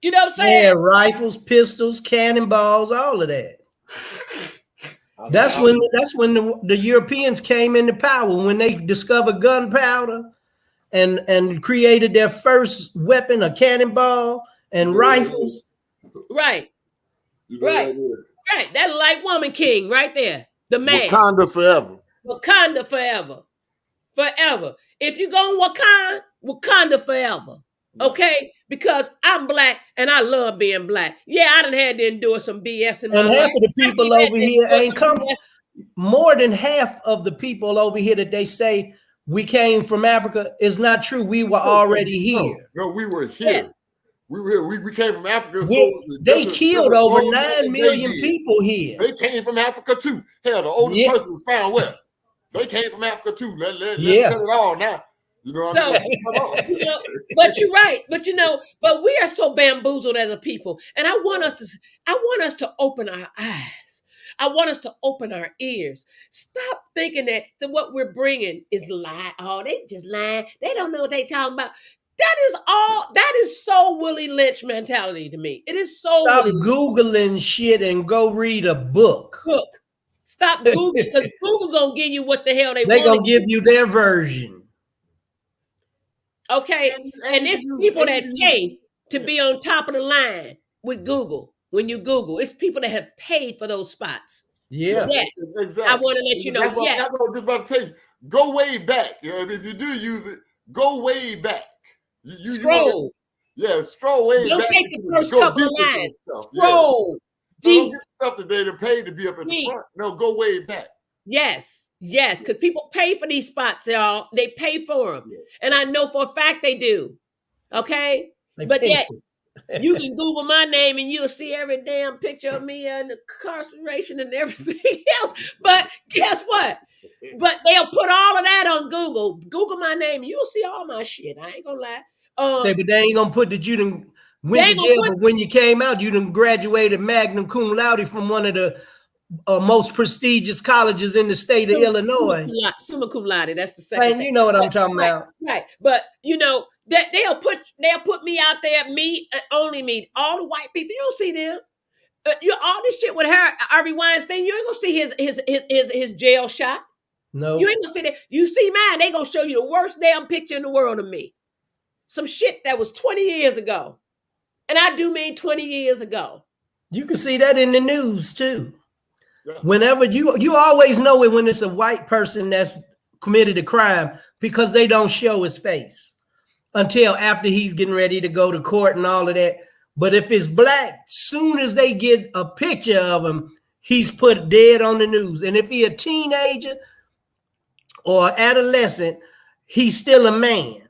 You know what I'm saying? Yeah, rifles, pistols, cannonballs, all of that. That's when the Europeans came into power, when they discovered gunpowder and created their first weapon, a cannonball and rifles. Right. Right. That light woman king right there. The man. Wakanda forever. Wakanda forever. Forever. If you go in Wakanda forever. Okay? Because I'm Black and I love being Black. Yeah, I done had to endure some BS in my life. And half of the people over here ain't come. More than half of the people over here that they say we came from Africa is not true. We were already here. No, we were here. Yeah. We were here. We came from Africa. They killed over 9 million people here. They came from Africa too. Hell, the oldest person was found where? They came from Africa too. Let's tell it all now. You know what I mean? You know, but you're right. But we are so bamboozled as a people. And I want us to open our eyes. I want us to open our ears. Stop thinking that what we're bringing is lie. Oh, they just lying. They don't know what they talking about. That is so Willie Lynch mentality to me. It is so. Stop Googling shit and go read a book. Stop Googling, because Google gonna give you what the hell they want. They're gonna give you their version. Okay, and it's people that pay to be on top of the line with Google. When you Google, it's people that have paid for those spots. Yeah, yes. Exactly. I want to let you know. That's what I was just about to tell you. Go way back. If you do use it, go way back. Scroll. Stroll way Don't back. Don't take the first couple of lines. Scroll. Don't get stuff that they paid to be up at the front. No, go way back. Yes, because people pay for these spots, y'all. They pay for them. And I know for a fact they do. Okay? But yet, you can Google my name and you'll see every damn picture of me and incarceration and everything else. But guess what? But they'll put all of that on Google. Google my name and you'll see all my shit. I ain't gonna lie. Say, but they ain't gonna put that you done went to jail, but when you came out, you done graduated magna cum laude from one of the most prestigious colleges in the state of Illinois. Summa cum laude. That's the second. And you know what I'm talking about, right? But you know that they'll put me out there, me only me. All the white people, you don't see them. All this shit with Harvey Weinstein, you ain't gonna see his jail shot. No, you ain't gonna see that. You see mine, they gonna show you the worst damn picture in the world of me. Some shit that was 20 years ago, and I do mean 20 years ago. You can see that in the news too. Yeah. Whenever you always know it when it's a white person that's committed a crime because they don't show his face until after he's getting ready to go to court and all of that. But if it's black, soon as they get a picture of him, he's put dead on the news. And if he's a teenager or adolescent, he's still a man.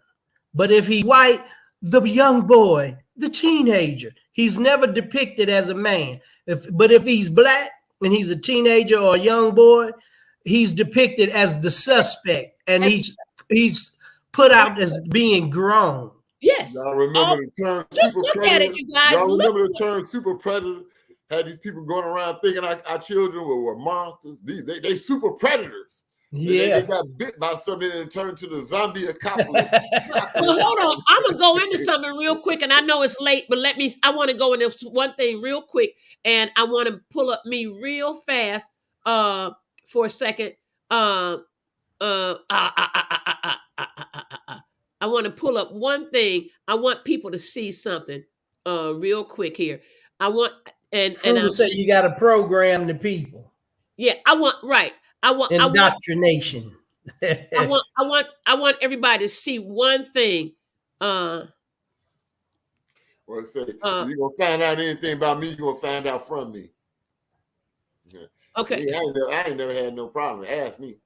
But if he's white, the young boy, the teenager, he's never depicted as a man. But if he's black, and he's a teenager or a young boy, he's depicted as the suspect, and he's put out as being grown. Yes. Y'all remember the term super predator? Y'all remember the term super predator? Had these people going around thinking our children were monsters. They super predators. Yeah. They got bit by something and turned to the zombie apocalypse. Well, hold on. I'm going to go into something real quick, and I know it's late, but I want to go into one thing real quick, and I want to pull up me real fast for a second. I want to pull up one thing. I want people to see something real quick here. I want, and say you got to program the people. Yeah, I want indoctrination. I want everybody to see one thing. Well, say you're gonna find out anything about me, you're gonna find out from me. Yeah. Okay. Yeah, I ain't never had no problem. Ask me.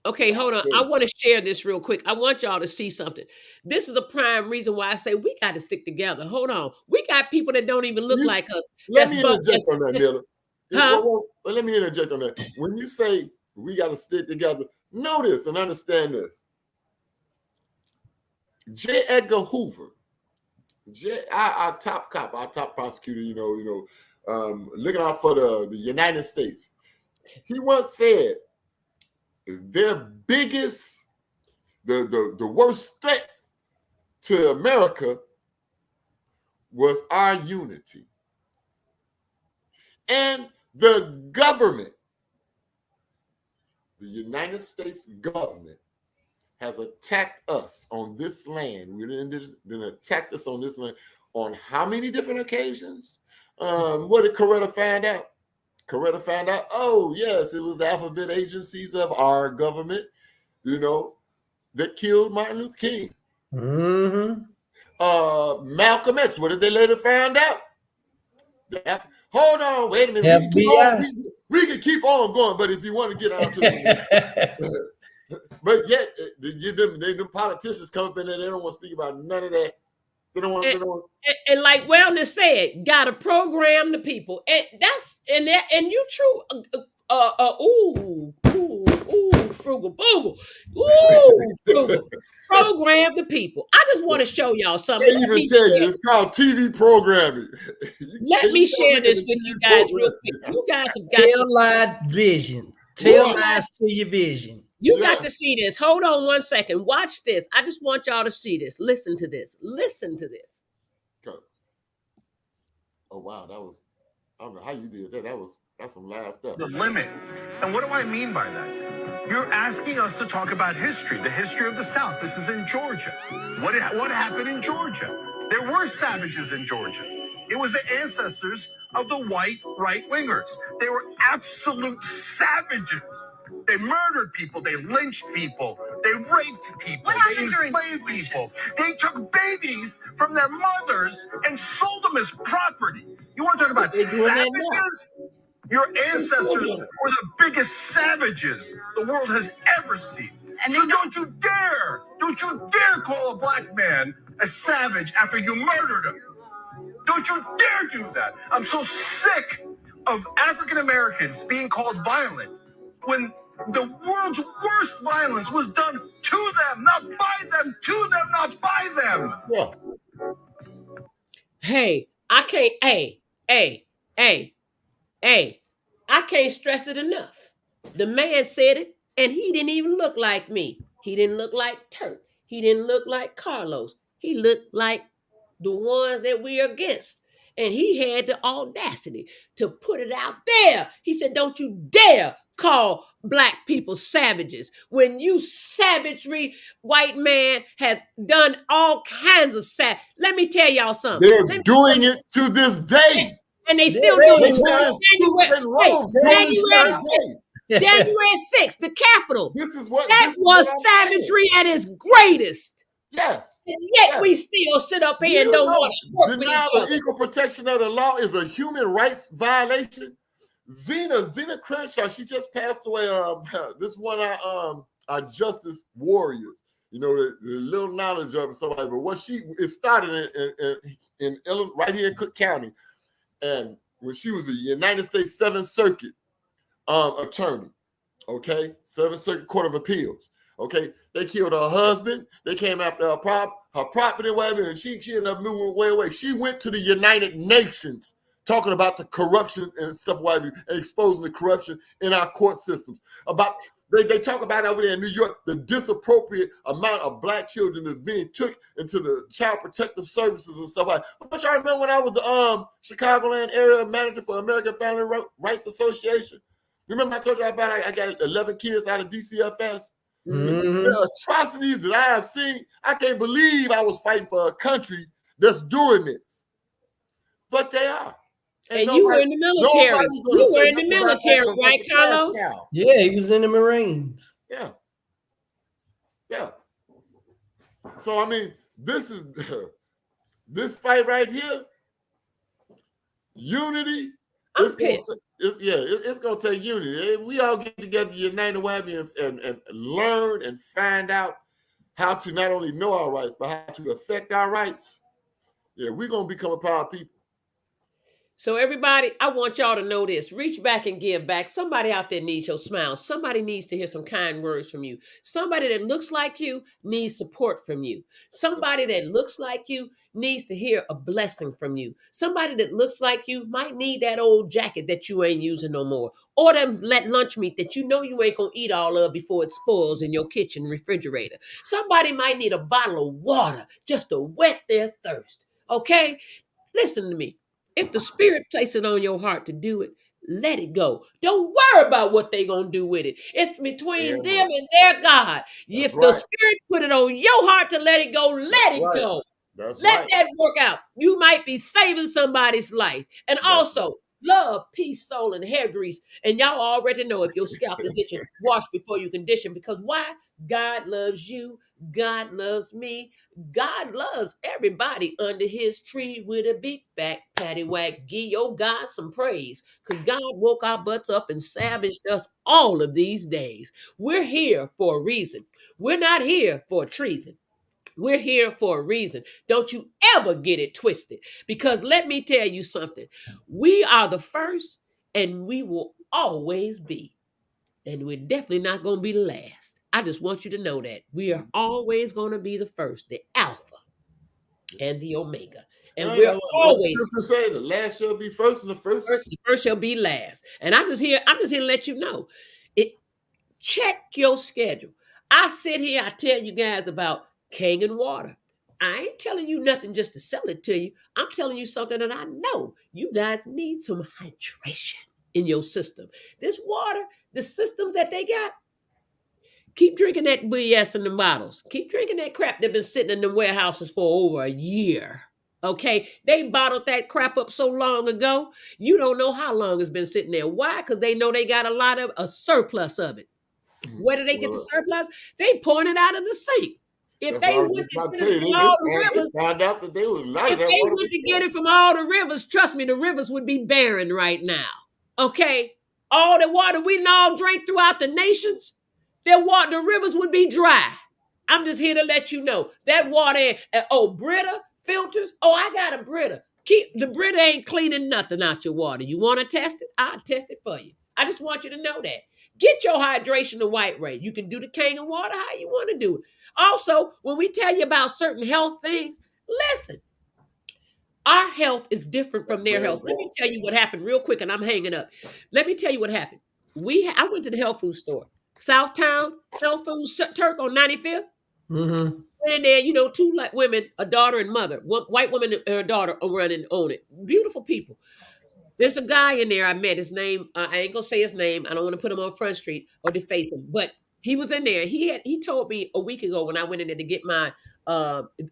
Okay, hold on. I want to share this real quick. I want y'all to see something. This is a prime reason why I say we got to stick together. Hold on. We got people that don't even look like us. Let me interject on that, Miller. Huh? Let me interject on that. When you say we got to stick together, know this and understand this. J. Edgar Hoover, our top cop, our top prosecutor, looking out for the United States. He once said their biggest, the worst threat to America was our unity. And the government, the United States government, has attacked us on this land. Then attacked us on this land on how many different occasions? What did Coretta find out? Coretta found out, oh, yes, it was the alphabet agencies of our government, that killed Martin Luther King. Mm-hmm. Malcolm X, what did they later find out? Hold on, wait a minute. We can keep on going, but if you want to get out to the but yet the politicians come up in there, they don't want to speak about none of that. They don't want and like Wellness said, gotta program the people. And that's and you true frugal boogle. Ooh, frugal. Program the people. I just want to show y'all something. They even tell you it's called TV programming. Let me share this with you guys real quick. You guys have got tell lies vision. Tell lies to your vision. You got to see this. Hold on one second. Watch this. I just want y'all to see this. Listen to this. Listen to this. Oh wow, I don't know how you did that. That's some loud stuff. The limit. And what do I mean by that? You're asking us to talk about history, the history of the South. This is in Georgia. What happened in Georgia? There were savages in Georgia. It was the ancestors of the white right-wingers. They were absolute savages. They murdered people. They lynched people. They raped people. They enslaved people. They took babies from their mothers and sold them as property. You want to talk about They're doing that now. savages? Your ancestors were the biggest savages the world has ever seen. And so don't you dare call a black man a savage after you murdered him. Don't you dare do that. I'm so sick of African Americans being called violent when the world's worst violence was done to them, not by them, to them, not by them. Yeah. Hey, I can't, hey, I can't stress it enough. The man said it, and he didn't even look like me. He didn't look like Turk. He didn't look like Carlos. He looked like the ones that we're against. And he had the audacity to put it out there. He said, don't you dare call black people savages when you savagery white man has done all kinds of Let me tell y'all something. They're doing it to this day. And they still doing They it. wear suits and robes during this day. January 6th, the Capitol. This is what That this is was what I'm saying. savagery at its greatest. Yes. And yet Yes. we still sit up here and You don't know, want to work with denial each of other. equal protection of the law is a human rights violation. Zena Crenshaw, she just passed away. This one our justice warriors. You know, the little knowledge of somebody, but what it started in Illinois, right here in Cook County, and when she was a United States Seventh Circuit attorney, okay, Seventh Circuit Court of Appeals. Okay, they killed her husband. They came after her property, whatever, and she ended up moving way away. She went to the United Nations talking about the corruption and stuff, whatever, and exposing the corruption in our court systems. About they talk about over there in New York the disappropriate amount of black children that's being took into the child protective services and stuff like that. But y'all remember when I was the Chicagoland area manager for American Family Rights Association? Remember I told you about I got 11 kids out of DCFS? Mhm. The atrocities that I have seen, I can't believe I was fighting for a country that's doing this. But they are. And you were in the military. You were in the military, right, Carlos? Yeah, he was in the Marines. Yeah. Yeah. So, I mean, this is this fight right here, unity. I'm pissed. It's going to take unity. We all get together, unite and learn and find out how to not only know our rights, but how to affect our rights. Yeah, we're going to become a power people. So everybody, I want y'all to know this. Reach back and give back. Somebody out there needs your smile. Somebody needs to hear some kind words from you. Somebody that looks like you needs support from you. Somebody that looks like you needs to hear a blessing from you. Somebody that looks like you might need that old jacket that you ain't using no more. Or them lunch meat that you know you ain't going to eat all of before it spoils in your kitchen refrigerator. Somebody might need a bottle of water just to wet their thirst. Okay? Listen to me. If the Spirit places it on your heart to do it, let it go. Don't worry about what they're going to do with it. It's between them and their God. If the Spirit put it on your heart to let it go, let it go. Let that work out. You might be saving somebody's life. And also, love, peace, soul, and hair grease. And y'all already know if your scalp is itching, wash before you condition. Because why? God loves you. God loves me. God loves everybody under his tree with a big back patty whack. Give your God some praise. Because God woke our butts up and savaged us all of these days. We're here for a reason. We're not here for treason. We're here for a reason. Don't you ever get it twisted. Because let me tell you something. We are the first and we will always be. And we're definitely not going to be the last. I just want you to know that. We are always going to be the first, the Alpha and the Omega. And we're always to say the last shall be first and the first shall be last. And I'm just here to let you know. Check your schedule. I sit here, I tell you guys about Kangen water. I ain't telling you nothing just to sell it to you. I'm telling you something that I know. You guys need some hydration in your system. This water, the systems that they got, keep drinking that BS in the bottles. Keep drinking that crap that's been sitting in the warehouses for over a year. Okay, they bottled that crap up so long ago, you don't know how long it's been sitting there. Why? Because they know they got a surplus of it. Where do they get the surplus? They pouring it out of the sink. If That's they what I was went just about to to get say. it from all the They rivers, found out that there was a lot if of that they water. went to get it from all the rivers, trust me, the rivers would be barren right now. Okay? All the water we all drank throughout the nations, the rivers would be dry. I'm just here to let you know. That water, Brita filters. Oh, I got a Brita. The Brita ain't cleaning nothing out your water. You want to test it? I'll test it for you. I just want you to know that. Get your hydration the white way. You can do the Kangen water how you want to do it. Also, when we tell you about certain health things, listen. Our health is different from their health. Let me tell you what happened real quick, and I'm hanging up. Let me tell you what happened. I went to the health food store, Southtown Health Food Turk on 95th. Mm-hmm. Went in there, two women, a daughter and mother. One white woman and her daughter are running on it. Beautiful people. There's a guy in there I met. His name, I ain't gonna say his name. I don't want to put him on Front Street or deface him. But he was in there. He told me a week ago when I went in there to get my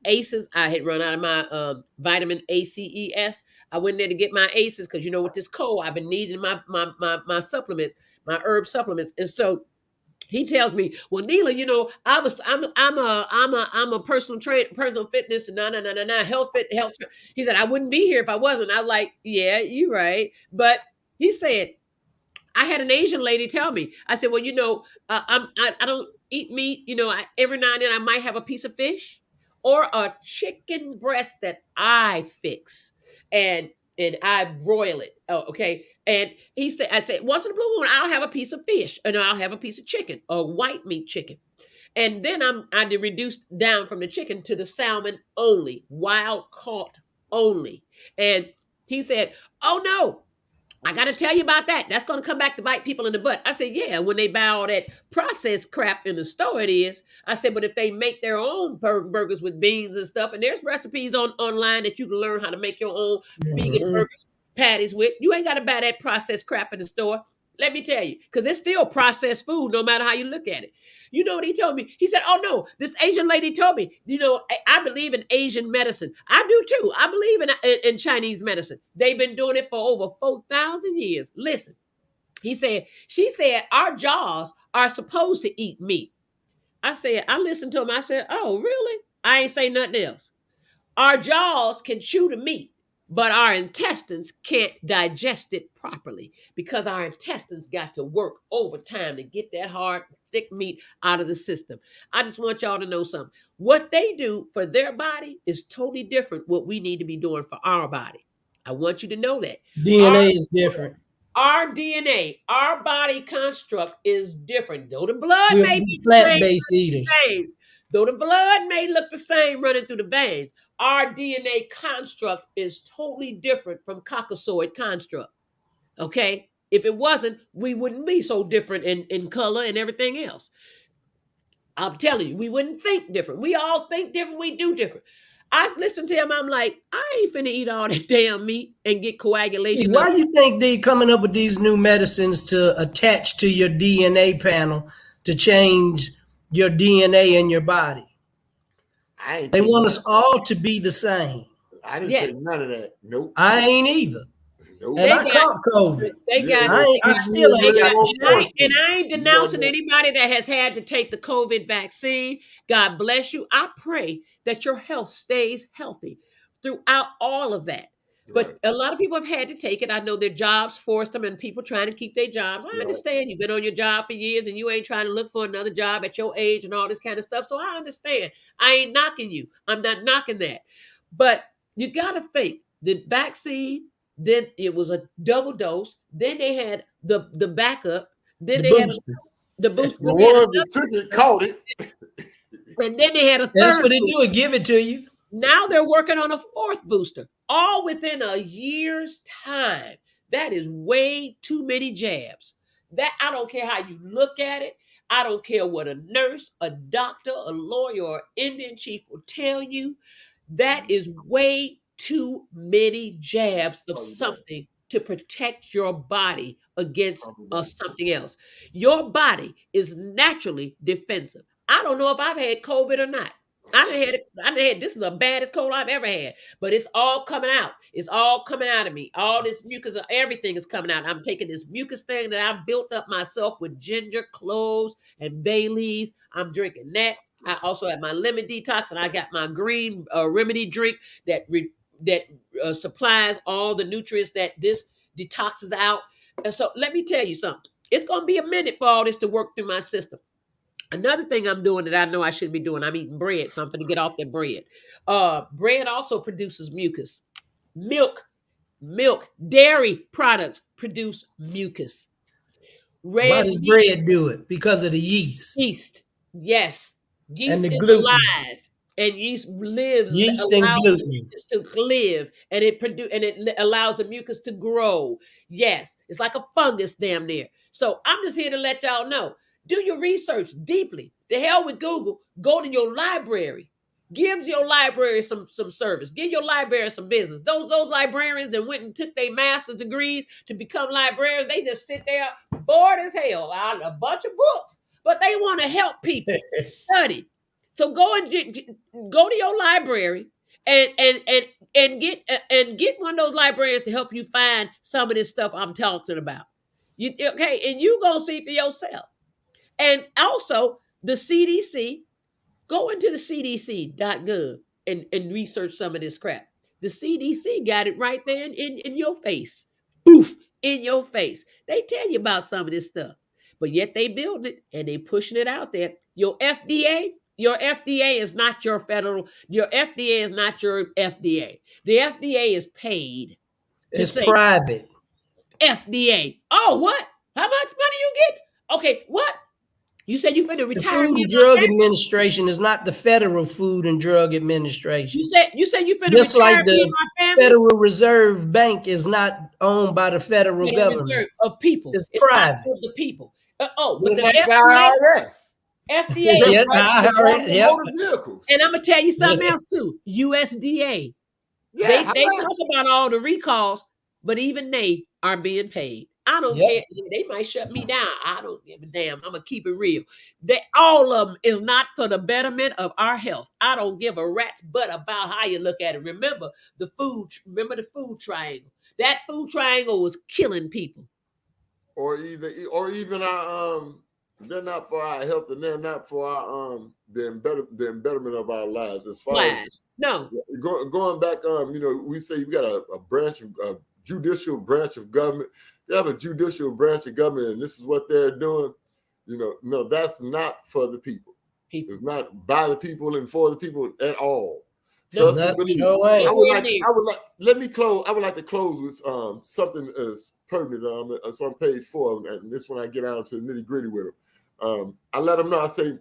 ACEs. I had run out of my vitamin ACES. I went in there to get my ACEs because with this cold, I've been needing my supplements, my herb supplements, and so. He tells me, "Well, Neela, I'm a personal trainer, personal fitness, and health fit, health." He said, "I wouldn't be here if I wasn't." I'm like, "Yeah, you're right." But he said, I had an Asian lady tell me. I said, "Well, I don't eat meat. Every now and then I might have a piece of fish or a chicken breast that I fix and I broil it. Oh, okay." And I said, once in a blue moon, I'll have a piece of fish and I'll have a piece of chicken, a white meat chicken. And then I did reduce down from the chicken to the salmon only, wild caught only. And he said, "Oh no, I got to tell you about that. That's going to come back to bite people in the butt." I said, "Yeah, when they buy all that processed crap in the store, it is." I said, "But if they make their own burgers with beans and stuff, and there's recipes online that you can learn how to make your own vegan burgers, patties with, you ain't got to buy that processed crap in the store." Let me tell you, because it's still processed food, no matter how you look at it. You know what he told me? He said, "Oh no, this Asian lady told me, I believe in Asian medicine." I do too. I believe in Chinese medicine. They've been doing it for over 4,000 years. Listen, she said, "Our jaws are supposed to eat meat." I listened to him. I said, "Oh, really?" I ain't say nothing else. Our jaws can chew the meat, but our intestines can't digest it properly because our intestines got to work overtime to get that hard, thick meat out of the system. I just want y'all to know something. What they do for their body is totally different what we need to be doing for our body. I want you to know that. DNA is different. Our DNA, our body construct is different. Though the blood We're may be the same plant-based eaters. veins, though the blood may look the same running through the veins, our DNA construct is totally different from Caucasoid construct. Okay? If it wasn't, we wouldn't be so different in color and everything else. I'm telling you, we wouldn't think different. We all think different. We do different. I listen to him. I'm like, I ain't finna eat all that damn meat and get coagulation. Why do you think they coming up with these new medicines to attach to your DNA panel to change your DNA in your body? They want us all to be the same. I didn't take none of that. Nope. I ain't either. Nope. And I caught COVID. And I ain't denouncing anybody that has had to take the COVID vaccine. God bless you. I pray that your health stays healthy throughout all of that. But a lot of people have had to take it. I know their jobs forced them and people trying to keep their jobs. I understand you've been on your job for years and you ain't trying to look for another job at your age and all this kind of stuff. So I understand. I ain't knocking you. I'm not knocking that. But you got to think the vaccine, then it was a double dose. Then they had the backup. Then they had the booster. The ones that took it caught it. And then they had a third. That's what they do. Give it to you. Now they're working on a fourth booster, all within a year's time. That is way too many jabs. That I don't care how you look at it. I don't care what a nurse, a doctor, a lawyer, or Indian chief will tell you. That is way too many jabs of something to protect your body against something else. Your body is naturally defensive. I don't know if I've had COVID or not. I done had this is the baddest cold I've ever had, but it's all coming out. It's all coming out of me. All this mucus, everything is coming out. I'm taking this mucus thing that I've built up myself with ginger, cloves, and bay leaves. I'm drinking that. I also have my lemon detox, and I got my green remedy drink that supplies all the nutrients that this detoxes out. And so let me tell you something. It's going to be a minute for all this to work through my system. Another thing I'm doing that I know I shouldn't be doing, I'm eating bread, so I'm going to get off that bread. Bread also produces mucus. Milk, dairy products produce mucus. Why Red does meat, bread do it? Because of the yeast. yeast. Yes. Yeast And the is gluten. alive. And yeast lives, Yeast and allows the gluten. mucus to live, and it allows the mucus to grow. Yes, it's like a fungus damn near. So I'm just here to let y'all know. Do your research deeply. The hell with Google. Go to your library. Give your library some service. Give your library some business. Those librarians that went and took their master's degrees to become librarians, they just sit there bored as hell out a bunch of books, but they want to help people study. So go to your library and get one of those librarians to help you find some of this stuff I'm talking about. And you gonna see for yourself. And also the CDC. Go into the cdc.gov and research some of this crap. The CDC got it right there in your face. Poof, in your face. They tell you about some of this stuff, but yet they build it and they pushing it out there. Your FDA is not your federal, your FDA is not your FDA. The FDA is paid to It's say private. FDA. Oh, what? How much money you get? Okay, what? You said you finna The retire Food me and and my Drug family? Administration is not the Federal Food and Drug Administration. You said you finna Just like retire me and the my family? Federal Reserve Bank is not owned by the federal Federal government. Reserve of people. It's It's not private. for the people. But Just the like the IRS. FDA Just is Yeah, like the Department of yeah. Motor Vehicles. and I'm gonna tell you something else too. USDA. Yeah, They talk about all the recalls, but even they are being paid. I don't Yep. care. They might shut me down. I don't give a damn. I'm gonna keep it real. All of them is not for the betterment of our health. I don't give a rat's butt about how you look at it. Remember the food triangle. That food triangle was killing people. or even our they're not for our health, and they're not for our the embetterment of our lives. As far as No. going back, we say you got a branch of a judicial branch of government. You have a judicial branch of government, and this is what they're doing. No, that's not for the people. It's not by the people and for the people at all. No, Trust and believe. no way. I would like to close with something as pertinent. It's on page 4, and this one I get down to the nitty gritty with them. I let them know. I say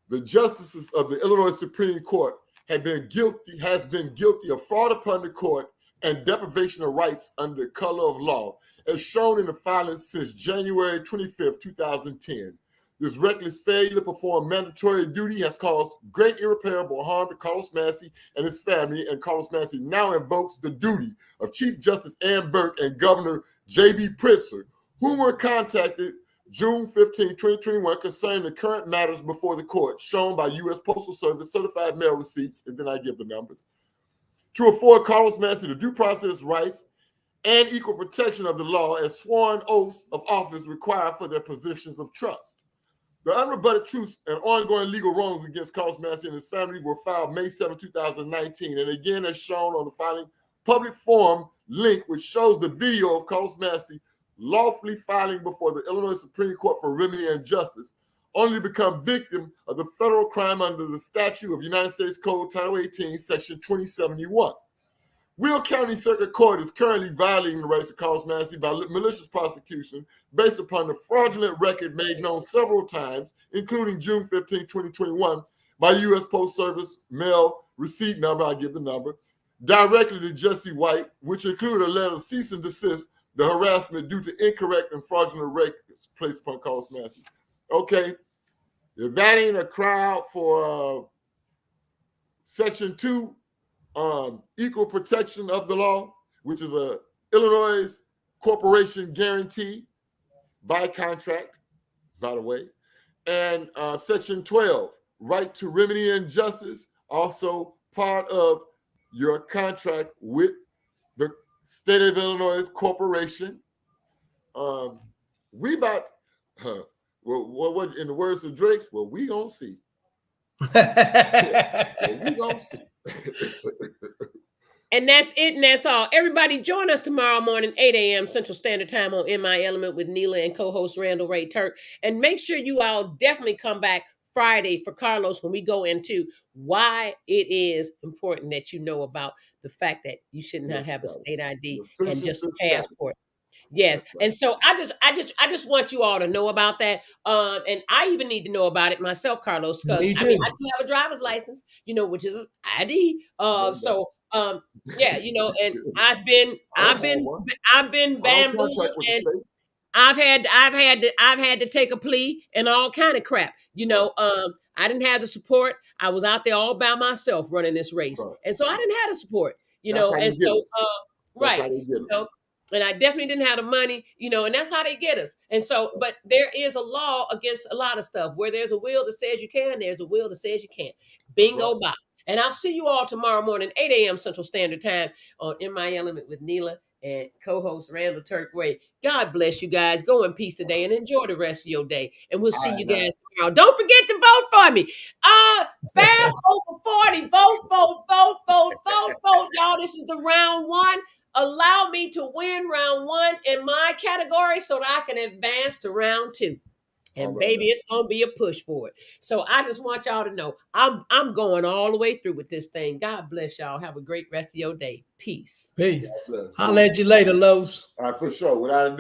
the justices of the Illinois Supreme Court has been guilty of fraud upon the court and deprivation of rights under the color of law, as shown in the filings since January 25th, 2010. This reckless failure to perform mandatory duty has caused great irreparable harm to Carlos Massey and his family, and Carlos Massey now invokes the duty of Chief Justice Ann Burke and Governor J.B. Pritzker, whom were contacted June 15, 2021, concerning the current matters before the court, shown by U.S. Postal Service certified mail receipts, and then I give the numbers, to afford Carlos Massey the due process rights and equal protection of the law as sworn oaths of office required for their positions of trust. The unrebutted truths and ongoing legal wrongs against Carlos Massey and his family were filed May 7, 2019, and again as shown on the filing public forum link, which shows the video of Carlos Massey lawfully filing before the Illinois Supreme Court for remedy and justice, only to become victim of the federal crime under the statute of United States Code Title 18, Section 2071. Will County Circuit Court is currently violating the rights of Carlos Massey by malicious prosecution based upon the fraudulent record made known several times, including June 15, 2021, by U.S. Post Service mail receipt number, I give the number, directly to Jesse White, which included a letter of cease and desist the harassment due to incorrect and fraudulent records placed upon Carlos Massey. Okay, if that ain't a crowd for Section 2, equal protection of the law, which is a Illinois corporation guarantee by contract, by the way, and Section 12, right to remedy and justice, also part of your contract with the state of Illinois corporation. We about, what in the words of Drake's, well, we gonna see. Well, we gonna see. And that's it, and that's all. Everybody join us tomorrow morning, 8 a.m. Central Standard Time on In My Element with Neela and co-host Randall Ray Turk. And make sure you all definitely come back Friday for Carlos when we go into why it is important that you know about the fact that you should not have a state ID and just a passport. Yes. Right. And so I just want you all to know about that. And I even need to know about it myself, Carlos, because I do have a driver's license, which is ID. Yeah, and I've been bamboozled, and I've had to take a plea and all kind of crap. I didn't have the support. I was out there all by myself running this race. Right. And so I didn't have the support, and so right. And I definitely didn't have the money, and that's how they get us. And so, but there is a law against a lot of stuff. Where there's a will that says you can, there's a will that says you can't. Bingo, bop. And I'll see you all tomorrow morning, 8 a.m. Central Standard Time on In My Element with Neela and co-host Randall Turkway. God bless you guys. Go in peace today and enjoy the rest of your day. And we'll see you guys tomorrow. Don't forget to vote for me. Fab over 40. Vote. Y'all, this is the round one. Allow me to win round one in my category so that I can advance to round two. And baby, it's gonna be a push for it. So I just want y'all to know I'm going all the way through with this thing. God bless y'all. Have a great rest of your day. Peace. I'll let you later, Los. All right, for sure. Without a doubt.